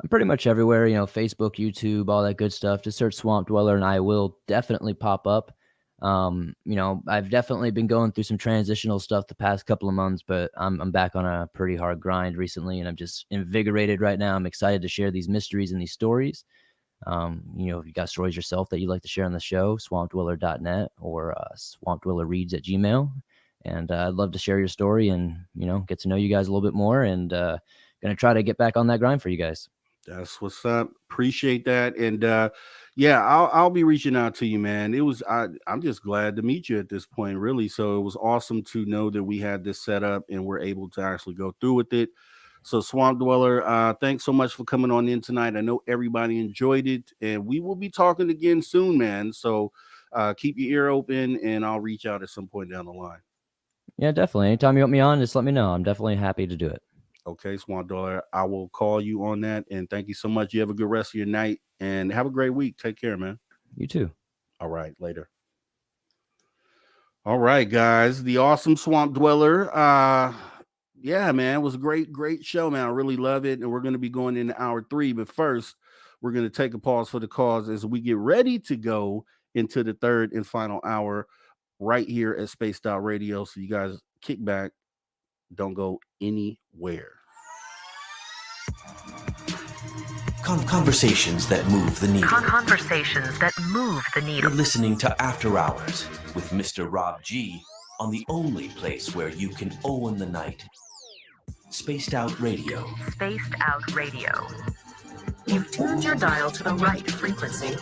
I'm pretty much everywhere, Facebook, YouTube, all that good stuff. Just search Swamp Dweller and I will definitely pop up. I've definitely been going through some transitional stuff the past couple of months, but I'm back on a pretty hard grind recently, and I'm just invigorated right now. I'm excited to share these mysteries and these stories. If you got stories yourself that you'd like to share on the show, swampdweller.net or swampdwellerreads@gmail. And I'd love to share your story and, get to know you guys a little bit more, and going to try to get back on that grind for you guys. That's what's up. Appreciate that. And I'll be reaching out to you, man. I'm just glad to meet you at this point, really. So it was awesome to know that we had this set up and we're able to actually go through with it. So Swamp Dweller, thanks so much for coming on in tonight. I know everybody enjoyed it, and we will be talking again soon, man. So keep your ear open, and I'll reach out at some point down the line. Yeah, definitely. Anytime you want me on, just let me know. I'm definitely happy to do it. Okay, Swamp Dweller, I will call you on that. And thank you so much. You have a good rest of your night and have a great week. Take care, man. You too. All right, later. All right, guys. The awesome Swamp Dweller. Yeah, man, it was a great show, man. I really love it. And we're going to be going into hour 3. But first, we're going to take a pause for the cause as we get ready to go into the third and final hour right here at Spaced Out Radio. So you guys kick back. Don't go anywhere. Conversations that move the needle. Conversations that move the You're needle. listening to After Hours with Mr. Rob G on the only place where you can own the night. Spaced Out Radio. Spaced Out Radio. You've tuned your dial to the right frequency.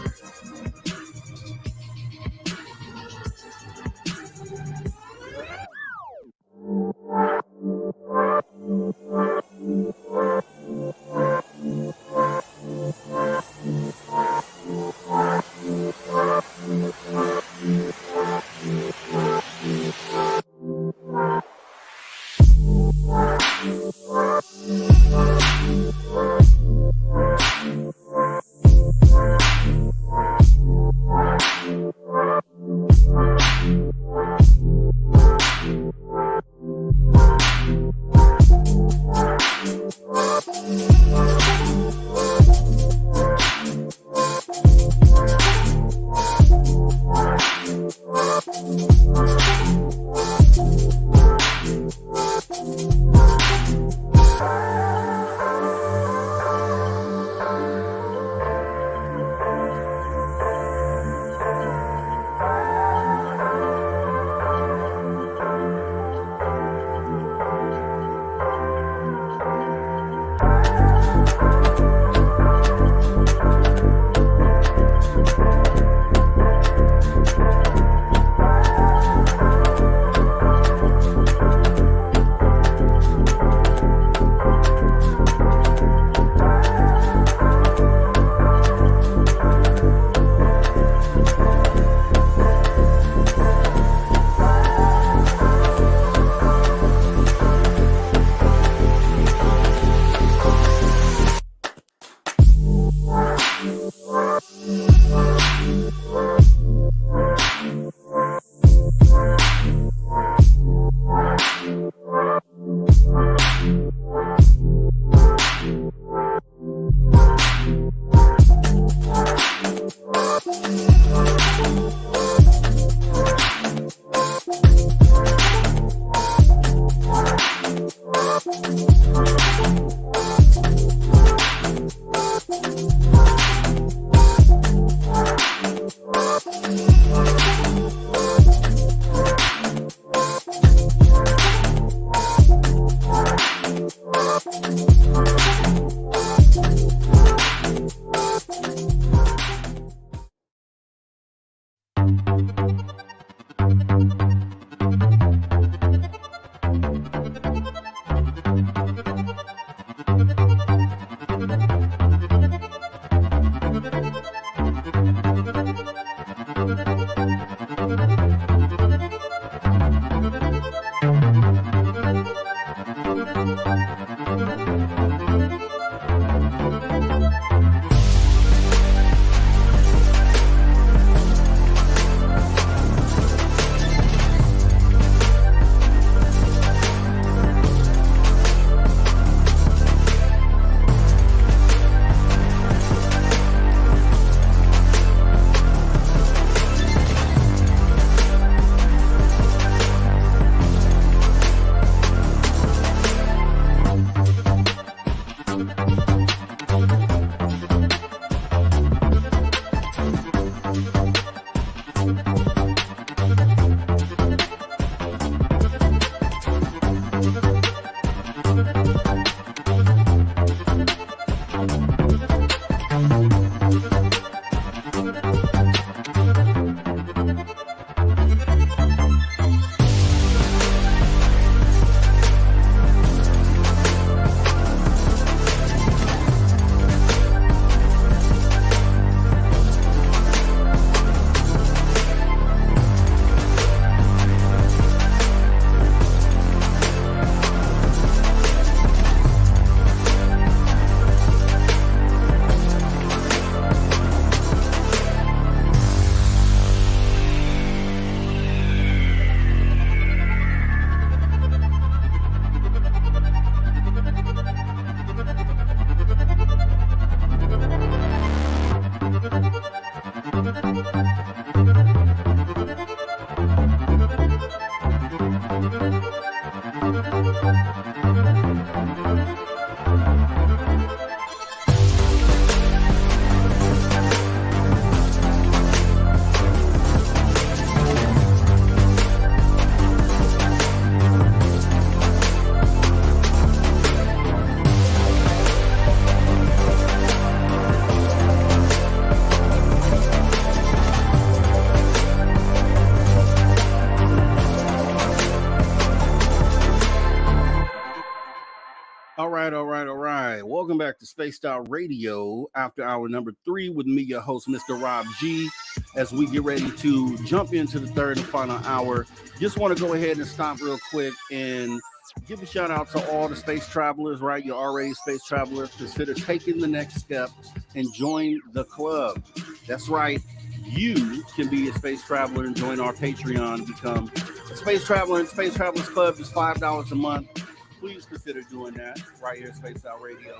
All right. Welcome back to Spaced Out Radio after hour number 3 with me, your host, Mr. Rob G. As we get ready to jump into the third and final hour, just want to go ahead and stop real quick and give a shout out to all the space travelers, right? You're already a space traveler. Consider taking the next step and join the club. That's right. You can be a space traveler and join our Patreon. Become a space traveler and Space Travelers Club is $5 a month. Please consider doing that right here at Spaced Out Radio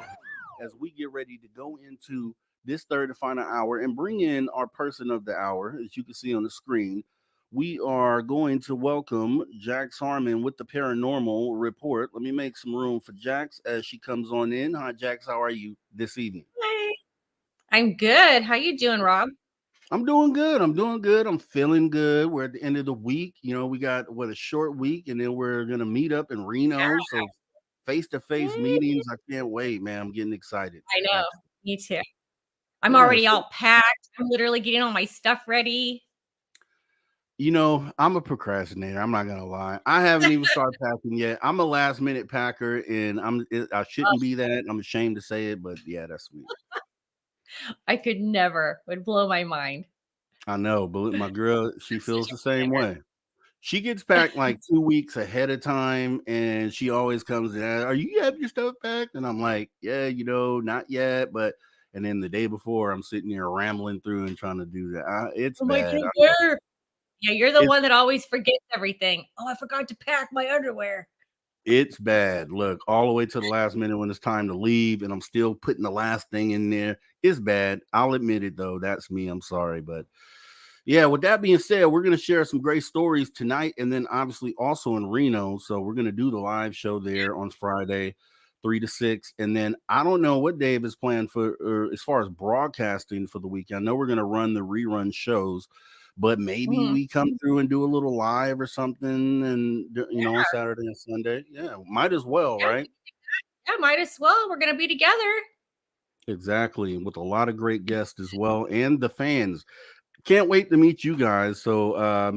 as we get ready to go into this third and final hour and bring in our person of the hour. As you can see on the screen, we are going to welcome Jax Harmon with the Paranormal Report. Let me make some room for Jax as she comes on in. Hi, Jax. How are you this evening? Hi. I'm good. How you doing, Rob? I'm doing good. I'm feeling good. We're at the end of the week. You know, we got a short week, and then we're gonna meet up in Reno. Yeah. So face-to-face meetings. I can't wait, man. I'm getting excited. I know. Me too. I'm Yeah, already so- all packed. I'm literally getting all my stuff ready. You know, I'm a procrastinator. I'm not gonna lie. I haven't even started packing yet. I'm a last-minute packer, and I shouldn't be that. I'm ashamed to say it, but yeah, that's me. I could never. Would blow my mind. I know, but my girl, she That's feels such the a same planner. way. She gets packed like 2 weeks ahead of time, and she always comes in. Are you have your stuff packed? And I'm like, yeah, not yet. But and then the day before, I'm sitting here rambling through and trying to do that. It's I'm like, bad. yeah, you're the It's- one that always forgets everything. Oh, I forgot to pack my underwear. It's bad. Look, all the way to the last minute when it's time to leave, and I'm still putting the last thing in there. It's bad. I'll admit it, though. That's me. I'm sorry. But yeah, with that being said, we're going to share some great stories tonight, and then obviously also in Reno. So we're going to do the live show there on Friday, 3 to 6. And then I don't know what Dave is planned for as far as broadcasting for the weekend. I know we're going to run the rerun shows, but maybe we come through and do a little live or something, and on Saturday and Sunday. Yeah, might as well, right? Yeah, might as well. We're gonna be together. Exactly, with a lot of great guests as well, and the fans. Can't wait to meet you guys. So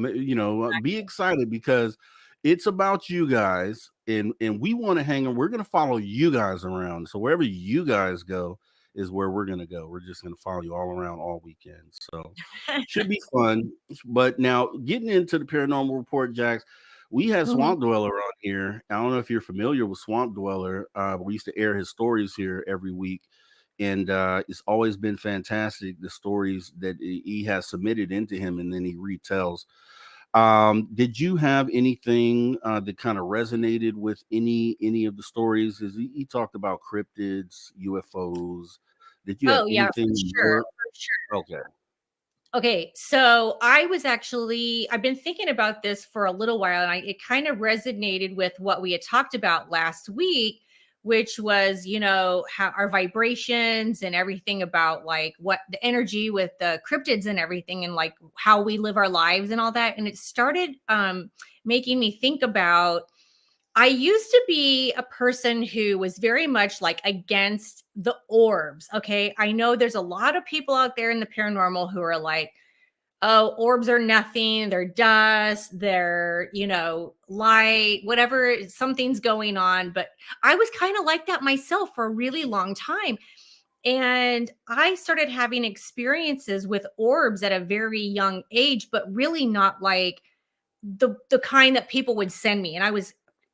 be excited because it's about you guys, and we want to hang and we're going to follow you guys around. So wherever you guys go is where we're going to go. We're just going to follow you all around all weekend. So should be fun. But now getting into the Paranormal Report, Jax, we had Swamp Dweller on here. I don't know if you're familiar with Swamp Dweller. We used to air his stories here every week. And it's always been fantastic, the stories that he has submitted into him and then he retells. Did you have anything that kind of resonated with any of the stories? He talked about cryptids, UFOs. Did you have anything? For sure. Okay, so I've been thinking about this for a little while, and it kind of resonated with what we had talked about last week, which was, how our vibrations and everything about like what the energy with the cryptids and everything and like how we live our lives and all that. And it started making me think about, I used to be a person who was very much like against the orbs. Okay. I know there's a lot of people out there in the paranormal who are like, oh, orbs are nothing. They're dust. They're, light, whatever, something's going on. But I was kind of like that myself for a really long time. And I started having experiences with orbs at a very young age, but really not like the kind that people would send me. And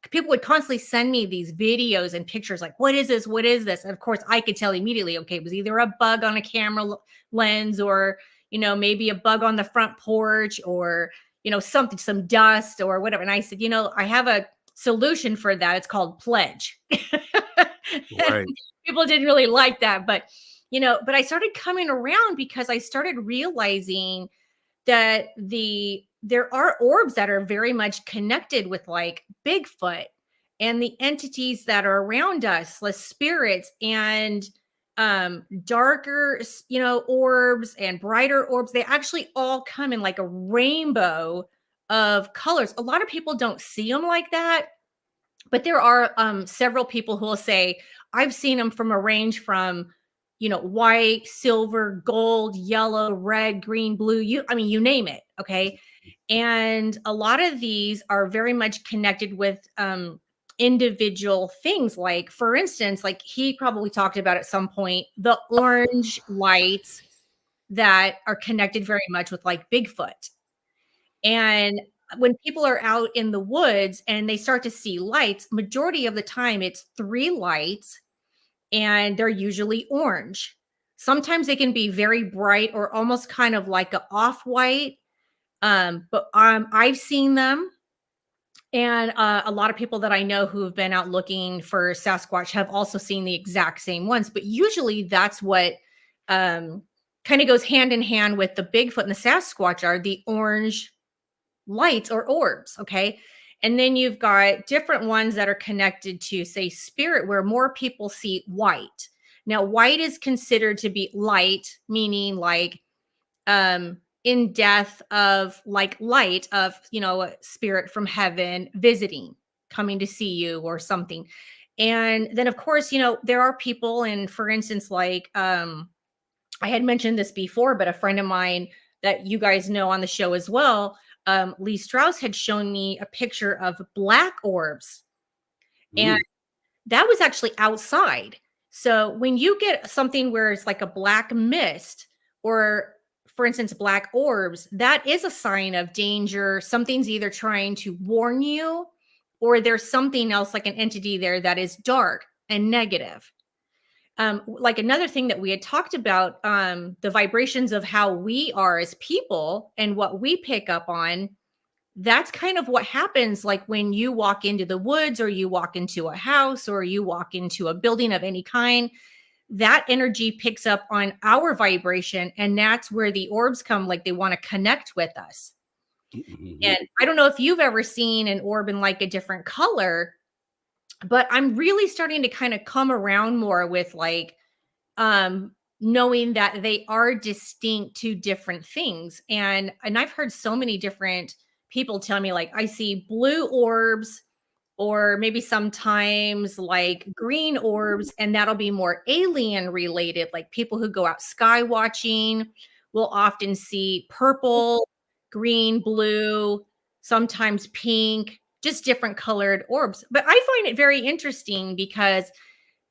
people would constantly send me these videos and pictures like, what is this? What is this? And of course, I could tell immediately, okay, it was either a bug on a camera lens or, maybe a bug on the front porch or, something, some dust or whatever. And I said, I have a solution for that. It's called pledge. Right. People didn't really like that, but I started coming around because I started realizing that the there are orbs that are very much connected with like Bigfoot and the entities that are around us, the spirits and darker, orbs and brighter orbs. They actually all come in like a rainbow of colors. A lot of people don't see them like that, but there are several people who will say, I've seen them from a range from, white, silver, gold, yellow, red, green, blue, you name it. Okay. And a lot of these are very much connected with individual things. Like, for instance, like he probably talked about at some point, the orange lights that are connected very much with like Bigfoot. And when people are out in the woods and they start to see lights, majority of the time it's 3 lights and they're usually orange. Sometimes they can be very bright or almost kind of like a off-white. But I've seen them, and a lot of people that I know who have been out looking for Sasquatch have also seen the exact same ones. But usually that's what kind of goes hand in hand with the Bigfoot and the Sasquatch are the orange lights or orbs. Okay. And then you've got different ones that are connected to, say, spirit, where more people see white. Now, white is considered to be light, meaning like in death of like light of, a spirit from heaven visiting, coming to see you or something. And then, of course, there are people, and for instance, like I had mentioned this before, but a friend of mine that you guys know on the show as well, Lee Strauss, had shown me a picture of black orbs. And that was actually outside. So when you get something where it's like a black mist or, for instance, black orbs, that is a sign of danger. Something's either trying to warn you or there's something else like an entity there that is dark and negative. Like another thing that we had talked about, the vibrations of how we are as people and what we pick up on. That's kind of what happens like when you walk into the woods or you walk into a house or you walk into a building of any kind. That energy picks up on our vibration, and that's where the orbs come, like they want to connect with us. And I don't know if you've ever seen an orb in like a different color, but I'm really starting to kind of come around more with like knowing that they are distinct to different things. And I've heard so many different people tell me, like, I see blue orbs or maybe sometimes like green orbs, and that'll be more alien related. Like people who go out sky watching will often see purple, green, blue, sometimes pink, just different colored orbs. But I find it very interesting because,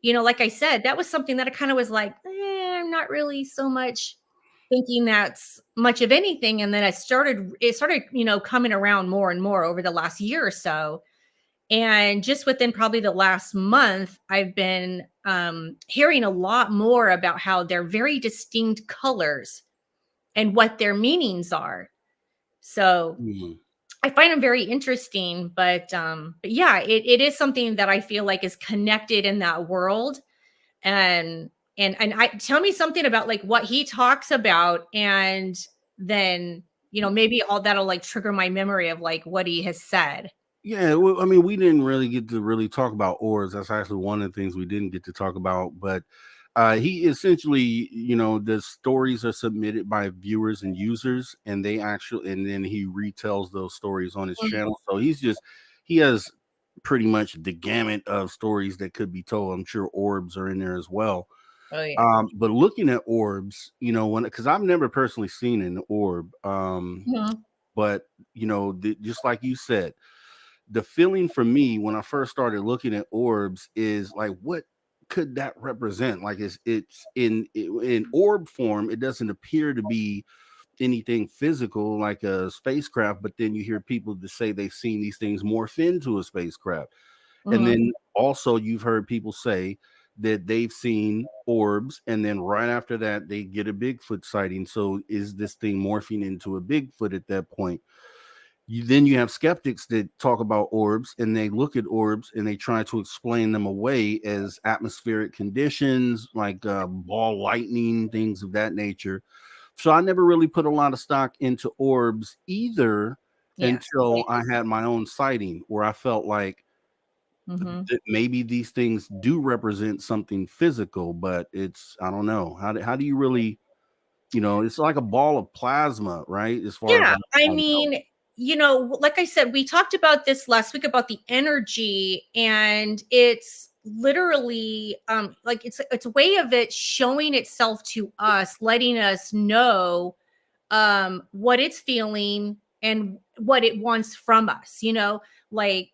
like I said, that was something that I kind of was like, I'm not really so much thinking that's much of anything. And then it started, coming around more and more over the last year or so. And just within probably the last month, I've been hearing a lot more about how they're very distinct colors and what their meanings are. So I find them very interesting, but yeah, it is something that I feel like is connected in that world. And I tell me something about like what he talks about, and then maybe all that'll like trigger my memory of like what he has said. Yeah, well, I mean, we didn't really get to really talk about orbs. That's actually one of the things we didn't get to talk about. But he essentially, the stories are submitted by viewers and users, and then he retells those stories on his channel. So he has pretty much the gamut of stories that could be told. I'm sure orbs are in there as well. Oh yeah. But looking at orbs, because I've never personally seen an orb, but just like you said, the feeling for me when I first started looking at orbs is like, what could that represent? Like it's in orb form. It doesn't appear to be anything physical like a spacecraft, but then you hear people to say they've seen these things morph into a spacecraft. And then also you've heard people say that they've seen orbs, and then right after that they get a Bigfoot sighting. So is this thing morphing into a Bigfoot at that point? Then you have skeptics that talk about orbs, and they look at orbs and they try to explain them away as atmospheric conditions like ball lightning, things of that nature, So I never really put a lot of stock into orbs either until I had my own sighting where I felt like that maybe these things do represent something physical, but I don't know. How do you really, it's like a ball of plasma, right? As far as I mean, like I said, we talked about this last week about the energy, and it's literally like it's a way of it showing itself to us, letting us know what it's feeling and what it wants from us. Like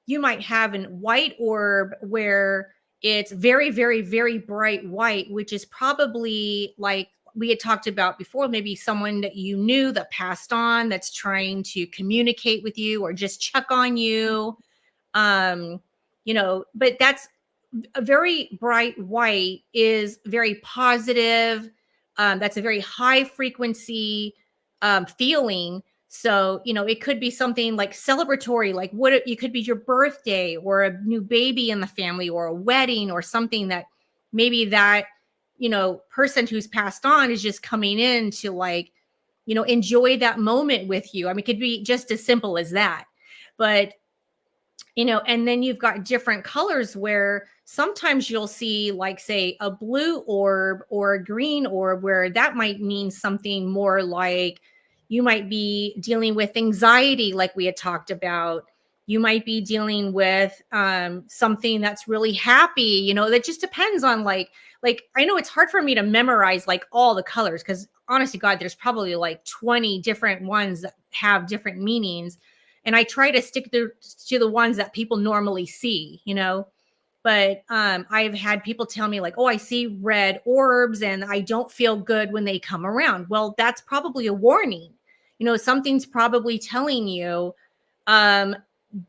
you might have an white orb where it's very, very, very bright white, which is probably like we had talked about before, maybe someone that you knew that passed on that's trying to communicate with you or just check on you. But that's a very bright white is very positive. That's a very high frequency feeling. So, it could be something like celebratory, like it could be your birthday or a new baby in the family or a wedding or something that maybe that, person who's passed on is just coming in to like, enjoy that moment with you. I mean, it could be just as simple as that. But and then you've got different colors where sometimes you'll see like say a blue orb or a green orb where that might mean something more like you might be dealing with anxiety like we had talked about. You might be dealing with something that's really happy, that just depends on like I know it's hard for me to memorize like all the colors because honestly God, there's probably like 20 different ones that have different meanings. And I try to stick to the ones that people normally see, but I've had people tell me like, oh, I see red orbs and I don't feel good when they come around. Well, that's probably a warning. Something's probably telling you,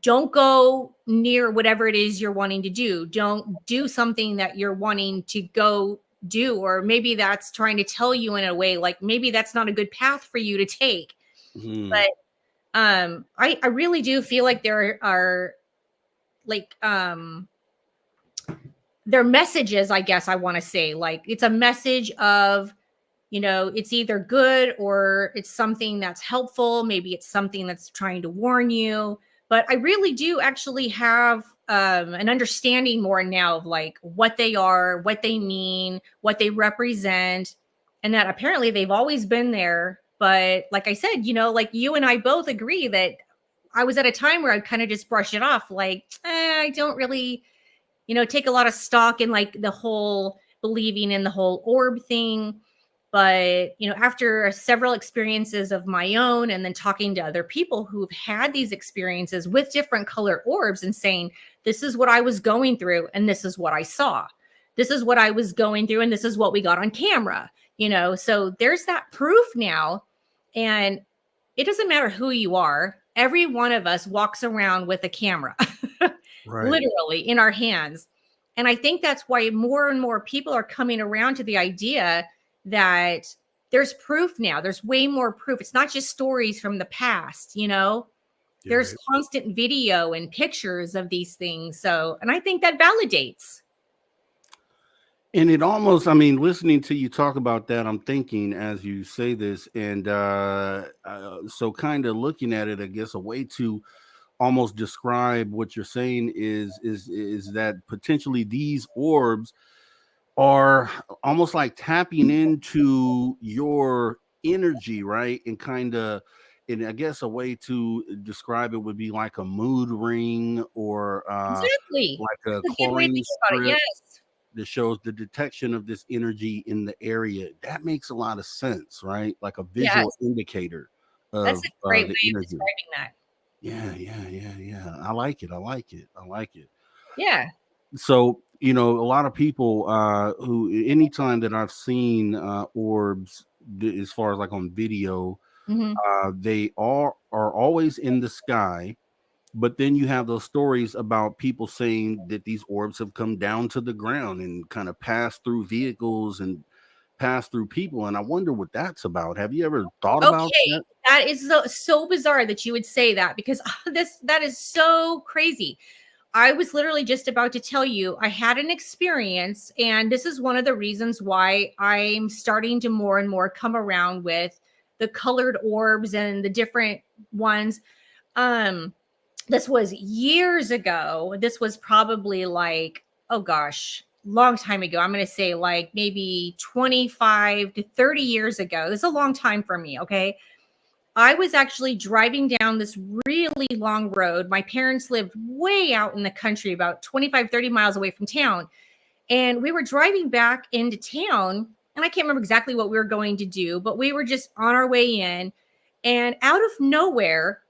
don't go near whatever it is you're wanting to do. Don't do something that you're wanting to go do. Or maybe that's trying to tell you in a way, like maybe that's not a good path for you to take. But I really do feel like there are like their messages, I guess I want to say, like it's a message of, it's either good or it's something that's helpful. Maybe it's something that's trying to warn you. But I really do actually have an understanding more now of like what they are, what they mean, what they represent, and that apparently they've always been there. But like I said, like you and I both agree that I was at a time where I kind of just brush it off. Like, I don't really, take a lot of stock in like the whole believing in the whole orb thing. But, after several experiences of my own and then talking to other people who've had these experiences with different color orbs and saying, this is what I was going through and this is what I saw. This is what I was going through and this is what we got on camera, so there's that proof now. And it doesn't matter who you are. Every one of us walks around with a camera, Right. literally in our hands. And I think that's why more and more people are coming around to the idea that there's proof now. There's way more proof. It's not just stories from the past, there's constant video and pictures of these things. So, and I think that validates. And it almost, I mean, listening to you talk about that, I'm thinking as you say this, and so kind of looking at it, I guess a way to almost describe what you're saying is that potentially these orbs are almost like tapping into your energy, right? And and I guess a way to describe it would be like a mood ring or Exactly. like a That's a good way to chlorine think about it. strip Yes. that shows the detection of this energy in the area. That makes a lot of sense, right? Like a visual Yes. indicator That's of a great the way of energy. describing that. Yeah. I like it. Yeah. So, a lot of people who anytime that I've seen orbs, as far as like on video, they are always in the sky. But then you have those stories about people saying that these orbs have come down to the ground and kind of passed through vehicles and passed through people. And I wonder what that's about. Have you ever thought about Okay, that? that is so bizarre that you would say that because that is so crazy. I was literally just about to tell you, I had an experience, and this is one of the reasons why I'm starting to more and more come around with the colored orbs and the different ones. This was years ago. This was probably like, oh gosh, long time ago. I'm going to say like maybe 25 to 30 years ago. This is a long time for me. Okay. I was actually driving down this really long road. My parents lived way out in the country, about 25, 30 miles away from town. And we were driving back into town. And I can't remember exactly what we were going to do, but we were just on our way in. And out of nowhere,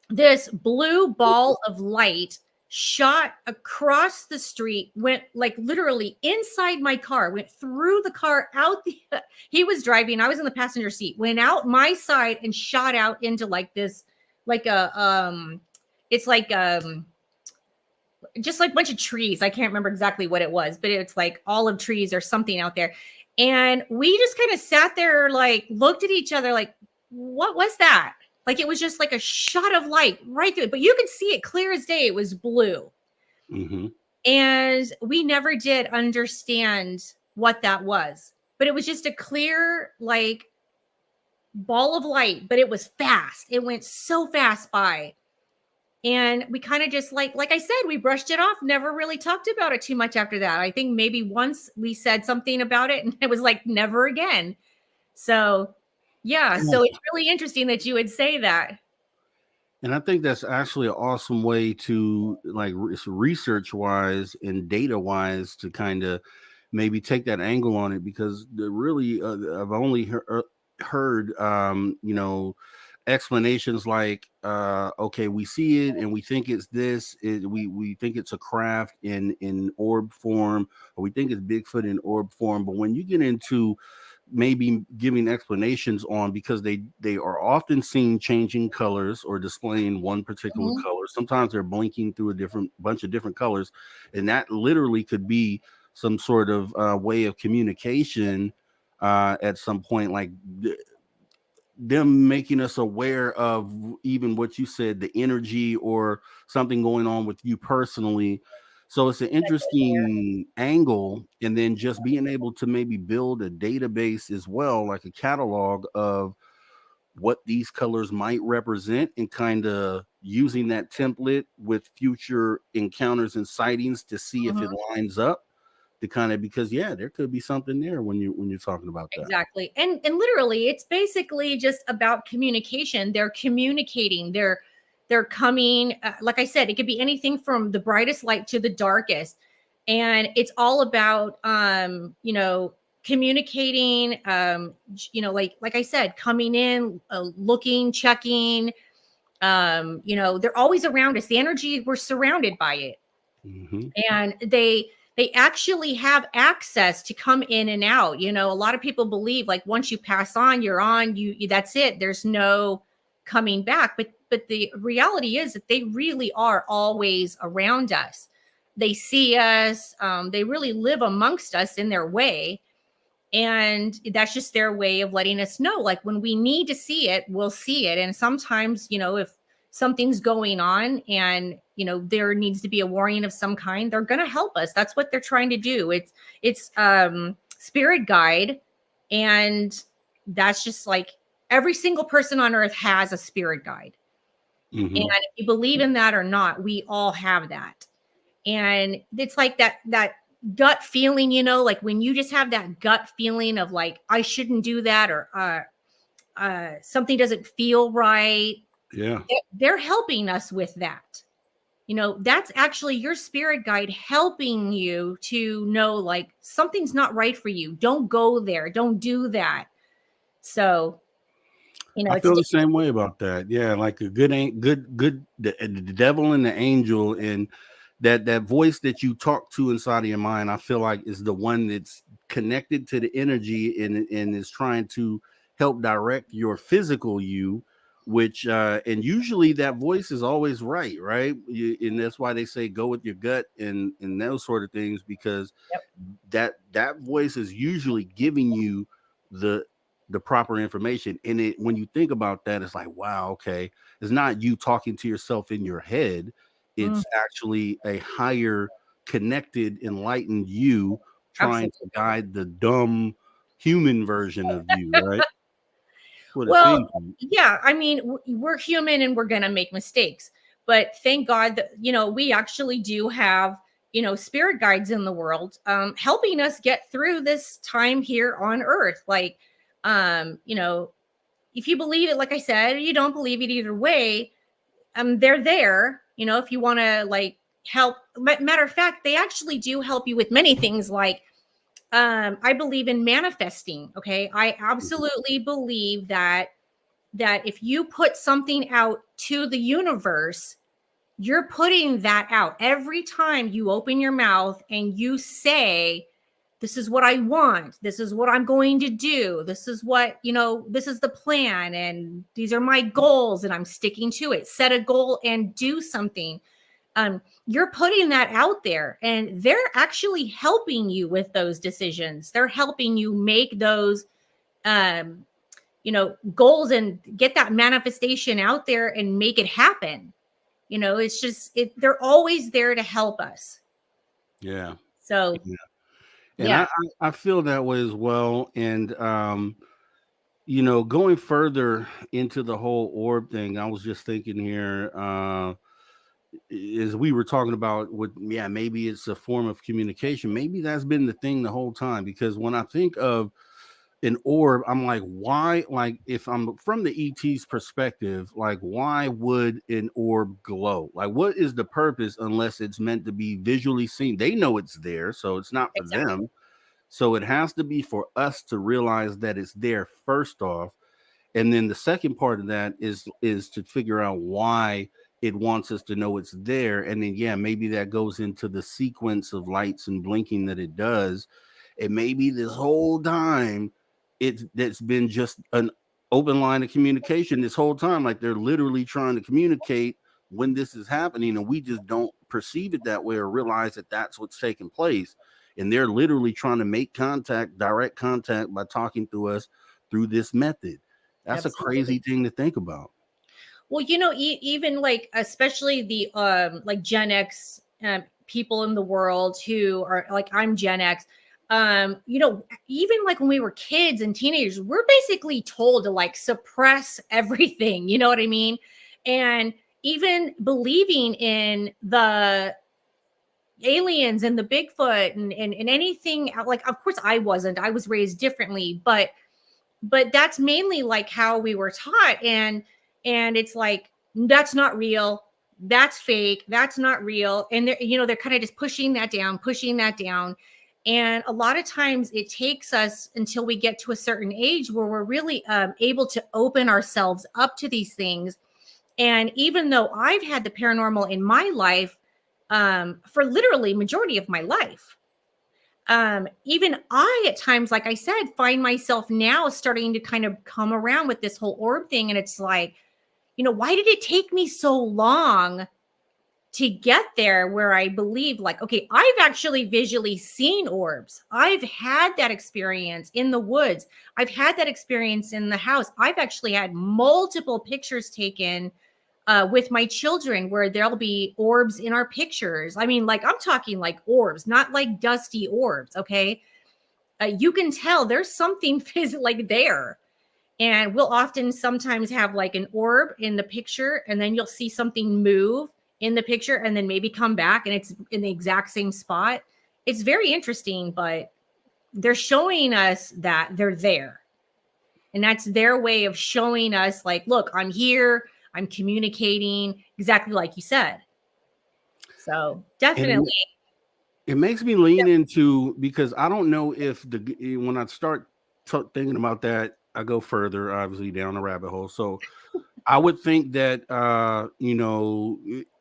this blue ball of light shot across the street, went like literally inside my car, went through the car, out the he was driving, I was in the passenger seat, went out my side and shot out into like this, like a it's like just like a bunch of trees. I can't remember exactly what it was, but it's like olive trees or something out there. And we just kind of sat there, like looked at each other like, what was that? Like it was just like a shot of light right through it, but you could see it clear as day. It was blue. Mm-hmm. And we never did understand what that was, but it was just a clear, like ball of light, but it was fast. It went so fast by. And we kind of just like I said, we brushed it off, never really talked about it too much after that. I think maybe once we said something about it and it was like never again. So yeah, so it's really interesting that you would say that. And I think that's actually an awesome way to, like, research wise and data wise, to kind of maybe take that angle on it, because really, I've only heard, explanations like, okay, we see it and we think it's this, we think it's a craft in orb form, or we think it's Bigfoot in orb form. But when you get into maybe giving explanations on, because they are often seen changing colors or displaying one particular color, sometimes they're blinking through a bunch of different colors, and that literally could be some sort of way of communication at some point, like them making us aware of even what you said, the energy or something going on with you personally. So it's an interesting angle. And then just being able to maybe build a database as well, like a catalog of what these colors might represent, and kind of using that template with future encounters and sightings to see if it lines up, to kind of, because there could be something there when you're talking about that. Exactly. And literally it's basically just about communication. They're communicating, they're coming, like I said, it could be anything from the brightest light to the darkest. And it's all about communicating, like I said, coming in, looking, checking, they're always around us. The energy, we're surrounded by it. And they actually have access to come in and out. A lot of people believe like once you pass on, you're on, you that's it. There's no coming back. But the reality is that they really are always around us. They see us. They really live amongst us in their way. And that's just their way of letting us know, like when we need to see it, we'll see it. And sometimes, if something's going on and there needs to be a warning of some kind, they're going to help us. That's what they're trying to do. It's spirit guide, and that's just like every single person on earth has a spirit guide. And if you believe in that or not, we all have that. And it's like that gut feeling, like when you just have that gut feeling of like, I shouldn't do that, or something doesn't feel right. Yeah. They're helping us with that. That's actually your spirit guide helping you to know like something's not right for you. Don't go there. Don't do that. So, I feel the same way about that. Yeah. Like a the devil and the angel, and that voice that you talk to inside of your mind, I feel like is the one that's connected to the energy and is trying to help direct your physical you, which and usually that voice is always right, and that's why they say go with your gut and those sort of things, because that voice is usually giving you the proper information. And when you think about that, it's like, wow, okay, it's not you talking to yourself in your head, It's actually a higher connected, enlightened you trying to guide the dumb human version of you, right? What it Well, seems like. yeah, I mean, we're human and we're going to make mistakes. But thank God that, we actually do have, spirit guides in the world helping us get through this time here on Earth. Like, if you believe it, like I said, you don't believe it either way, they're there, if you want to like help. Matter of fact, they actually do help you with many things like I believe in manifesting. Okay. I absolutely believe that if you put something out to the universe, you're putting that out every time you open your mouth and you say, this is what I want. This is what I'm going to do. This is what, this is the plan. And these are my goals and I'm sticking to it. Set a goal and do something. You're putting that out there and they're actually helping you with those decisions. They're helping you make those, goals and get that manifestation out there and make it happen. It's just, they're always there to help us. Yeah. So, yeah. And I feel that way as well. And, going further into the whole orb thing, I was just thinking here, as we were talking about maybe it's a form of communication. Maybe that's been the thing the whole time, because when I think of an orb, I'm like, why? Like, if I'm from the ET's perspective, like, why would an orb glow? Like, what is the purpose unless it's meant to be visually seen? They know it's there, so it's not for them. So it has to be for us to realize that it's there first off. And then the second part of that is to figure out why it wants us to know it's there. And then, maybe that goes into the sequence of lights and blinking that it does. And maybe this whole time, that's been just an open line of communication this whole time. Like, they're literally trying to communicate when this is happening, and we just don't perceive it that way or realize that that's what's taking place. And they're literally trying to make contact, direct contact, by talking to us through this method. That's a crazy thing to think about. Well, even like, especially the like Gen X people in the world who are like, I'm Gen X. Even like when we were kids and teenagers, we're basically told to like suppress everything. You know what I mean? And even believing in the aliens and the Bigfoot and anything, like, of course I was raised differently, but that's mainly like how we were taught. And it's like, that's not real. That's fake. That's not real. And they're kind of just pushing that down. And a lot of times it takes us until we get to a certain age where we're really able to open ourselves up to these things. And even though I've had the paranormal in my life for literally majority of my life, even I, at times, like I said, find myself now starting to kind of come around with this whole orb thing. And it's like, why did it take me so long to get there where I believe, like, okay, I've actually visually seen orbs. I've had that experience in the woods. I've had that experience in the house. I've actually had multiple pictures taken with my children where there'll be orbs in our pictures. I mean, like, I'm talking like orbs, not like dusty orbs. Okay. You can tell there's something like there. And we'll often sometimes have like an orb in the picture, and then you'll see something move in the picture and then maybe come back and it's in the exact same spot. It's very interesting, but they're showing us that they're there. And that's their way of showing us, like, look, I'm here. I'm communicating exactly like you said. So definitely. It makes me lean into, because I don't know if when I start thinking about that, I go further, obviously, down the rabbit hole. So I would think that,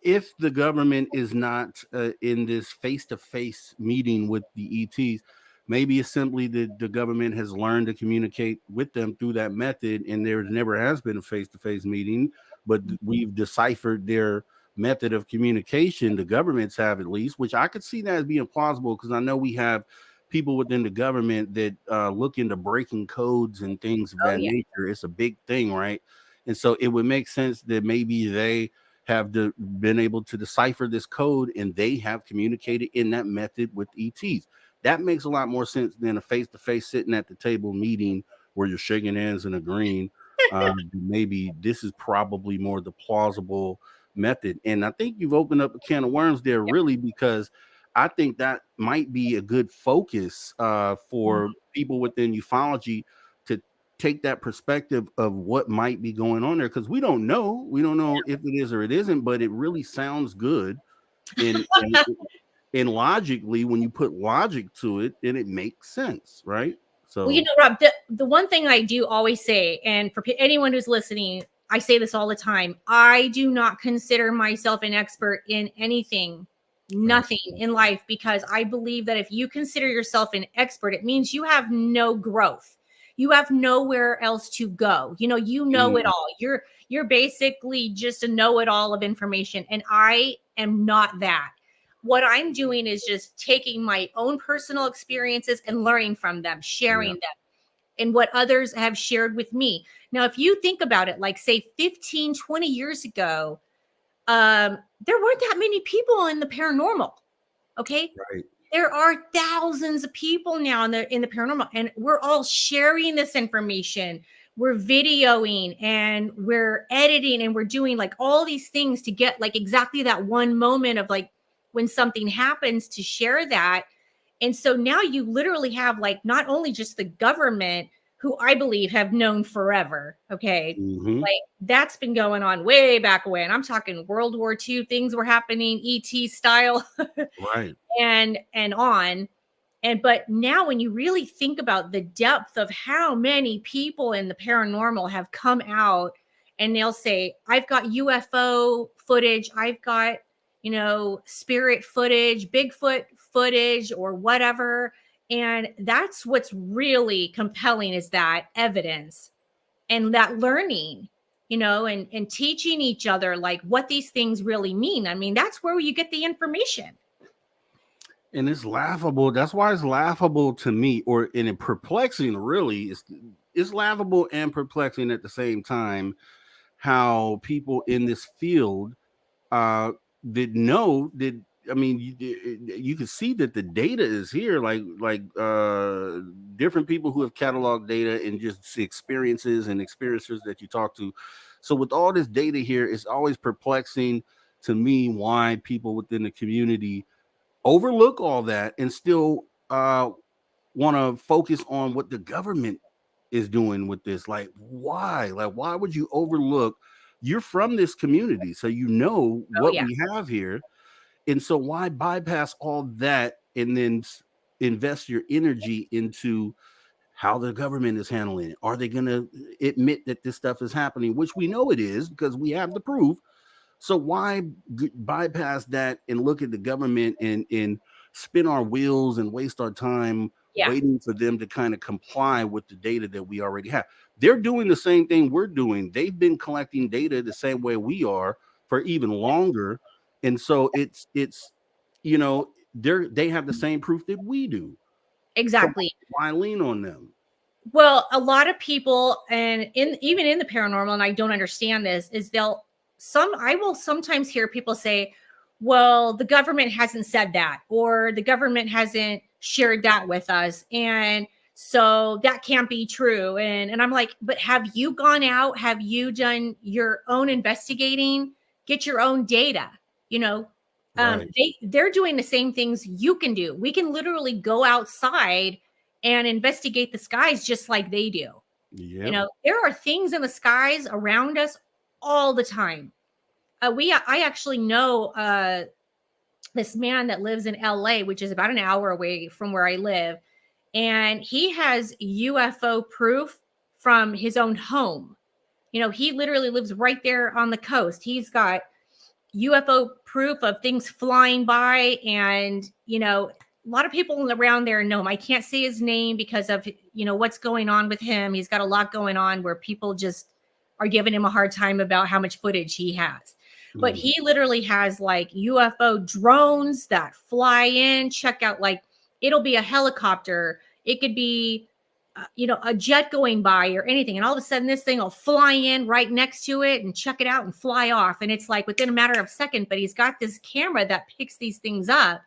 if the government is not in this face-to-face meeting with the ETs, maybe it's simply that the government has learned to communicate with them through that method, and there never has been a face-to-face meeting, but we've deciphered their method of communication. The governments have, at least, which I could see that as being plausible, because I know we have people within the government that look into breaking codes and things of that nature. It's a big thing, right? And so it would make sense that maybe they have been able to decipher this code, and they have communicated in that method with ETs. That makes a lot more sense than a face-to-face sitting at the table meeting where you're shaking hands and agreeing. Maybe this is probably more the plausible method. And I think you've opened up a can of worms there, really, because I think that might be a good focus for people within ufology to take that perspective of what might be going on there, because we don't know if it is or it isn't, but it really sounds good. And logically, when you put logic to it, then it makes sense, right? So, well, Rob, the one thing I do always say, and for anyone who's listening, I say this all the time, I do not consider myself an expert in anything, nothing in life, because I believe that if you consider yourself an expert, it means you have no growth. You have nowhere else to go. You know it all. You're basically just a know-it-all of information. And I am not that. What I'm doing is just taking my own personal experiences and learning from them, sharing them, and what others have shared with me. Now, if you think about it, like say 15, 20 years ago, there weren't that many people in the paranormal. Okay. Right. There are thousands of people now in the paranormal, and we're all sharing this information. We're videoing and we're editing and we're doing like all these things to get like exactly that one moment of like when something happens, to share that. And so now you literally have like not only just the government, who I believe have known forever. Okay. Like that's been going on way back when. I'm talking World War II, things were happening, ET style. Right. And on. But now when you really think about the depth of how many people in the paranormal have come out, and they'll say, I've got UFO footage, I've got, spirit footage, Bigfoot footage, or whatever. And that's what's really compelling, is that evidence and that learning, and teaching each other like what these things really mean. I mean, that's where you get the information. And it's laughable. That's why it's laughable to me, and it perplexing, really. It's laughable and perplexing at the same time, how people in this field you can see that the data is here, like different people who have cataloged data and just experiences and experiencers that you talk to. So with all this data here, it's always perplexing to me why people within the community overlook all that and still want to focus on what the government is doing with this. Like, why? Like, why would you overlook? You're from this community, so what we have here. And so why bypass all that and then invest your energy into how the government is handling it? Are they going to admit that this stuff is happening, which we know it is because we have the proof? So why bypass that and look at the government and spin our wheels and waste our time waiting for them to kind of comply with the data that we already have? They're doing the same thing we're doing. They've been collecting data the same way we are for even longer. And so it's they have the same proof that we do. Exactly. So why lean on them? Well, a lot of people, and even in the paranormal, and I don't understand this, is I will sometimes hear people say, well, the government hasn't said that, or the government hasn't shared that with us, and so that can't be true. And I'm like, but have you gone out? Have you done your own investigating? Get your own data. Right. They're doing the same things you can do. We can literally go outside and investigate the skies just like they do. Yeah. There are things in the skies around us all the time. I actually know this man that lives in LA, which is about an hour away from where I live. And he has UFO proof from his own home. He literally lives right there on the coast. He's got UFO proof of things flying by, and a lot of people around there know him. I can't say his name because of what's going on with him. He's got a lot going on where people just are giving him a hard time about how much footage he has. But he literally has like UFO drones that fly in, check out, like it'll be a helicopter, it could be a jet going by or anything, and all of a sudden this thing will fly in right next to it and check it out and fly off, and it's like within a matter of seconds. But he's got this camera that picks these things up,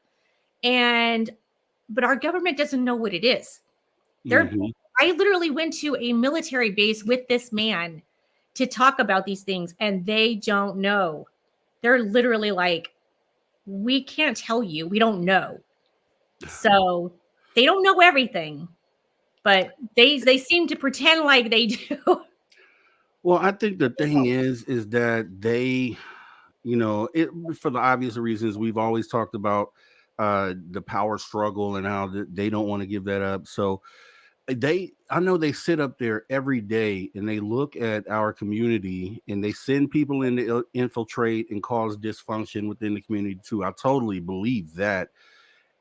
but our government doesn't know what it is. I literally went to a military base with this man to talk about these things, and they don't know. They're literally like, we can't tell you, we don't know. So they don't know everything, but they seem to pretend like they do. Well, I think the thing is that they, for the obvious reasons we've always talked about, the power struggle and how they don't want to give that up. So I know they sit up there every day and they look at our community and they send people in to infiltrate and cause dysfunction within the community too. I totally believe that.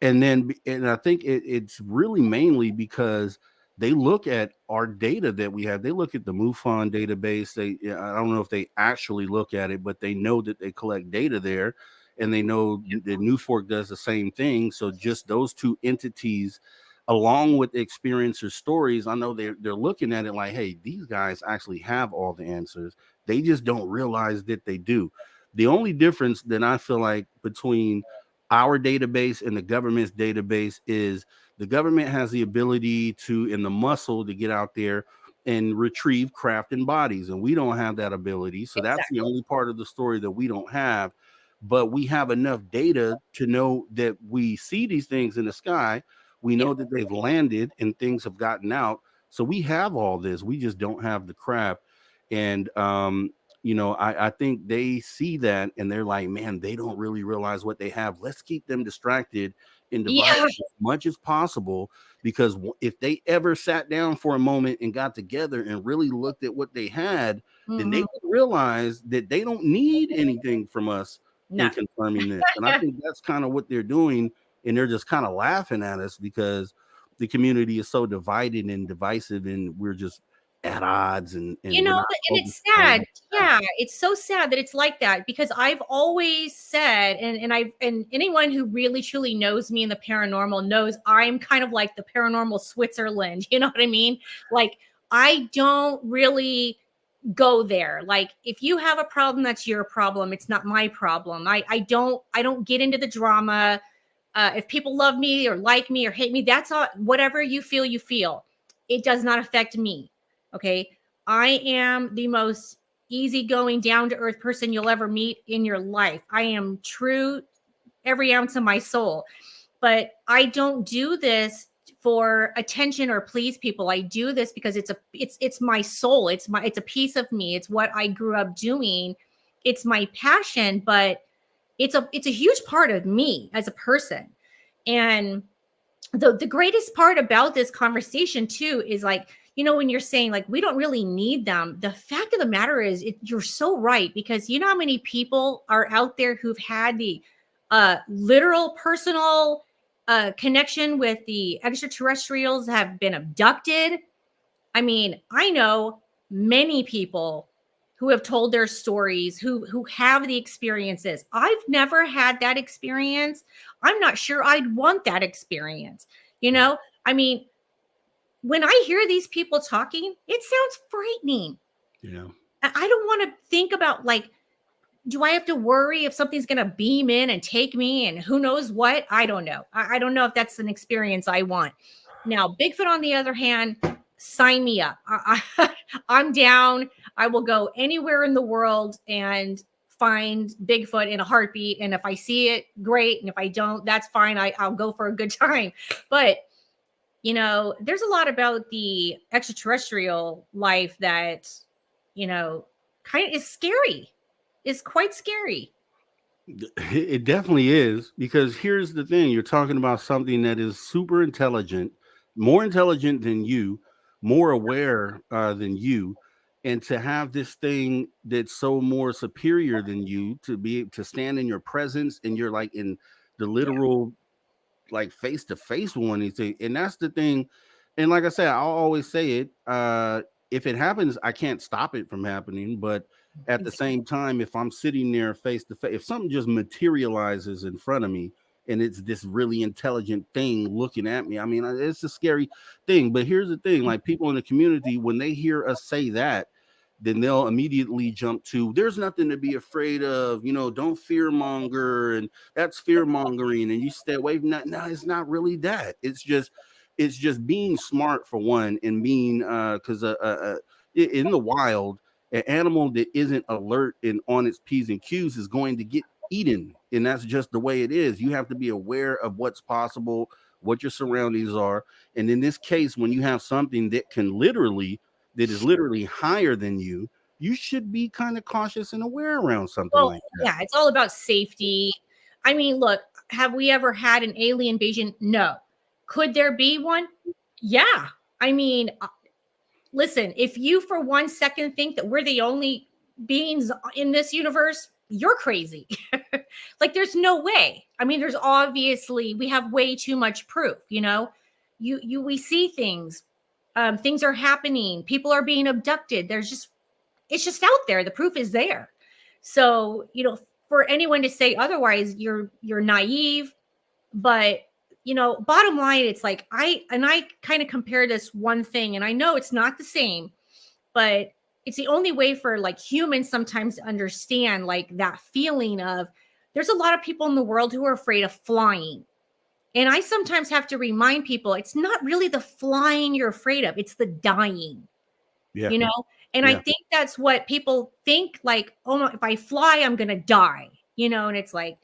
And I think it's really mainly because they look at our data that we have. They look at the MUFON database. I don't know if they actually look at it, but they know that they collect data there, and they know that New Fork does the same thing. So just those two entities, along with experiencer stories, I know they're looking at it like, hey, these guys actually have all the answers. They just don't realize that they do. The only difference that I feel like between our database and the government's database is the government has the ability to, and the muscle to get out there and retrieve craft and bodies, and we don't have that ability. So that's the only part of the story that we don't have. But we have enough data to know that we see these things in the sky. We know that they've landed and things have gotten out. So we have all this. We just don't have the craft. And I think they see that and they're like, man, they don't really realize what they have. Let's keep them distracted and divided as much as possible, because if they ever sat down for a moment and got together and really looked at what they had, then they would realize that they don't need anything from us in confirming this. And I think that's kind of what they're doing. And they're just kind of laughing at us because the community is so divided and divisive, and we're just at odds. And it's sad. Yeah, it's so sad that it's like that, because I've always said, and anyone who really truly knows me in the paranormal knows I'm kind of like the paranormal Switzerland. You know what I mean? Like, I don't really go there. Like, if you have a problem, that's your problem. It's not my problem. I don't get into the drama. If people love me or like me or hate me, that's all. Whatever you feel, you feel. It does not affect me. Okay. I am the most easygoing, down to earth person you'll ever meet in your life. I am true, every ounce of my soul. But I don't do this for attention or please people. I do this because it's my soul. It's a piece of me. It's what I grew up doing. It's my passion, but it's a huge part of me as a person. And the greatest part about this conversation too is, like, when you're saying like, we don't really need them, the fact of the matter is you're so right, because you know how many people are out there who've had the literal personal connection with the extraterrestrials, have been abducted. I mean, I know many people who have told their stories, who have the experiences. I've never had that experience. I'm not sure I'd want that experience. I mean, when I hear these people talking, it sounds frightening. Yeah. I don't want to think about, like, do I have to worry if something's going to beam in and take me and who knows what? I don't know. I don't know if that's an experience I want. Now, Bigfoot, on the other hand, sign me up. I'm down. I will go anywhere in the world and find Bigfoot in a heartbeat. And if I see it, great. And if I don't, that's fine. I'll go for a good time. But there's a lot about the extraterrestrial life that, kind of is scary. Is quite scary. It definitely is, because here's the thing. You're talking about something that is super intelligent, more intelligent than you, more aware than you. And to have this thing that's so more superior than you, to be able to stand in your presence, and you're like in the literal like face to face with one thing. And that's the thing. And like I said, I'll always say it. If it happens, I can't stop it from happening. But at the same time, if I'm sitting there face to face, if something just materializes in front of me and it's this really intelligent thing looking at me. I mean, it's a scary thing. But here's the thing: like people in the community, when they hear us say that, then they'll immediately jump to there's nothing to be afraid of, don't fear monger, and that's fear mongering, and you stay away from that. No, it's not really that. It's just being smart for one, and being because in the wild, an animal that isn't alert and on its P's and Q's is going to get eaten, and that's just the way it is. You have to be aware of what's possible, what your surroundings are, and in this case, when you have something that is literally higher than you, you should be kind of cautious and aware around something like that. Yeah, it's all about safety. I mean, look, have we ever had an alien invasion? No. Could there be one? Yeah. I mean, listen, if you for 1 second think that we're the only beings in this universe, you're crazy. Like, there's no way. I mean, we have way too much proof, we see things. Things are happening. People are being abducted. It's just out there. The proof is there. So, for anyone to say otherwise, you're naive. But, bottom line, it's like, I kind of compare this one thing, and I know it's not the same, but it's the only way for like humans sometimes to understand like that feeling of there's a lot of people in the world who are afraid of flying. And I sometimes have to remind people it's not really the flying you're afraid of, it's the dying, Yeah. And I think that's what people think, like, oh, no, if I fly, I'm going to die, and it's like,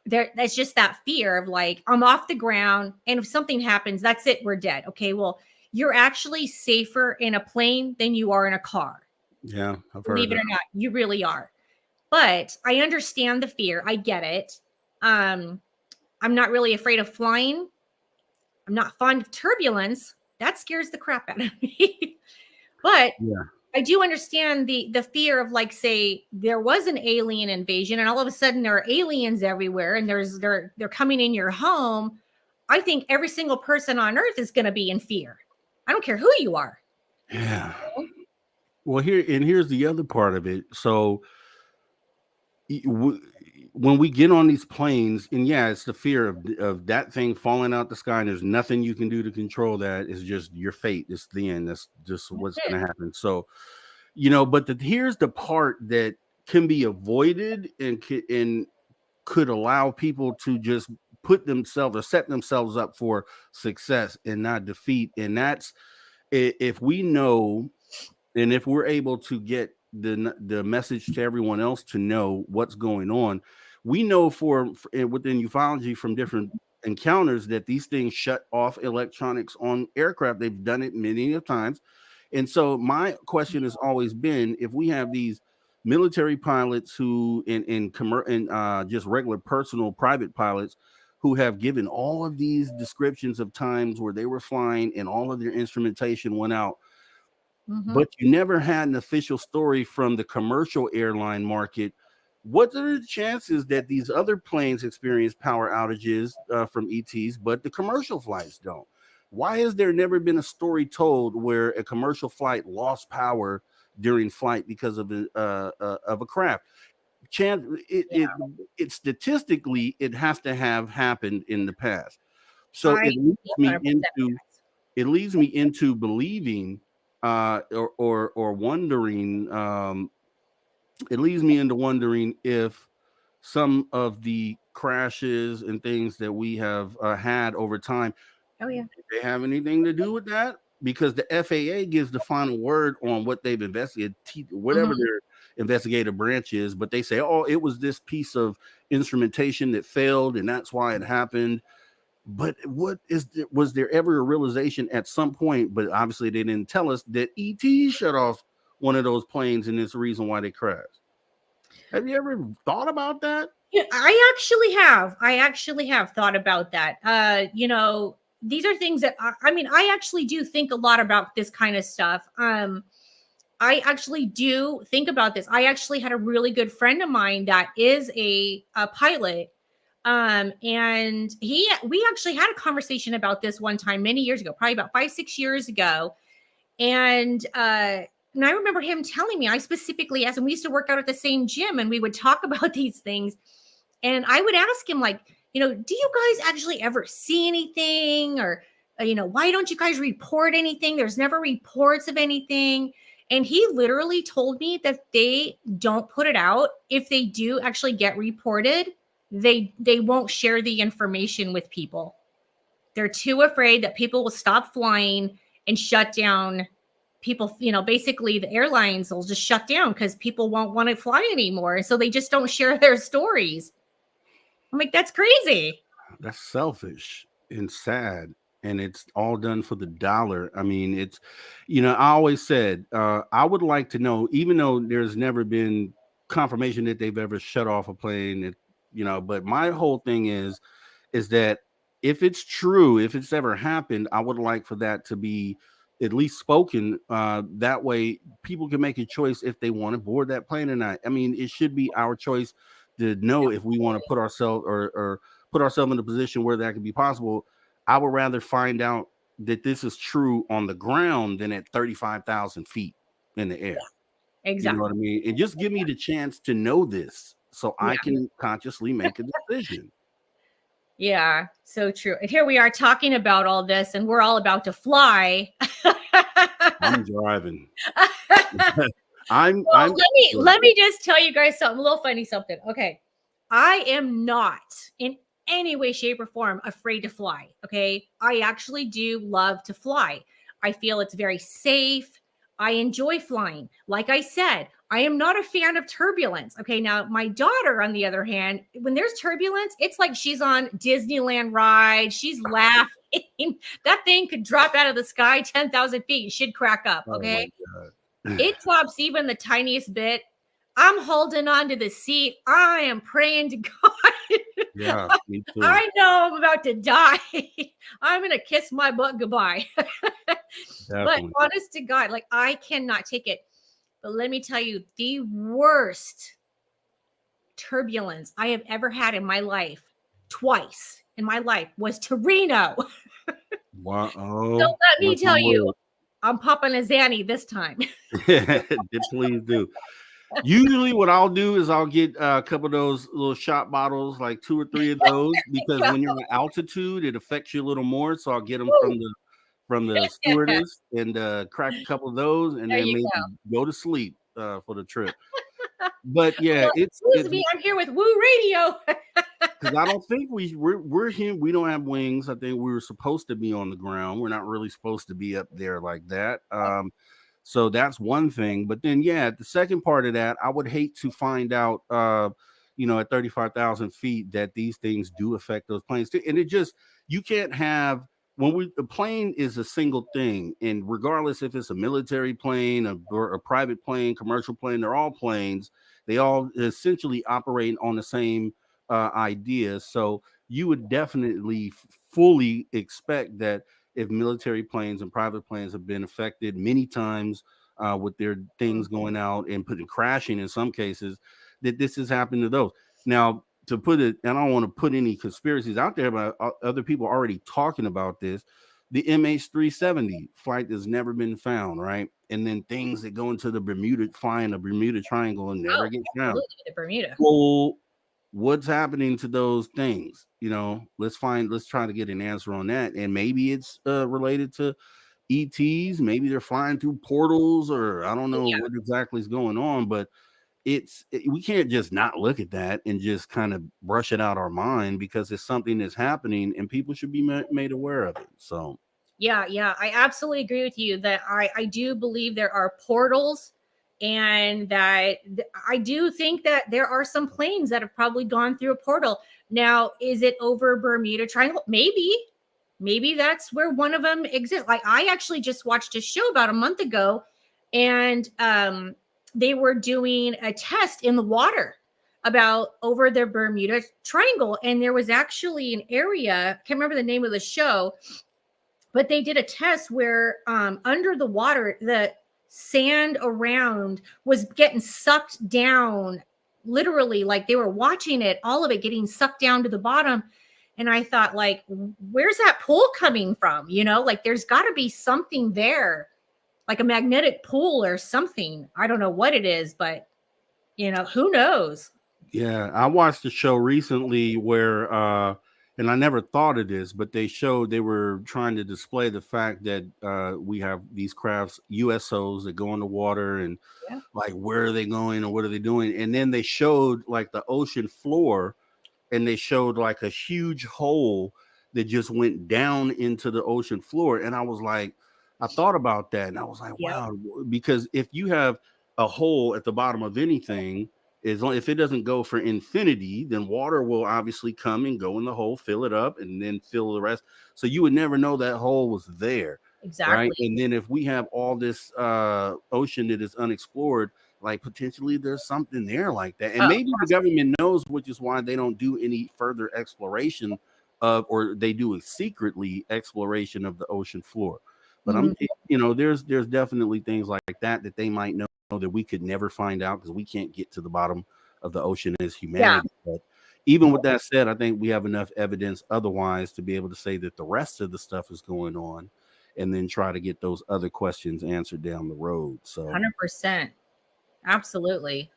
that's just that fear of like, I'm off the ground. And if something happens, that's it. We're dead. Okay. Well, you're actually safer in a plane than you are in a car. Yeah. Believe it or not, you really are. But I understand the fear. I get it. I'm not really afraid of flying. I'm not fond of turbulence. That scares the crap out of me. But I do understand the fear of, like, say there was an alien invasion and all of a sudden there are aliens everywhere and they're coming in your home. I think every single person on earth is going to be in fear. I don't care who you are. Yeah. Well, here's the other part of it. So when we get on these planes, and it's the fear of that thing falling out the sky, and there's nothing you can do to control that. It's just your fate. It's the end. That's just what's going to happen. So, but here's the part that can be avoided and could allow people to just put themselves or set themselves up for success and not defeat. And that's if we know, and if we're able to get the message to everyone else to know what's going on. We know within ufology from different encounters that these things shut off electronics on aircraft. They've done it many times. And so my question has always been, if we have these military pilots who just regular personal private pilots who have given all of these descriptions of times where they were flying and all of their instrumentation went out, but you never had an official story from the commercial airline market, what are the chances that these other planes experience power outages from ETs, but the commercial flights don't? Why has there never been a story told where a commercial flight lost power during flight because of a craft? It statistically, it has to have happened in the past. So it leads me into believing or wondering. It leads me into wondering if some of the crashes and things that we have had over time, do they have anything to do with that? Because the FAA gives the final word on what they've investigated, whatever their investigative branch is, but they say, oh, it was this piece of instrumentation that failed and that's why it happened. But was there ever a realization at some point, but obviously they didn't tell us, that ET shut off one of those planes and it's the reason why they crashed? Have you ever thought about that? Yeah, I actually have thought about that. These are things that I actually do think a lot about this kind of stuff. I actually do think about this. I actually had a really good friend of mine that is a pilot. And we actually had a conversation about this one time many years ago, probably about 5-6 years ago. And I remember him telling me, I specifically asked him, we used to work out at the same gym and we would talk about these things. And I would ask him, like, do you guys actually ever see anything? Or, why don't you guys report anything? There's never reports of anything. And he literally told me that they don't put it out. If they do actually get reported, they won't share the information with people. They're too afraid that people will stop flying and shut down people. Basically the airlines will just shut down because people won't want to fly anymore. So they just don't share their stories. I'm like, that's crazy. That's selfish and sad. And it's all done for the dollar. I mean, it's, I always said, I would like to know, even though there's never been confirmation that they've ever shut off a plane, but my whole thing is that if it's true, if it's ever happened, I would like for that to be at least spoken. That way people can make a choice if they want to board that plane or not. I mean, it should be our choice to know if we want to put ourselves or put ourselves in a position where that could be possible. I would rather find out that this is true on the ground than at 35,000 feet in the air. Exactly. You know what I mean? And just give me the chance to know this so I can consciously make a decision. Yeah, so true. And here we are talking about all this, and we're all about to fly. I'm driving. Let me just tell you guys something, a little funny something. Okay. I am not in any way, shape, or form afraid to fly. Okay. I actually do love to fly. I feel it's very safe. I enjoy flying. Like I said, I am not a fan of turbulence. Okay. Now, my daughter, on the other hand, when there's turbulence, it's like she's on Disneyland ride. She's laughing. That thing could drop out of the sky 10,000 feet. She'd crack up. Okay. Oh, it drops even the tiniest bit. I'm holding on to the seat. I am praying to God. Yeah, me too. I know I'm about to die. I'm going to kiss my butt goodbye. But honest to God, like, I cannot take it. But let me tell you, the worst turbulence I have ever had in my life, twice in my life, was to Reno. Wow. So let me tell you, I'm popping a Zanny this time. Please do. Usually what I'll do is I'll get a couple of those little shot bottles, like 2 or 3 of those, because when you're at altitude, it affects you a little more. So I'll get them from the stewardess and crack a couple of those, and then maybe go to sleep for the trip. But yeah, it's me. I'm here with Woo Radio. Because I don't think we're here. We don't have wings. I think we were supposed to be on the ground. We're not really supposed to be up there like that. So that's one thing. But then, yeah, the second part of that, I would hate to find out, at 35,000 feet that these things do affect those planes too. And you can't have, a plane is a single thing. And regardless if it's a military plane or a private plane, commercial plane, they're all planes. They all essentially operate on the same idea. So you would definitely fully expect that if military planes and private planes have been affected many times with their things going out and crashing in some cases, that this has happened to those. Now, to put it, and I don't want to put any conspiracies out there, but other people are already talking about this. The MH370 flight has never been found, right? And then things that go into the flying the Bermuda Triangle and never get found. The Bermuda. Well, what's happening to those things? Let's try to get an answer on that. And maybe it's related to ETs. Maybe they're flying through portals, or I don't know what exactly is going on, but we can't just not look at that and just kind of brush it out our mind, because it's something that's happening and people should be made aware of it. So yeah, I absolutely agree with you that I do believe there are portals, and that I do think that there are some planes that have probably gone through a portal. Now, is it over Bermuda Triangle? Maybe that's where one of them exists. Like, I actually just watched a show about a month ago, and they were doing a test in the water about over the Bermuda Triangle. And there was actually an area, I can't remember the name of the show, but they did a test where under the water, the sand around was getting sucked down, literally, like they were watching it, all of it getting sucked down to the bottom. And I thought, like, where's that pull coming from? Like, there's got to be something there, like a magnetic pull or something. I don't know what it is, but who knows? Yeah, I watched a show recently where and I never thought of this, but they were trying to display the fact that we have these crafts, USOs, that go in the water, and Yeah. like, where are they going or what are they doing? And then they showed like the ocean floor, and they showed like a huge hole that just went down into the ocean floor. And I was like, I thought about that, and I was like, Yep. wow, because if you have a hole at the bottom of anything, if it doesn't go for infinity, then water will obviously come and go in the hole, fill it up, and then fill the rest. So you would never know that hole was there. Right. Exactly. And then if we have all this ocean that is unexplored, like potentially there's something there like that. And Oh, maybe the government knows, which is why they don't do any further exploration of, or they do a secretly exploration of the ocean floor. But mhm. there's definitely things like that they might know that we could never find out, because we can't get to the bottom of the ocean as Yeah. humanity. But even with that said, I think we have enough evidence otherwise to be able to say that the rest of the stuff is going on, and then try to get those other questions answered down the road. So 100%. Absolutely.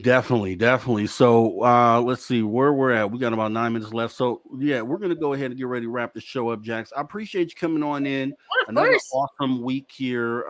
definitely. So let's see where we're at. We got about 9 minutes left. So yeah, we're gonna go ahead and get ready to wrap the show up, Jax. I appreciate you coming on in. Yeah, of Another course. awesome week here,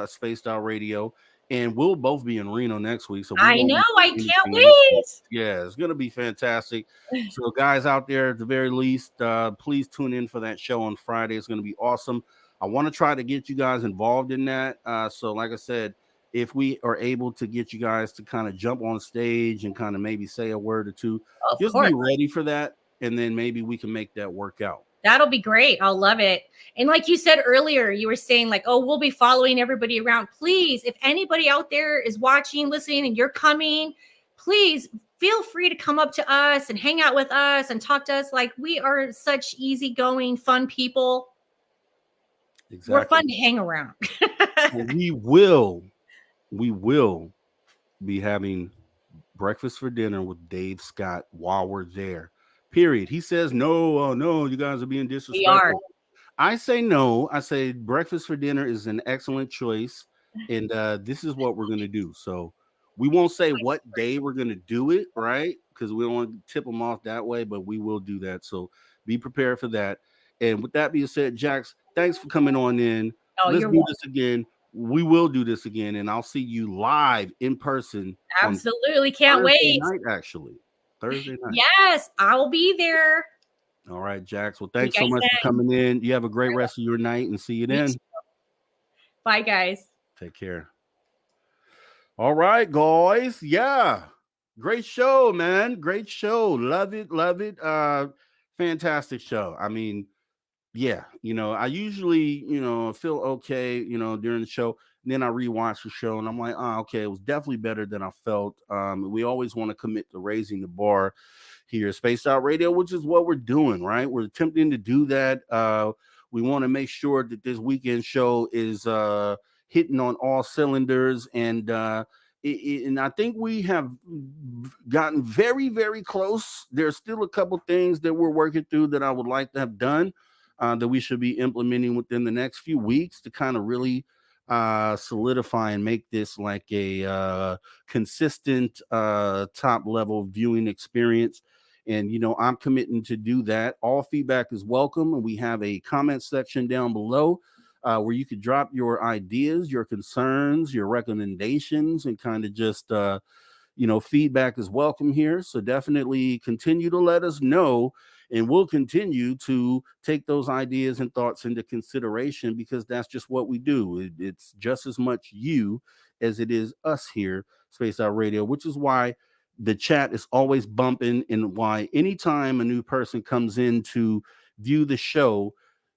Spaced Out Radio. And we'll both be in Reno next week. So we I won't know. be I doing can't anything else. wait. Yeah, it's gonna be fantastic. So guys out there, at the very least, please tune in for that show on Friday. It's gonna be awesome. I want to try to get you guys involved in that. So like I said, if we are able to get you guys to kind of jump on stage and kind of maybe say a word or two, Of just course. be ready for that. And then maybe we can make that work out. That'll be great. I'll love it. And like you said earlier, you were saying like, oh, we'll be following everybody around. Please, if anybody out there is watching, listening, and you're coming, please feel free to come up to us and hang out with us and talk to us. Like, we are such easygoing, fun people. Exactly. We're fun to hang around. And we will be having breakfast for dinner with Dave Scott while we're there. Period. He says, no, no, you guys are being We are. disrespectful. I say no. I say breakfast for dinner is an excellent choice. And this is what we're going to do. So we won't say what day we're going to do it, right? Because we don't want to tip them off that way, but we will do that. So be prepared for that. And with that being said, Jax, thanks for coming on in. Oh, Let's you're do welcome. this again. We will do this again, and I'll see you live in person. Absolutely. Can't Thursday wait. night, actually. Thursday night. Yes, I will be there. All right, Jax. Well, thanks You so guys much for then. coming in. You have a great rest of your night, and see you You then. too. Bye, guys. Take care. All right, guys. Yeah. Great show, man. Great show. Love it. Love it. Fantastic show. I mean, yeah, I usually, feel okay, during the show. And then I rewatch the show and I'm like, oh, okay, it was definitely better than I felt. We always want to commit to raising the bar here at Spaced Out Radio, which is what we're doing, right? We're attempting to do that. We want to make sure that this weekend show is hitting on all cylinders, and and I think we have gotten very, very close. There's still a couple things that we're working through that I would like to have done, that we should be implementing within the next few weeks to kind of really solidify and make this like a consistent top level viewing experience. And I'm committing to do that. All feedback is welcome, and we have a comment section down below where you could drop your ideas, your concerns, your recommendations, and kind of just feedback is welcome here. So definitely continue to let us know, and we'll continue to take those ideas and thoughts into consideration, because that's just what we do. It's just as much you as it is us here, Space Out Radio, which is why the chat is always bumping, and why anytime a new person comes in to view the show,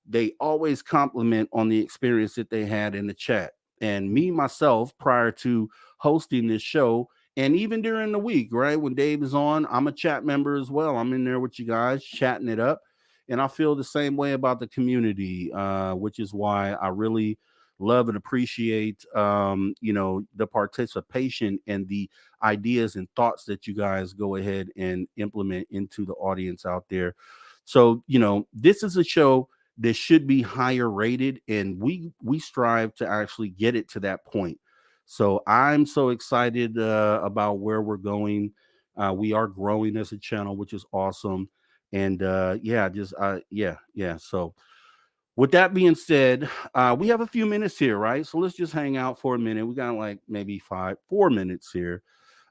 they always compliment on the experience that they had in the chat. And me, myself, prior to hosting this show, and even during the week, right, when Dave is on, I'm a chat member as well. I'm in there with you guys, chatting it up. And I feel the same way about the community, which is why I really love and appreciate, the participation and the ideas and thoughts that you guys go ahead and implement into the audience out there. So, this is a show that should be higher rated, and we strive to actually get it to that point. So I'm so excited about where we're going. We are growing as a channel, which is awesome. And So with that being said, we have a few minutes here, right? So let's just hang out for a minute. We got like maybe 4 minutes here.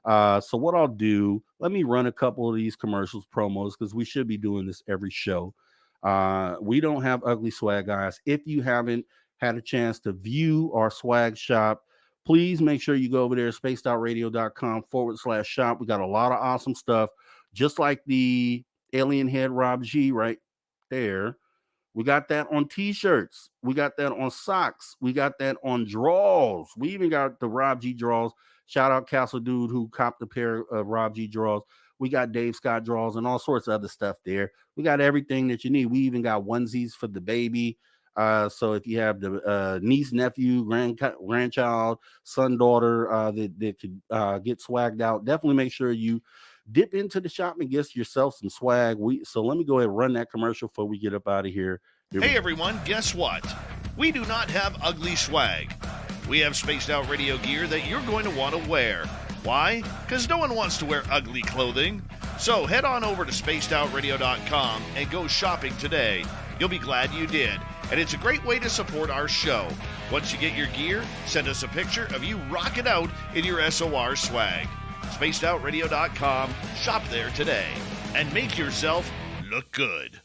So what I'll do, let me run a couple of these commercials promos because we should be doing this every show. We don't have ugly swag, guys. If you haven't had a chance to view our swag shop, please make sure you go over there, spacedoutradio.com/shop. We got a lot of awesome stuff, just like the Alien Head Rob G right there. We got that on t-shirts. We got that on socks. We got that on draws. We even got the Rob G draws. Shout out Castle Dude who copped a pair of Rob G draws. We got Dave Scott draws and all sorts of other stuff there. We got everything that you need. We even got onesies for the baby. So if you have the niece, nephew, grandchild, son, daughter that could get swagged out, definitely make sure you dip into the shop and get yourself some swag. So let me go ahead and run that commercial before we get up out of here. Hey everyone, guess what? We do not have ugly swag. We have spaced out radio gear that you're going to want to wear. Why? Because no one wants to wear ugly clothing. So head on over to spacedoutradio.com and go shopping today. You'll be glad you did. And it's a great way to support our show. Once you get your gear, send us a picture of you rocking out in your SOR swag. spacedoutradio.com. Shop there today and make yourself look good.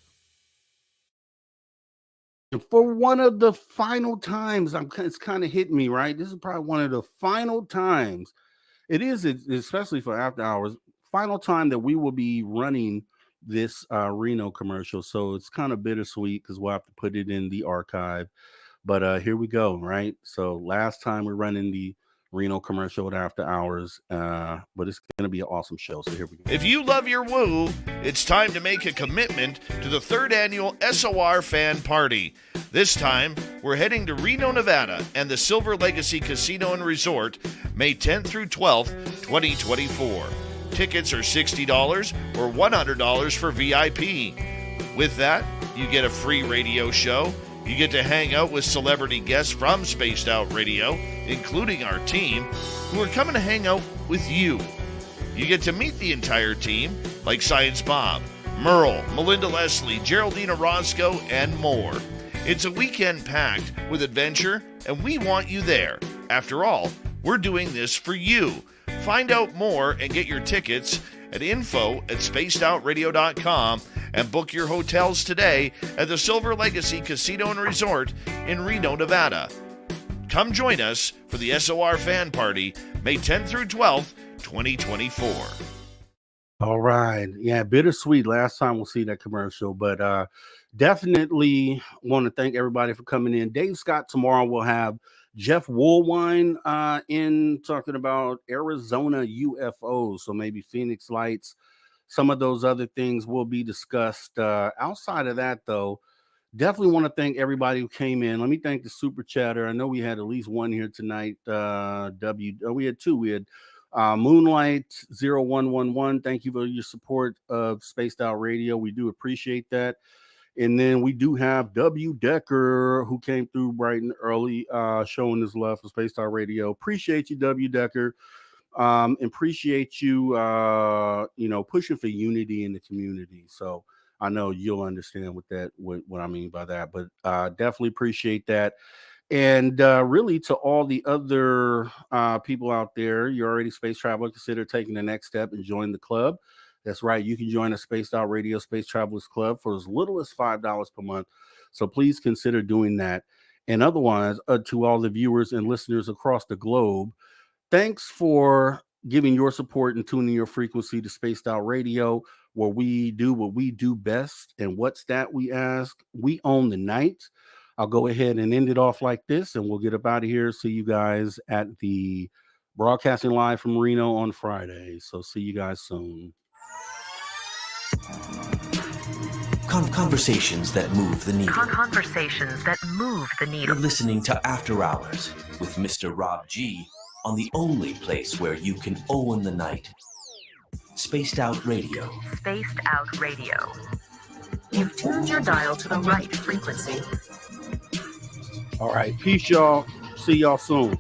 For one of the final times, it's kind of hitting me, right? This is probably one of the final times. It is, especially for after hours, final time that we will be running this Reno commercial. So it's kind of bittersweet because we'll have to put it in the archive. But here we go, right? So last time we're running the Reno commercial at after hours, but it's going to be an awesome show. So here we go. If you love your woo, it's time to make a commitment to the 3rd annual SOR Fan Party. This time, we're heading to Reno, Nevada and the Silver Legacy Casino and Resort, May 10th through 12th, 2024. Tickets are $60 or $100 for VIP. With that, you get a free radio show. You get to hang out with celebrity guests from Spaced Out Radio, including our team, who are coming to hang out with you. You get to meet the entire team, like Science Bob, Merle, Melinda Leslie, Geraldine Orozco, and more. It's a weekend packed with adventure, and we want you there. After all, we're doing this for you. Find out more and get your tickets at info@spacedoutradio.com and book your hotels today at the Silver Legacy Casino and Resort in Reno, Nevada. Come join us for the SOR Fan Party, May 10th through 12th, 2024. All right. Yeah, bittersweet. Last time we'll see that commercial, but definitely want to thank everybody for coming in. Dave Scott tomorrow will have Jeff Woolwine in talking about Arizona UFOs. So maybe Phoenix Lights, some of those other things will be discussed. Outside of that, though, definitely want to thank everybody who came in. Let me thank the Super Chatter. I know we had at least one here tonight. We had two. We had Moonlight 0111. Thank you for your support of Spaced Out Radio. We do appreciate that. And then we do have W. Decker, who came through bright and early, showing his love for Spaced Out Radio. Appreciate you, W. Decker. Appreciate you, pushing for unity in the community. So I know you'll understand what I mean by that, but definitely appreciate that. And really to all the other people out there, you're already space traveler, consider taking the next step and join the club. That's right. You can join a Spaced Out Radio Space Travelers Club for as little as $5 per month. So please consider doing that. And otherwise, to all the viewers and listeners across the globe, thanks for giving your support and tuning your frequency to Spaced Out Radio, where we do what we do best. And what's that, we ask? We own the night. I'll go ahead and end it off like this, and we'll get up out of here. See you guys at the broadcasting live from Reno on Friday. So see you guys soon. Conversations that move the needle. Conversations that move the needle. You're listening to After Hours with Mr. Rob G on the only place where you can own the night. Spaced Out Radio. Spaced Out Radio. You've tuned your dial to the right frequency. All right. Peace, y'all. See y'all soon.